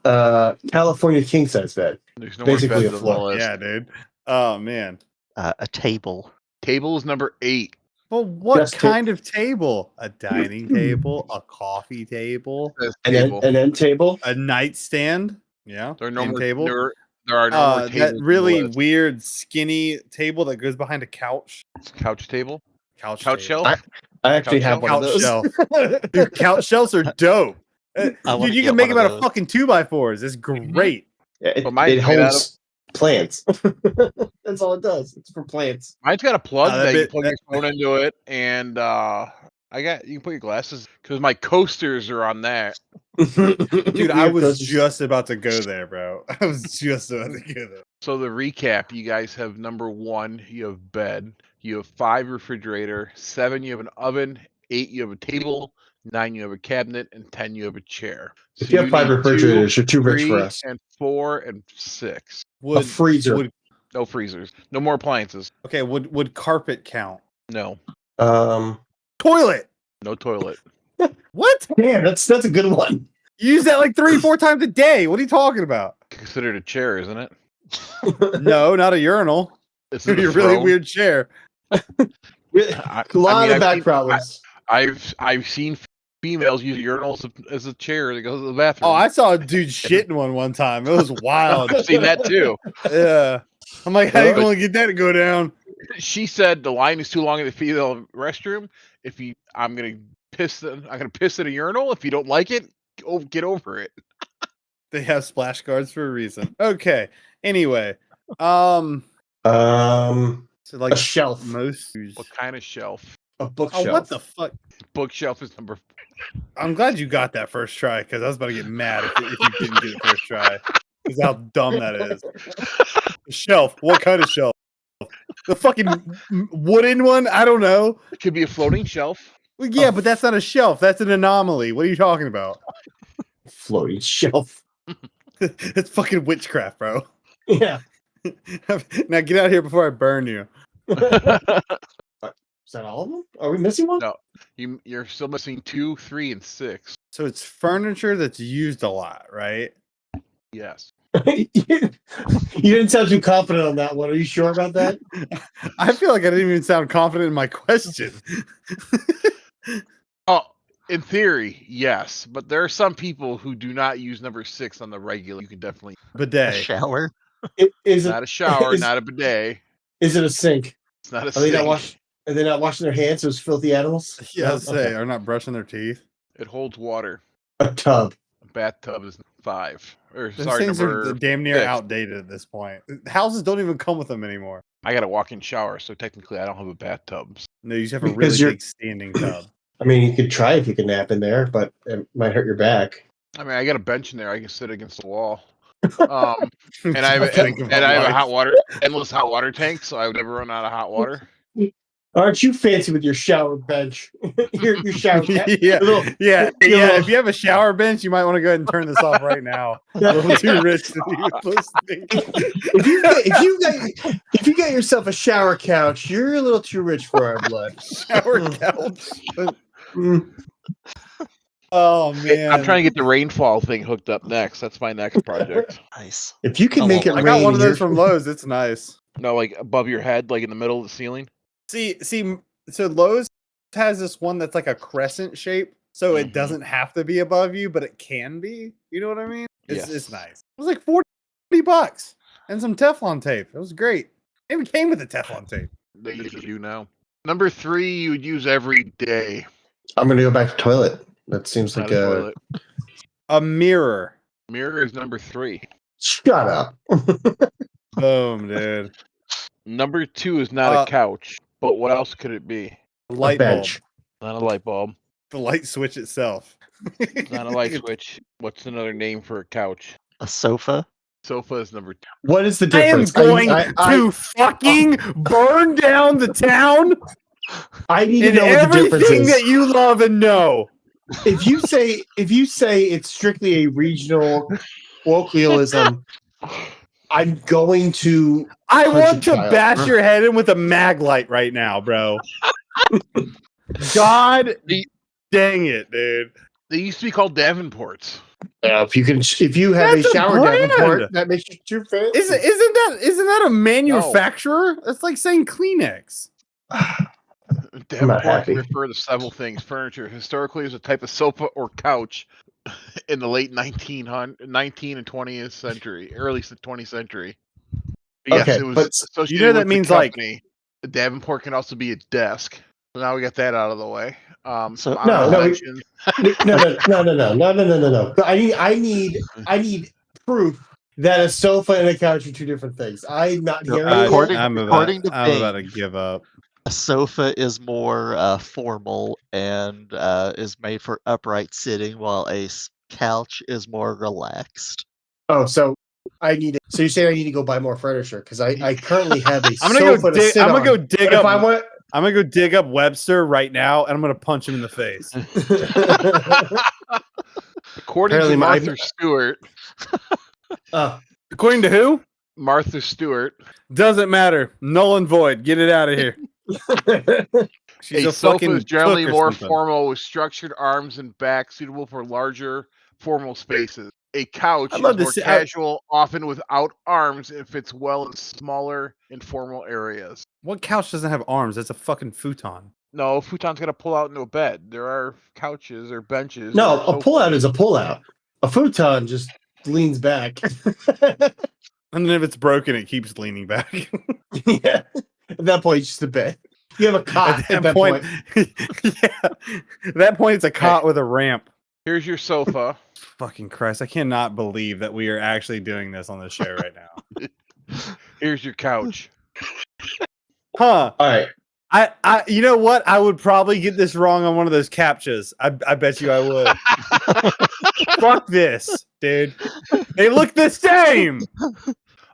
Speaker 2: California king size bed.
Speaker 5: There's no
Speaker 2: Basically
Speaker 5: more
Speaker 2: a
Speaker 5: beds on the
Speaker 2: floor.
Speaker 5: list.
Speaker 3: Yeah, dude. Oh man.
Speaker 4: A table.
Speaker 5: Table is number 8.
Speaker 3: Well, what
Speaker 2: Just
Speaker 3: kind of table? A dining table, a coffee table,
Speaker 5: Says
Speaker 2: An
Speaker 5: table.
Speaker 2: end table.
Speaker 3: a nightstand. Yeah,
Speaker 5: There are no
Speaker 3: end
Speaker 5: more
Speaker 3: table.
Speaker 5: There are no more tables.
Speaker 3: That
Speaker 5: on the
Speaker 3: really
Speaker 5: list.
Speaker 3: weird, skinny table that goes behind a couch.
Speaker 5: Couch table.
Speaker 3: Couch
Speaker 5: Couch
Speaker 3: table.
Speaker 5: shelf.
Speaker 2: I actually
Speaker 5: Couch
Speaker 2: have one of
Speaker 3: Couch
Speaker 2: those.
Speaker 3: shelf. Dude, couch shelves are dope.
Speaker 4: I wanna
Speaker 3: Dude, you
Speaker 4: get
Speaker 3: can make
Speaker 4: one
Speaker 3: them
Speaker 4: of
Speaker 3: out of
Speaker 4: those.
Speaker 3: fucking 2x4s. It's great.
Speaker 2: Yeah,
Speaker 5: But mine's
Speaker 2: it
Speaker 5: made out
Speaker 2: holds plants. That's all it does. It's for plants.
Speaker 5: Mine's got a plug
Speaker 3: that
Speaker 5: that you
Speaker 3: bit-
Speaker 5: plug your phone into it, and you can put your glasses because my coasters are on that.
Speaker 3: Dude, I was just about to go there, bro. I was just about to go there.
Speaker 5: So the recap: you guys have number 1, you have bed, you have 5 refrigerator, 7 you have an oven, 8 you have a table, 9 you have a cabinet, and 10 you have a chair. So
Speaker 2: If you have 5
Speaker 5: need
Speaker 2: refrigerators, you're too rich
Speaker 5: 3,
Speaker 2: for us.
Speaker 5: and 4 and 6.
Speaker 2: A freezer.
Speaker 5: No freezers. No more appliances.
Speaker 3: Okay, would carpet count?
Speaker 5: No.
Speaker 3: Toilet.
Speaker 5: No toilet.
Speaker 3: What?
Speaker 2: Damn, that's a good one.
Speaker 3: You use that like 3-4 times a day. What are you talking about?
Speaker 5: Considered a chair, isn't it?
Speaker 3: No, not a urinal.
Speaker 5: It's
Speaker 3: Your really weird chair.
Speaker 2: A lot of back
Speaker 5: seen-
Speaker 2: problems.
Speaker 5: I've seen females use urinals as a chair to go to the bathroom.
Speaker 3: Oh, I saw a dude shit in one time. It was wild.
Speaker 5: I've seen that too.
Speaker 3: Yeah. I'm like, how you going to get that to go down?
Speaker 5: She said the line is too long in the female restroom. I'm gonna piss in a urinal. If you don't like it, get over it.
Speaker 3: They have splash guards for a reason. Okay. Anyway, so like
Speaker 2: A shelf.
Speaker 3: most.
Speaker 5: What kind of shelf?
Speaker 2: A bookshelf.
Speaker 3: Oh, what the fuck?
Speaker 5: Bookshelf is number.
Speaker 3: I'm glad you got that first try because I was about to get mad if you didn't get it first try. Because how dumb that is. Shelf. What kind of shelf? The fucking wooden one? I don't know.
Speaker 5: It could be a floating shelf.
Speaker 3: Well, yeah, but that's not a shelf. That's an anomaly. What are you talking about?
Speaker 2: Floating shelf.
Speaker 3: It's fucking witchcraft, bro.
Speaker 2: Yeah.
Speaker 3: Now get out of here before I burn you.
Speaker 2: Is that all of them? Are we missing one?
Speaker 5: No. You're still missing 2, 3, and 6.
Speaker 3: So it's furniture that's used a lot, right?
Speaker 5: Yes.
Speaker 2: You didn't sound too confident on that one. Are you sure about that?
Speaker 3: I feel like I didn't even sound confident in my question.
Speaker 5: Oh, in theory, yes, but there are some people who do not use number 6 on the regular. You can definitely
Speaker 4: A
Speaker 3: Bidet.
Speaker 4: shower.
Speaker 2: Is
Speaker 5: not a shower,
Speaker 2: is-
Speaker 5: not a bidet.
Speaker 2: it a sink?
Speaker 5: It's not a
Speaker 2: Are they not
Speaker 5: sink.
Speaker 2: Are they not washing their hands? Those filthy animals.
Speaker 3: Yeah, I'll
Speaker 2: Okay.
Speaker 3: say, are not brushing their teeth.
Speaker 5: It holds water.
Speaker 2: A tub.
Speaker 5: A bathtub is 5. Or
Speaker 3: Those
Speaker 5: sorry,
Speaker 3: things
Speaker 5: number
Speaker 3: are damn near
Speaker 5: 6.
Speaker 3: outdated at this point. Houses don't even come with them anymore.
Speaker 5: I got a walk-in shower, so technically I don't have a bathtub.
Speaker 3: No, you just have a
Speaker 2: Because
Speaker 3: really
Speaker 2: you're-
Speaker 3: big standing tub.
Speaker 2: I mean, you could try if you can nap in there, but it might hurt your back.
Speaker 5: I mean, I got a bench in there. I can sit against the wall. And I have
Speaker 3: Think about
Speaker 5: a
Speaker 3: life.
Speaker 5: hot water, endless hot water tank, so I would never run out of hot water.
Speaker 2: Aren't you fancy with your shower bench? your shower
Speaker 3: yeah,
Speaker 2: little-
Speaker 3: yeah.
Speaker 2: little-
Speaker 3: If you have a shower bench, you might want to go ahead and turn this off right now. A little too rich to be listening.
Speaker 2: If you get yourself a shower couch, you're a little too rich for our blood.
Speaker 3: Shower couch.
Speaker 2: Mm.
Speaker 3: Oh man,
Speaker 5: I'm trying to get the rainfall thing hooked up next. That's my next project.
Speaker 4: Nice.
Speaker 2: If you can
Speaker 4: Oh,
Speaker 2: make it
Speaker 3: I
Speaker 2: rain,
Speaker 3: got one of those
Speaker 2: you're-
Speaker 3: from Lowe's. It's nice.
Speaker 5: No, like above your head, like in the middle of the ceiling.
Speaker 3: See. So Lowe's has this one that's like a crescent shape, so it
Speaker 5: Mhm.
Speaker 3: doesn't have to be above you, but it can be. You know what I mean? It's
Speaker 5: Yes.
Speaker 3: nice. It was like $40 and some Teflon tape. It was great. It even came with the Teflon tape.
Speaker 5: They usually do now. Number 3, you would use every day.
Speaker 2: I'm gonna go back to toilet. That seems
Speaker 5: Not
Speaker 2: like
Speaker 5: a
Speaker 2: a
Speaker 5: toilet.
Speaker 3: A mirror.
Speaker 5: Mirror is number 3.
Speaker 2: shut up.
Speaker 3: Boom, dude.
Speaker 5: Number 2 is not
Speaker 3: Uh,
Speaker 5: a couch, but what else could it be?
Speaker 3: A light
Speaker 2: bench.
Speaker 3: bulb.
Speaker 5: Not a light bulb.
Speaker 3: The light switch itself.
Speaker 5: Not a light switch. What's another name for a couch?
Speaker 4: A sofa.
Speaker 5: Sofa is number 2.
Speaker 2: What is the
Speaker 3: I am
Speaker 2: difference?
Speaker 3: going
Speaker 2: I
Speaker 3: to fucking burn down the town
Speaker 2: need to
Speaker 3: and
Speaker 2: know what the difference
Speaker 3: everything
Speaker 2: is.
Speaker 3: that you love and know.
Speaker 2: If you say it's strictly a regional colloquialism, I'm going to.
Speaker 3: I
Speaker 2: Punch
Speaker 3: want
Speaker 2: a
Speaker 3: to
Speaker 2: child.
Speaker 3: bash your head in with a mag light right now, bro. God dang it, dude.
Speaker 5: They used to be called davenports.
Speaker 2: If you have
Speaker 3: That's
Speaker 2: a
Speaker 3: a
Speaker 2: shower
Speaker 3: brand.
Speaker 2: davenport, that makes you too fancy.
Speaker 3: Isn't that a manufacturer? That's like saying Kleenex.
Speaker 5: Davenport
Speaker 2: happy.
Speaker 5: can refer to several things. Furniture historically is a type of sofa or couch in the late 19 and 20th century, early 20th century. Yes,
Speaker 2: Okay,
Speaker 5: it was
Speaker 2: but
Speaker 5: associated
Speaker 3: you know that
Speaker 5: with the
Speaker 3: means, like-
Speaker 5: company. The Davenport can also be a desk. So now we got that out of the way.
Speaker 4: So-
Speaker 5: Some
Speaker 2: No,
Speaker 5: honorable
Speaker 2: no,
Speaker 5: mentions.
Speaker 2: no. I need proof that a sofa and a couch are two different things. I'm not
Speaker 4: No,
Speaker 2: hearing it.
Speaker 4: according-
Speaker 3: I'm
Speaker 4: according to
Speaker 3: I'm about
Speaker 4: Bing.
Speaker 3: to give up.
Speaker 4: A sofa is more formal and is made for upright sitting, while a couch is more relaxed.
Speaker 2: Oh, so I need. So you're saying I need to go buy more furniture because I currently have a
Speaker 3: I'm gonna
Speaker 2: sofa
Speaker 3: go
Speaker 2: to
Speaker 3: dig.
Speaker 2: sit
Speaker 3: I'm gonna go
Speaker 2: on.
Speaker 3: dig
Speaker 2: But if
Speaker 3: up.
Speaker 2: I want,
Speaker 3: I'm gonna go dig up Webster right now, and I'm gonna punch him in the face.
Speaker 5: According
Speaker 2: Apparently
Speaker 5: to
Speaker 2: my-
Speaker 5: Martha Stewart,
Speaker 3: According to who?
Speaker 5: Martha Stewart,
Speaker 3: Doesn't matter. Null and void. Get it out of here. She's
Speaker 5: a sofa
Speaker 3: fucking
Speaker 5: is generally
Speaker 3: cook or
Speaker 5: more
Speaker 3: something.
Speaker 5: formal with structured arms and back, suitable for larger formal spaces. A couch
Speaker 3: I'd
Speaker 5: is
Speaker 3: love to
Speaker 5: more
Speaker 3: see-
Speaker 5: casual, often without arms, and fits well in smaller, informal areas.
Speaker 3: What couch doesn't have arms? That's a fucking futon.
Speaker 5: No, a futon's got to pull out into a bed. There are couches or benches.
Speaker 2: no,
Speaker 5: or
Speaker 2: a pullout is a pullout. A futon just leans back.
Speaker 3: And then if it's broken, it keeps leaning back.
Speaker 2: Yeah. At that point, it's just a bed. You have a cot at that point.
Speaker 3: yeah. At that point, it's a cot with a ramp.
Speaker 5: Here's your sofa.
Speaker 3: Fucking Christ! I cannot believe that we are actually doing this on the show right now.
Speaker 5: Here's your couch.
Speaker 3: Huh?
Speaker 2: All right.
Speaker 3: I, you know what? I would probably get this wrong on one of those captchas. I bet you I would. Fuck this, dude. They look the same.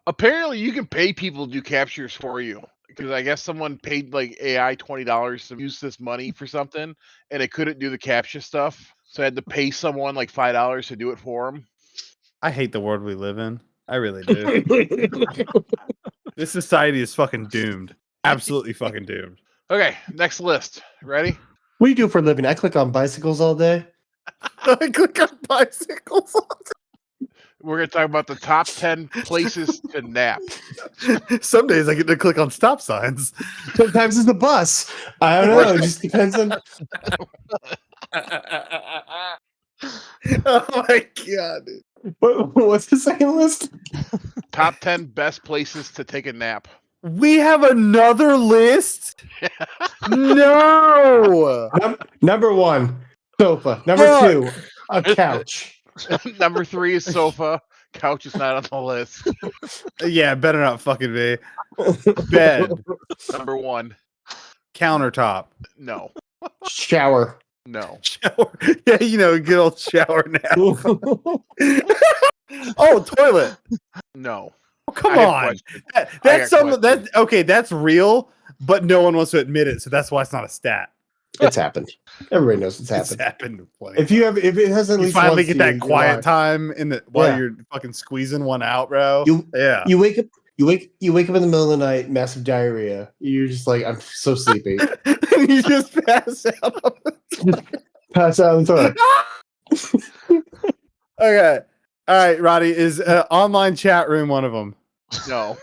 Speaker 5: Apparently, you can pay people to do captures for you. Because I guess someone paid like AI $20 to use this money for something, and it couldn't do the captcha stuff, so I had to pay someone like $5 to do it for them.
Speaker 3: I hate the world we live in. I really do. This society is fucking doomed. Absolutely fucking doomed.
Speaker 5: Okay, next list. Ready?
Speaker 2: What do you do for a living? I click on bicycles all day.
Speaker 3: I click on bicycles.
Speaker 5: We're going to talk about the top 10 places to nap.
Speaker 3: Some days I get to click on stop signs.
Speaker 2: Sometimes it's the bus. I don't know. It just depends on.
Speaker 3: Oh my god, dude.
Speaker 2: What's the second list?
Speaker 5: Top 10 best places to take a nap.
Speaker 3: We have another list? No.
Speaker 2: Number one, sofa. Number
Speaker 3: Fuck.
Speaker 2: two, a couch.
Speaker 5: Number 3 is sofa. Couch is not on the list.
Speaker 3: Yeah, better not fucking be. Bed,
Speaker 5: Number 1.
Speaker 3: countertop,
Speaker 5: No.
Speaker 2: Shower.
Speaker 5: No.
Speaker 3: shower. Yeah, good old shower now. Oh, toilet.
Speaker 5: No.
Speaker 3: Oh, come
Speaker 5: I have
Speaker 3: on.
Speaker 5: questions.
Speaker 3: That's
Speaker 5: I got
Speaker 3: something that's okay. That's real, but no one wants to admit it, so that's why it's not a stat.
Speaker 2: It's happened. Everybody knows it's
Speaker 3: It's
Speaker 2: happened.
Speaker 3: happened plenty.
Speaker 2: If it has at
Speaker 3: You
Speaker 2: least
Speaker 3: finally
Speaker 2: once
Speaker 3: get
Speaker 2: a
Speaker 3: that
Speaker 2: year,
Speaker 3: quiet time while
Speaker 2: Yeah.
Speaker 3: you're fucking squeezing one out, bro.
Speaker 2: You wake up. You wake up in the middle of the night, massive diarrhea. You're just like, I'm so sleepy.
Speaker 3: You just pass out.
Speaker 2: Pass out on the toilet.
Speaker 3: Okay. All right, Roddy, is online chat room one of them?
Speaker 5: No.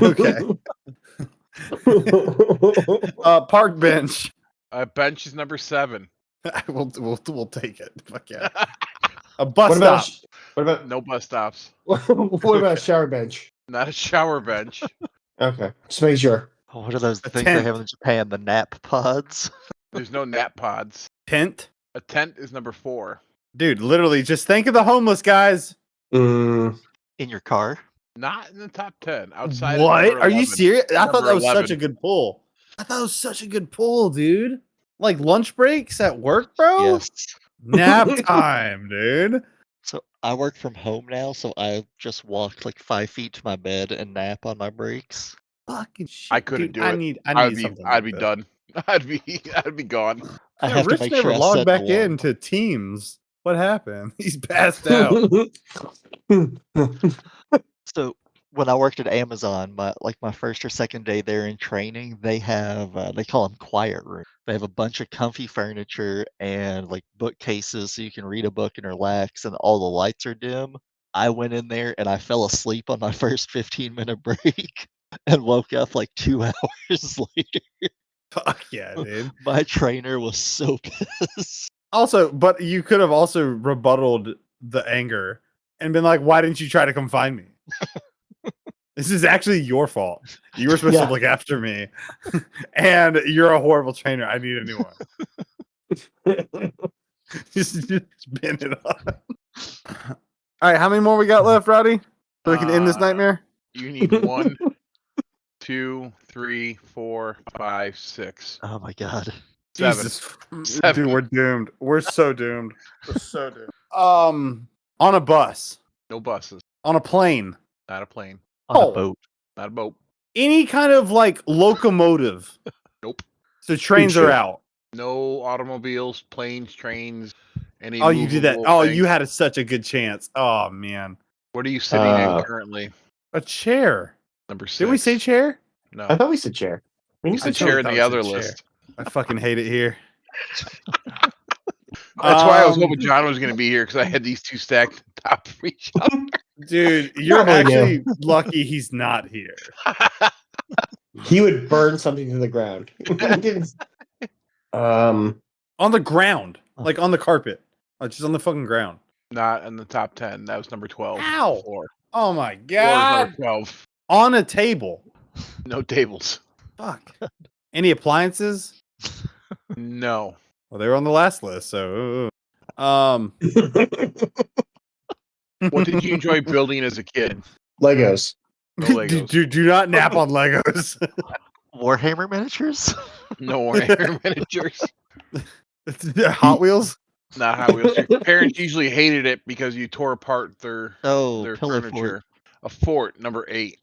Speaker 3: Okay. Park bench.
Speaker 5: Bench is number 7.
Speaker 3: We'll take it. Fuck yeah. A bus
Speaker 2: What about
Speaker 3: stop.
Speaker 2: what about
Speaker 5: No bus stops.
Speaker 2: what about a shower bench?
Speaker 5: Not a shower bench.
Speaker 2: Okay, just make sure.
Speaker 4: What are those
Speaker 3: A
Speaker 4: things
Speaker 3: tent.
Speaker 4: they have in Japan? The nap pods?
Speaker 5: There's no nap pods.
Speaker 3: Tent.
Speaker 5: A tent is number 4.
Speaker 3: Dude, literally, just think of the homeless guys.
Speaker 2: Mm,
Speaker 4: In your car?
Speaker 5: Not in the top 10. Outside.
Speaker 3: What?
Speaker 5: Of number
Speaker 3: Are you
Speaker 5: 11.
Speaker 3: serious? I thought
Speaker 5: Number
Speaker 3: that was
Speaker 5: 11.
Speaker 3: such a good pull. I thought it was such a good pull, dude. Like lunch breaks at work, bro?
Speaker 4: Yes.
Speaker 3: Nap time, dude.
Speaker 4: So I work from home now, so I just walk like 5 feet to my bed and nap on my breaks.
Speaker 3: Fucking shit.
Speaker 5: I couldn't
Speaker 3: dude,
Speaker 5: do
Speaker 3: I
Speaker 5: it.
Speaker 3: need
Speaker 5: I'd be
Speaker 3: something
Speaker 5: I'd
Speaker 3: like
Speaker 5: be
Speaker 3: this.
Speaker 5: done. I'd be gone.
Speaker 4: I
Speaker 3: Yeah,
Speaker 4: have
Speaker 3: Rich
Speaker 4: to make
Speaker 3: never
Speaker 4: sure I
Speaker 3: logged
Speaker 4: set
Speaker 3: back
Speaker 4: an alarm.
Speaker 3: into Teams. What happened? He's passed out.
Speaker 4: So when I worked at Amazon, my first or second day there in training, they have they call them quiet rooms. They have a bunch of comfy furniture and like bookcases so you can read a book and relax, and all the lights are dim. I went in there and I fell asleep on my first 15-minute break and woke up like 2 hours later.
Speaker 3: Fuck yeah, dude.
Speaker 4: My trainer was so pissed.
Speaker 3: Also, but you could have also rebutted the anger and been like, why didn't you try to come find me? This is actually your fault. You were supposed
Speaker 2: Yeah.
Speaker 3: to look after me. And you're a horrible trainer. I need a new one. just spin it on. All right, how many more we got left, Roddy? So we can end this nightmare?
Speaker 5: You need 1, 2, 3, 4, 5, 6,
Speaker 4: Oh my god.
Speaker 5: 7.
Speaker 3: Jesus.
Speaker 5: 7.
Speaker 3: Dude, we're doomed. We're so doomed. We're so doomed. On a bus.
Speaker 5: No buses.
Speaker 3: On a plane.
Speaker 5: Not a plane.
Speaker 4: On
Speaker 3: Oh.
Speaker 4: a boat.
Speaker 5: Not a boat.
Speaker 3: Any kind of like locomotive.
Speaker 5: Nope.
Speaker 3: So trains are
Speaker 2: ship.
Speaker 3: out.
Speaker 5: No automobiles, planes, trains. Any
Speaker 3: Oh, you did that.
Speaker 5: movable
Speaker 3: Oh,
Speaker 5: thing.
Speaker 3: you had such a good chance. Oh man.
Speaker 5: What are you sitting in currently?
Speaker 3: A chair.
Speaker 5: Number 6.
Speaker 3: Did we say chair?
Speaker 5: No.
Speaker 2: I thought we said chair. We
Speaker 5: It's a
Speaker 2: said
Speaker 5: chair in
Speaker 3: thought
Speaker 5: the
Speaker 3: we said
Speaker 5: other
Speaker 3: chair.
Speaker 5: list.
Speaker 3: I fucking hate it here.
Speaker 5: That's why I was hoping John was going to be here because I had these 2 stacked top for each other.
Speaker 3: Dude, you're
Speaker 2: Probably
Speaker 3: actually lucky he's not here.
Speaker 2: He would burn something to the ground.
Speaker 3: On the ground. Like on the carpet. Like just on the fucking ground.
Speaker 5: Not in the top 10. That was number 12.
Speaker 3: Ow.
Speaker 5: Floor.
Speaker 3: Oh my
Speaker 5: Floor is
Speaker 3: god.
Speaker 5: number 12.
Speaker 3: On a table.
Speaker 5: No tables.
Speaker 3: Fuck. Any appliances?
Speaker 5: No.
Speaker 3: Well, they were on the last list, so
Speaker 5: What did you enjoy building as a kid?
Speaker 2: Legos.
Speaker 5: No Legos.
Speaker 3: do not nap on Legos.
Speaker 4: Warhammer miniatures?
Speaker 5: No Warhammer miniatures.
Speaker 3: Hot Wheels?
Speaker 5: Not Hot Wheels. Your parents usually hated it because you tore apart their
Speaker 4: Oh, pillow
Speaker 5: furniture.
Speaker 4: fort.
Speaker 5: A fort, number 8.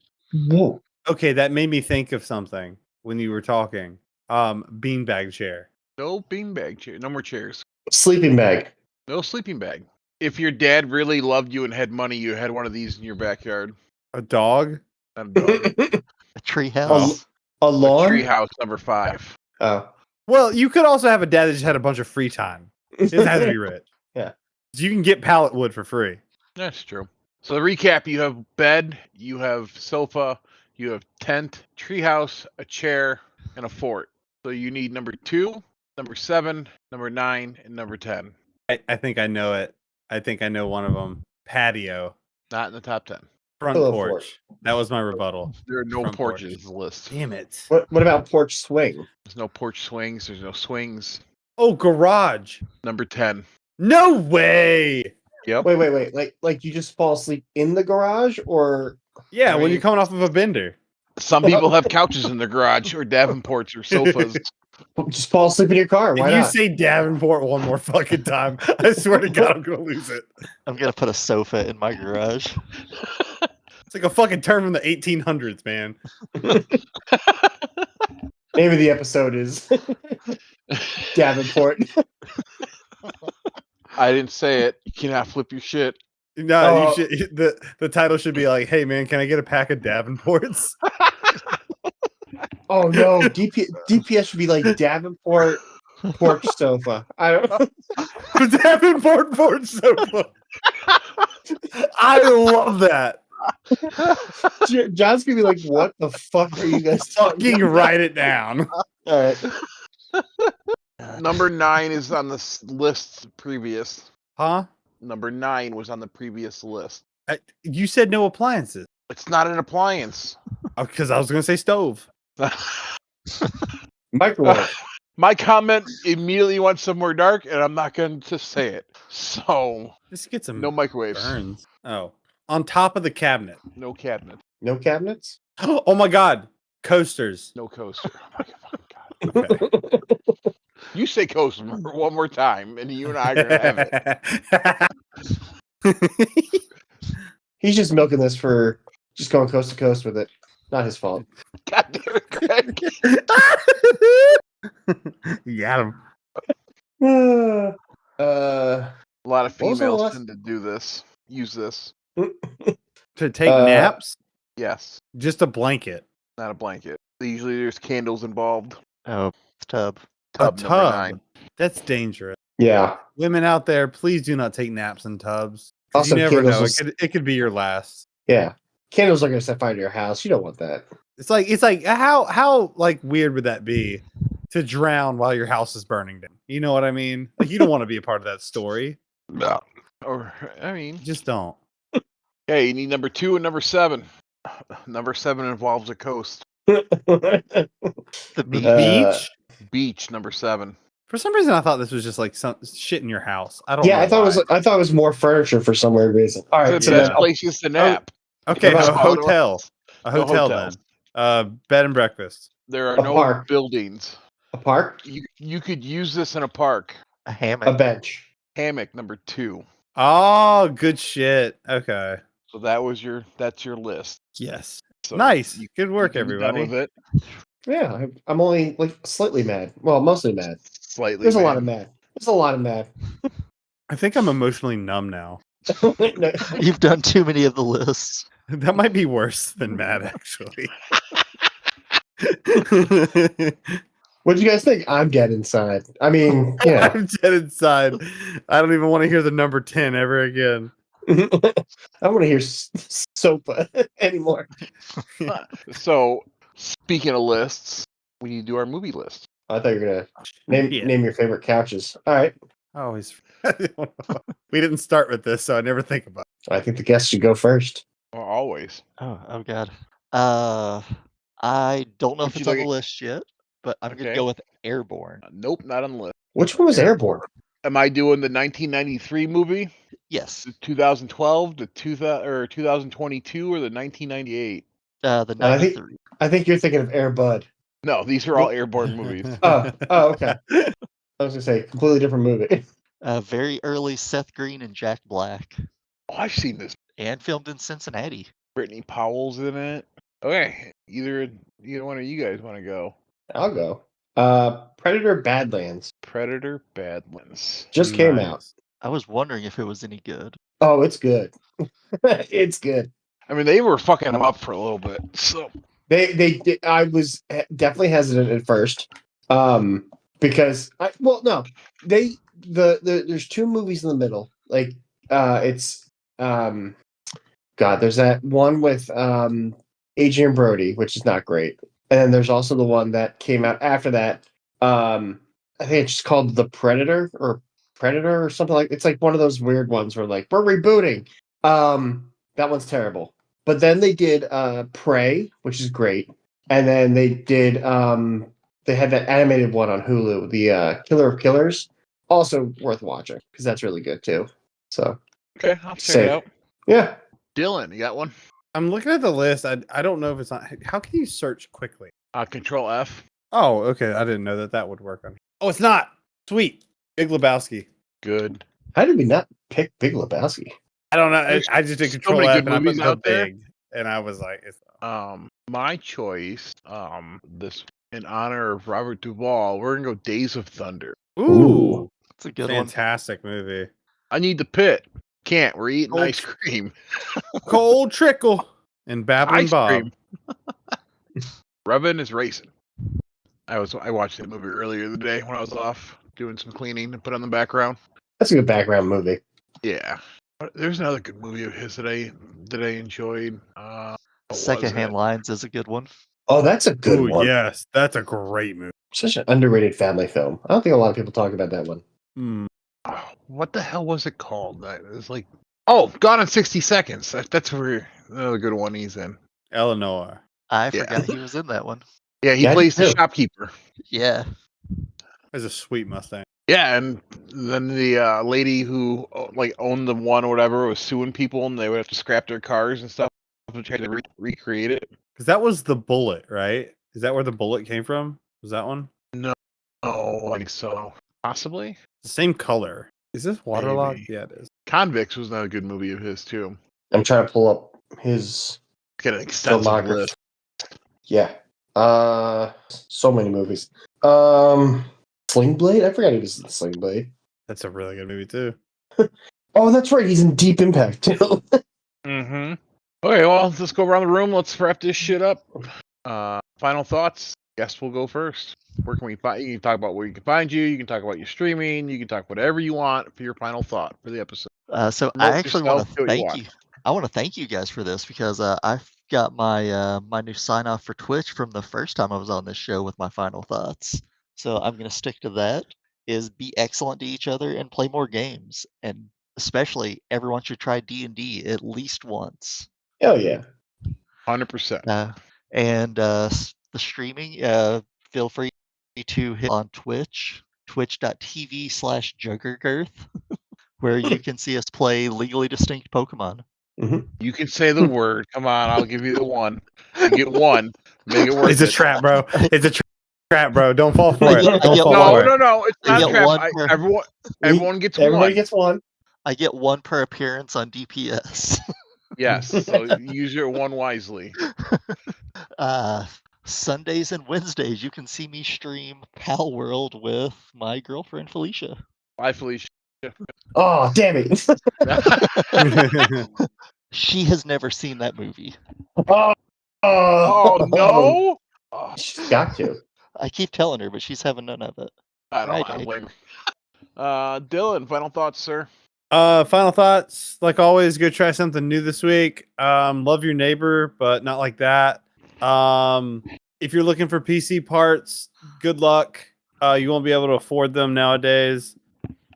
Speaker 2: Whoa.
Speaker 3: Okay, that made me think of something when you were talking. Beanbag chair.
Speaker 5: No beanbag chair. No more chairs.
Speaker 2: Sleeping bag.
Speaker 5: No sleeping bag. If your dad really loved you and had money, you had one of these in your backyard.
Speaker 3: A dog?
Speaker 5: Not a dog.
Speaker 4: A treehouse?
Speaker 2: A
Speaker 5: A
Speaker 2: lawn.
Speaker 5: treehouse, number 5.
Speaker 2: Oh.
Speaker 3: Well, you could also have a dad that just had a bunch of free time. It doesn't have to be rich.
Speaker 2: Yeah.
Speaker 3: So you can get pallet wood for free.
Speaker 5: That's true. So the recap: you have bed, you have sofa, you have tent, treehouse, a chair, and a fort. So you need number 2, number 7, number 9, and number 10.
Speaker 3: I think I know it. I think I know one of them. Patio.
Speaker 5: Not in the top 10.
Speaker 3: Front
Speaker 2: Pillow
Speaker 3: porch.
Speaker 2: fort.
Speaker 3: That was my rebuttal.
Speaker 5: There are no
Speaker 3: Front porch.
Speaker 5: porches in the list.
Speaker 3: Damn it.
Speaker 2: What about porch swing?
Speaker 5: There's no porch swings. There's no swings.
Speaker 3: Oh, garage.
Speaker 5: Number 10.
Speaker 3: No way.
Speaker 5: Yep.
Speaker 2: Wait. Like you just fall asleep in the garage, or
Speaker 3: Yeah,
Speaker 5: I
Speaker 3: when
Speaker 5: mean-
Speaker 3: you're coming off of a bender.
Speaker 5: Some people have couches in their garage or davenports or sofas.
Speaker 2: just fall asleep in your car? Why
Speaker 3: If you
Speaker 2: not?
Speaker 3: say Davenport one more fucking time, I swear to God, I'm gonna lose it.
Speaker 4: I'm gonna put a sofa in my garage.
Speaker 3: It's like a fucking term from the 1800s, man.
Speaker 2: Name of the episode is Davenport.
Speaker 5: I didn't say it. You cannot flip your shit.
Speaker 3: No,
Speaker 2: Oh.
Speaker 3: you should. The title should be like, "Hey, man, can I get a pack of Davenports?"
Speaker 2: Oh no, DPS should be like Davenport porch sofa. I don't.
Speaker 3: Davenport porch sofa. I love that.
Speaker 2: John's gonna be like, "What the fuck are you guys talking
Speaker 3: Fucking
Speaker 2: about?"
Speaker 3: write it down.
Speaker 2: All right.
Speaker 5: Number 9 is on the list previous.
Speaker 3: Huh?
Speaker 5: Number 9 was on the previous list.
Speaker 3: You said no appliances.
Speaker 5: It's not an appliance.
Speaker 3: Because I was gonna say stove.
Speaker 2: Microwave.
Speaker 5: My comment immediately went somewhere dark, and I'm not going to say it. So,
Speaker 3: Just get some
Speaker 5: no microwaves,
Speaker 3: burns. Oh, on top of the cabinet.
Speaker 5: no cabinet,
Speaker 2: No cabinets.
Speaker 3: Oh my God, coasters.
Speaker 5: no coaster. Oh my God.
Speaker 3: Okay.
Speaker 5: You say coaster one more time, and you and I are going to have it.
Speaker 2: He's just milking this for just going coast to coast with it. Not his fault.
Speaker 5: God damn it, Greg.
Speaker 3: You got him.
Speaker 2: Uh,
Speaker 5: A lot of
Speaker 2: What was the
Speaker 5: females
Speaker 2: last-
Speaker 5: tend to do this. Use this.
Speaker 3: To take
Speaker 2: Uh,
Speaker 3: naps,
Speaker 5: Yes,
Speaker 3: just a blanket.
Speaker 5: not a blanket. Usually there's candles involved.
Speaker 4: Oh, tub.
Speaker 5: Tub
Speaker 3: a
Speaker 5: number
Speaker 3: tub.
Speaker 5: 9.
Speaker 3: That's dangerous.
Speaker 2: yeah.
Speaker 3: Women out there, please do not take naps in tubs. 'Cause
Speaker 2: Also,
Speaker 3: you never
Speaker 2: candles
Speaker 3: know.
Speaker 2: will
Speaker 3: It could be your last.
Speaker 2: Yeah. Candles are gonna set fire to your house. You don't want that.
Speaker 3: It's like how like weird would that be to drown while your house is burning down? You know what I mean? Like you don't want to be a part of that story.
Speaker 5: No. Or, I mean,
Speaker 3: Just don't.
Speaker 5: hey, you need number 2 and number 7. Number 7 involves a coast.
Speaker 4: The
Speaker 3: The
Speaker 4: beach.
Speaker 3: beach.
Speaker 5: Beach, number 7.
Speaker 3: For some reason, I thought this was just like some shit in your house. I don't.
Speaker 2: Yeah,
Speaker 3: know
Speaker 2: I thought
Speaker 3: why.
Speaker 2: I thought it was more furniture for some weird reason. All right,
Speaker 5: It's
Speaker 2: so
Speaker 5: the best
Speaker 2: then,
Speaker 5: places to nap.
Speaker 3: Okay,
Speaker 2: What
Speaker 3: a
Speaker 2: about-
Speaker 3: hotel. A
Speaker 5: No
Speaker 3: hotel
Speaker 5: hotels.
Speaker 3: then. Bed and breakfast.
Speaker 5: There are
Speaker 2: A
Speaker 5: no
Speaker 2: park.
Speaker 5: buildings.
Speaker 2: a park,
Speaker 5: You could use this in a park.
Speaker 4: A
Speaker 2: a
Speaker 4: hammock.
Speaker 2: bench.
Speaker 5: Hammock, number 2.
Speaker 3: Oh, good shit. Okay.
Speaker 5: So that's your list.
Speaker 3: Yes.
Speaker 5: So
Speaker 3: Nice.
Speaker 5: you-
Speaker 3: Good work,
Speaker 5: you can be done
Speaker 3: everybody.
Speaker 5: with it.
Speaker 2: Yeah, I'm only like slightly mad. Well, mostly mad.
Speaker 5: Slightly.
Speaker 2: There's a lot of mad. There's a lot of mad.
Speaker 3: I think I'm emotionally numb now.
Speaker 2: No,
Speaker 4: You've done too many of the lists.
Speaker 3: That might be worse than mad, actually.
Speaker 2: what do you guys think? I'm dead inside. I mean, yeah.
Speaker 3: I'm dead inside. I don't even want to hear the number 10 ever again.
Speaker 2: I don't want to hear sofa anymore.
Speaker 5: So, speaking of lists, we need to do our movie list.
Speaker 2: I thought you were gonna
Speaker 3: Yeah.
Speaker 2: name your favorite couches. All right.
Speaker 3: Always. We didn't start with this, so I never think about
Speaker 2: I think the guests should go first.
Speaker 5: Well, always.
Speaker 4: Oh God. I don't know
Speaker 5: Would
Speaker 4: if
Speaker 5: you
Speaker 4: it's on
Speaker 5: like
Speaker 4: the
Speaker 5: it-
Speaker 4: list yet, but I'm gonna
Speaker 5: Okay.
Speaker 4: go with Airborne.
Speaker 5: Nope, not on the list.
Speaker 2: Which one was Airborne?
Speaker 5: Am I doing the 1993 movie,
Speaker 4: Yes.
Speaker 5: the 2012, the 2000 or 2022, or the 1998?
Speaker 4: The
Speaker 2: I think-
Speaker 4: 93.
Speaker 2: I think you're thinking of Air Bud.
Speaker 5: No, these are all airborne movies.
Speaker 2: Oh, okay. I was gonna say completely different movie.
Speaker 4: Very early Seth Green and Jack Black,
Speaker 5: Oh, I've seen this.
Speaker 4: and filmed in Cincinnati.
Speaker 5: Brittany Powell's in it. Okay, either one of you guys want to go?
Speaker 2: I'll go. Predator Badlands
Speaker 5: Predator Badlands.
Speaker 2: just came out.
Speaker 4: I was wondering if it was any good.
Speaker 2: Oh, it's good. It's good.
Speaker 5: I mean, they were fucking them up for a little bit. So
Speaker 2: They did. I was definitely hesitant at first, because there's two movies in the middle. Like it's there's that one with Adrian Brody, which is not great, and then there's also the one that came out after that. I think it's just called The Predator or Predator or something like. It's like one of those weird ones where like we're rebooting. That one's terrible. But then they did Prey, which is great. And then they did they had that animated one on Hulu, the Killer of Killers. Also worth watching because that's really good too. So
Speaker 5: Okay, I'll check
Speaker 2: Safe.
Speaker 5: it out.
Speaker 2: Yeah.
Speaker 5: Dylan, you got one?
Speaker 3: I'm looking at the list. I don't know if it's on. How can you search quickly?
Speaker 5: Control F.
Speaker 3: Oh, okay. I didn't know that would work on. Oh, it's not. Sweet. Big Lebowski.
Speaker 5: Good.
Speaker 2: How did we not pick Big Lebowski?
Speaker 3: I don't know. I
Speaker 5: There's
Speaker 3: just did
Speaker 5: so
Speaker 3: Control
Speaker 5: many
Speaker 3: F
Speaker 5: good
Speaker 3: and I put
Speaker 5: movies
Speaker 3: the
Speaker 5: out there.
Speaker 3: big, and I was like, it's,
Speaker 5: My choice, this in honor of Robert Duvall, we're gonna go Days of Thunder.
Speaker 3: ooh,
Speaker 4: It's a good
Speaker 3: fantastic movie.
Speaker 5: I need the pit. Can't. We're eating
Speaker 3: Cold
Speaker 5: ice cream.
Speaker 3: Cold Trickle and Babbling
Speaker 5: Ice
Speaker 3: Bob.
Speaker 5: cream. Revan is racing. I watched that movie earlier today when I was off doing some cleaning and put on the background.
Speaker 2: That's a good background movie.
Speaker 5: Yeah. There's another good movie of his that I enjoyed.
Speaker 4: one. Secondhand Lines is a good one.
Speaker 2: Oh, that's a good
Speaker 3: Ooh,
Speaker 2: one.
Speaker 3: yes, that's a great movie.
Speaker 2: Such an underrated family film. I don't think a lot of people talk about that one.
Speaker 5: Oh, what the hell was it called? That was like, Gone in 60 Seconds. That's where another good one he's in.
Speaker 3: Eleanor.
Speaker 4: I
Speaker 5: Yeah.
Speaker 4: forgot he was in that one.
Speaker 5: Yeah, he
Speaker 2: Yeah, I
Speaker 5: plays
Speaker 2: did
Speaker 5: the
Speaker 2: too.
Speaker 5: shopkeeper.
Speaker 4: Yeah.
Speaker 3: There's a sweet Mustang.
Speaker 5: Yeah, and then the lady who owned the one or whatever was suing people, and they would have to scrap their cars and stuff to try to recreate it.
Speaker 3: Because that was the Bullet, right? Is that where the Bullet came from? Was that one?
Speaker 5: No, I think so. Possibly.
Speaker 3: The same color. Is this Waterlogged?
Speaker 5: Maybe.
Speaker 3: Yeah, it is.
Speaker 5: Convicts was another good movie of his too.
Speaker 2: I'm trying to pull up his
Speaker 5: Got an extensive
Speaker 2: filmography.
Speaker 5: list.
Speaker 2: Yeah. So many movies. Sling Blade? I forgot he was in Sling Blade.
Speaker 3: That's a really good movie too.
Speaker 2: Oh, that's right. He's in Deep Impact too.
Speaker 5: Mm-hmm. Okay, well, let's go around the room. Let's wrap this shit up. Final thoughts. Guess we'll go first. Where can we find you? You can talk about where you can find you. You can talk about your streaming. You can talk whatever you want for your final thought for the episode.
Speaker 4: So
Speaker 5: Promote
Speaker 4: I actually want
Speaker 5: yourself,
Speaker 4: to
Speaker 5: do what you
Speaker 4: thank
Speaker 5: want.
Speaker 4: you. I want to thank you guys for this because I've got my my new sign off for Twitch from the first time I was on this show with my final thoughts. So I'm going to stick to that. Is be excellent to each other and play more games, and especially everyone should try D&D at least once.
Speaker 2: Hell yeah.
Speaker 5: 100%.
Speaker 4: And the streaming, feel free to hit on Twitch, twitch.tv/Juggergirth, where you can see us play legally distinct Pokemon.
Speaker 5: You can say the word. Come on, I'll give you the one. You get one. Make it worth
Speaker 3: It's a
Speaker 5: it.
Speaker 3: trap, bro. It's a trap, bro. Don't fall for it.
Speaker 4: I
Speaker 3: Don't
Speaker 4: get
Speaker 3: fall
Speaker 5: No,
Speaker 3: for it.
Speaker 5: no, it's
Speaker 4: I
Speaker 5: not a
Speaker 4: get
Speaker 5: trap.
Speaker 4: one per-
Speaker 5: Everyone gets
Speaker 2: Everybody
Speaker 5: one.
Speaker 2: gets one.
Speaker 4: I get one per appearance on DPS.
Speaker 5: Yes, so use your one wisely.
Speaker 4: Sundays and Wednesdays, you can see me stream Pal World with my girlfriend Felicia.
Speaker 5: Bye, Felicia.
Speaker 2: Oh, damn it.
Speaker 4: She has never seen that movie.
Speaker 5: Oh, no? Oh,
Speaker 2: She's got to.
Speaker 4: I keep telling her, but she's having none of it.
Speaker 5: I
Speaker 4: Right,
Speaker 5: don't
Speaker 4: Jake.
Speaker 5: blame her. Dylan, final thoughts, sir?
Speaker 3: Final thoughts. Like always, go try something new this week. Love your neighbor, but not like that. If you're looking for PC parts, good luck. You won't be able to afford them nowadays.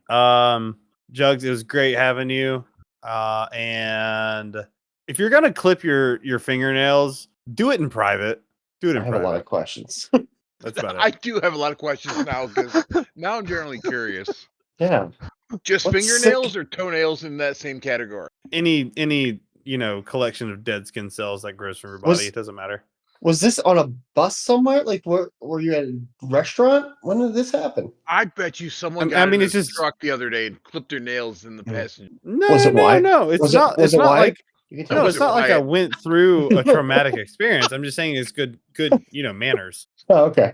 Speaker 3: Jugs, it was great having you. And if you're gonna clip your fingernails, do it in private. Do it in
Speaker 2: I have
Speaker 3: private.
Speaker 2: a lot of questions.
Speaker 3: That's about
Speaker 5: I
Speaker 3: it.
Speaker 5: do have a lot of questions now because now I'm generally curious.
Speaker 2: Yeah.
Speaker 5: Just
Speaker 2: What's
Speaker 5: fingernails
Speaker 2: sick?
Speaker 5: or toenails in that same category?
Speaker 3: Any collection of dead skin cells that grows from your body,
Speaker 2: Was-
Speaker 3: it doesn't matter.
Speaker 2: Was this on a bus somewhere? Like, were you at a restaurant? When did this happen?
Speaker 5: I bet you someone
Speaker 3: I
Speaker 5: got
Speaker 3: mean,
Speaker 5: in
Speaker 3: it's
Speaker 5: a
Speaker 3: just-
Speaker 5: truck the other day and clipped their nails in the passenger.
Speaker 3: No,
Speaker 2: Was it
Speaker 3: no,
Speaker 2: wide?
Speaker 3: no. It's
Speaker 2: Was it-
Speaker 3: not.
Speaker 2: was
Speaker 3: It's
Speaker 2: it
Speaker 3: not
Speaker 2: wide?
Speaker 3: like
Speaker 2: You can tell
Speaker 3: no.
Speaker 2: me.
Speaker 3: It's not like I
Speaker 5: quiet.
Speaker 3: went through a traumatic experience. I'm just saying it's good, manners.
Speaker 2: Oh, okay.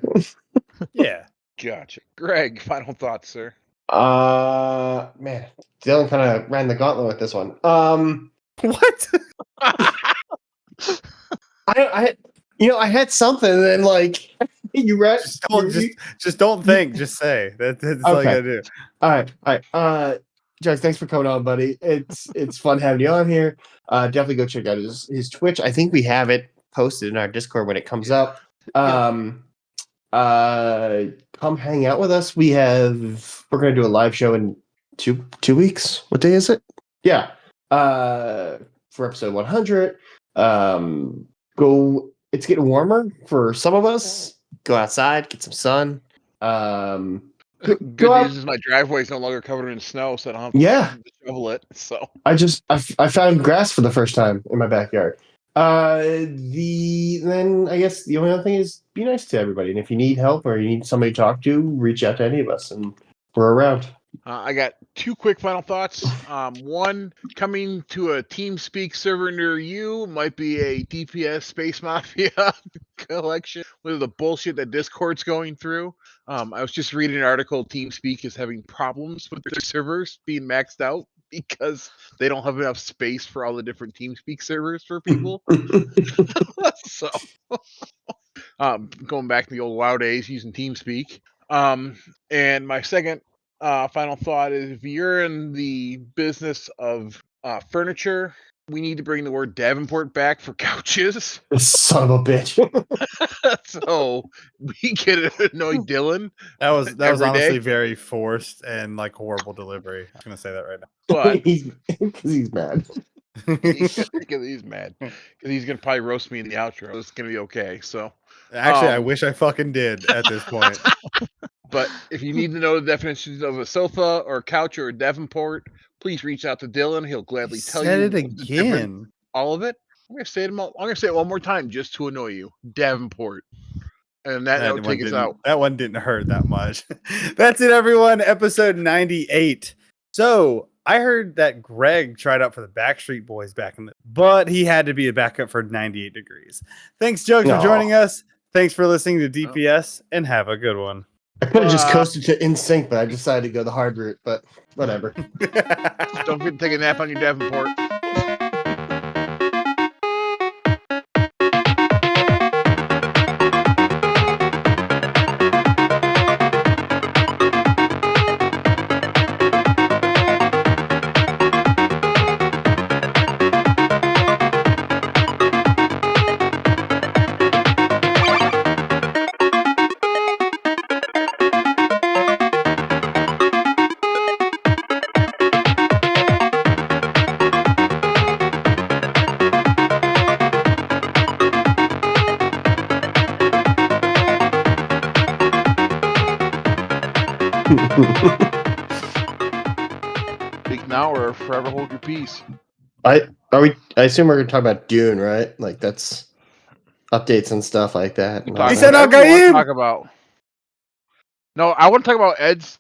Speaker 3: Yeah.
Speaker 5: Gotcha. Greg, final thoughts, sir.
Speaker 2: Man, Dylan kind of ran the gauntlet with this one.
Speaker 3: What?
Speaker 2: I had something, and then like you read.
Speaker 3: Just don't think. Just say. That's all you
Speaker 2: Okay.
Speaker 3: gotta do.
Speaker 2: All right. Jugs, thanks for coming on, buddy. It's fun having you on here. Definitely go check out his Twitch. I think we have it posted in our Discord when it comes up. Come hang out with us. We're gonna do a live show in two weeks. What day is it? Yeah. For episode 100. It's getting warmer for some of us. Go outside, get some sun.
Speaker 5: Good
Speaker 2: Go out.
Speaker 5: news is my driveway is no longer covered in snow, so I don't have
Speaker 2: Yeah.
Speaker 5: to shovel it. So
Speaker 2: I found grass for the first time in my backyard. Then I guess the only other thing is be nice to everybody, and if you need help or you need somebody to talk to, reach out to any of us, and we're around.
Speaker 5: I got two quick final thoughts. One, coming to a TeamSpeak server near you might be a DPS Space Mafia collection with the bullshit that Discord's going through. I was just reading an article. TeamSpeak is having problems with their servers being maxed out because they don't have enough space for all the different TeamSpeak servers for people. So, going back to the old WoW days using TeamSpeak. And my second final thought is if you're in the business of furniture, we need to bring the word Davenport back for couches.
Speaker 2: Son of a bitch.
Speaker 5: So we can annoy Dylan.
Speaker 3: That was
Speaker 5: every
Speaker 3: honestly
Speaker 5: day.
Speaker 3: very forced and like horrible delivery. I'm gonna say that right now.
Speaker 5: But
Speaker 2: Because he's mad.
Speaker 5: because he's mad. Because he's going to probably roast me in the outro. It's going to be okay. So
Speaker 3: Actually, I wish I fucking did at this point.
Speaker 5: But if you need to know the definitions of a sofa or a couch or a Davenport, please reach out to Dylan. He'll gladly tell you
Speaker 3: Said it
Speaker 5: what's the difference-
Speaker 3: again.
Speaker 5: all of it. I'm gonna say it one more time just to annoy you. Davenport. And that will take us out.
Speaker 3: That one didn't hurt that much. That's it, everyone. Episode 98. So I heard that Greg tried out for the Backstreet Boys but he had to be a backup for 98 Degrees. Thanks, Jugs, for joining us. Thanks for listening to DPS, and have a good one.
Speaker 2: I could have just coasted to InSync, but I decided to go the hard route. But whatever.
Speaker 5: Don't forget to take a nap on your Davenport. Speak now or forever hold your peace.
Speaker 2: I assume we're gonna talk about Dune, right? Like that's updates and stuff like that.
Speaker 3: He said, "I'll go you."
Speaker 5: Talk about. No, I want to talk about Ed's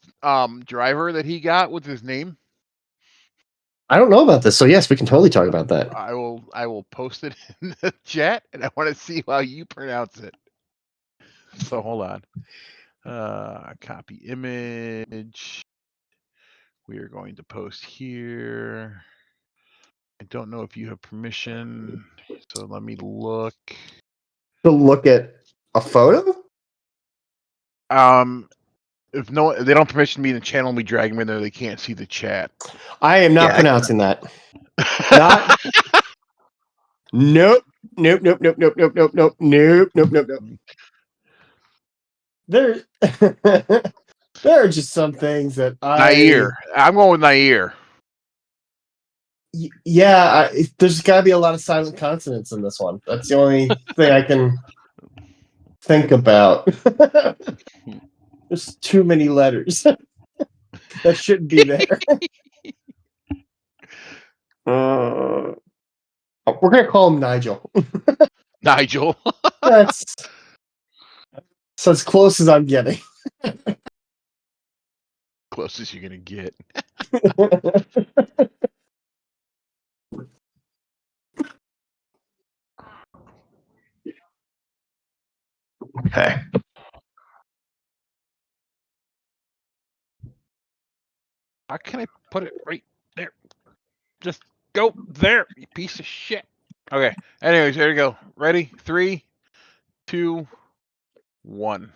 Speaker 5: driver that he got with his name.
Speaker 2: I don't know about this, so yes, we can totally talk about that.
Speaker 5: I will post it in the chat, and I want to see how you pronounce it. So hold on. Copy image. We are going to post here. I don't know if you have permission, so let me look.
Speaker 2: To look at a photo?
Speaker 5: If they don't permission me to channel me, drag them in there. They can't see the chat.
Speaker 2: I am not pronouncing that. Not. Nope. Nope. Nope. Nope. Nope. Nope. Nope. Nope. Nope. Nope. Nope. Nope. There. There are just some things that
Speaker 5: Nair. I'm going with Nair.
Speaker 2: Yeah, there's got to be a lot of silent consonants in this one. That's the only thing I can think about. There's too many letters that shouldn't be there. We're gonna call him Nigel.
Speaker 5: Nigel.
Speaker 2: That's as close as I'm getting.
Speaker 5: Closest you're gonna get.
Speaker 2: Okay.
Speaker 5: How can I put it right there? Just go there, you piece of shit. Okay. Anyways, there you go. Ready? 3, 2, 1.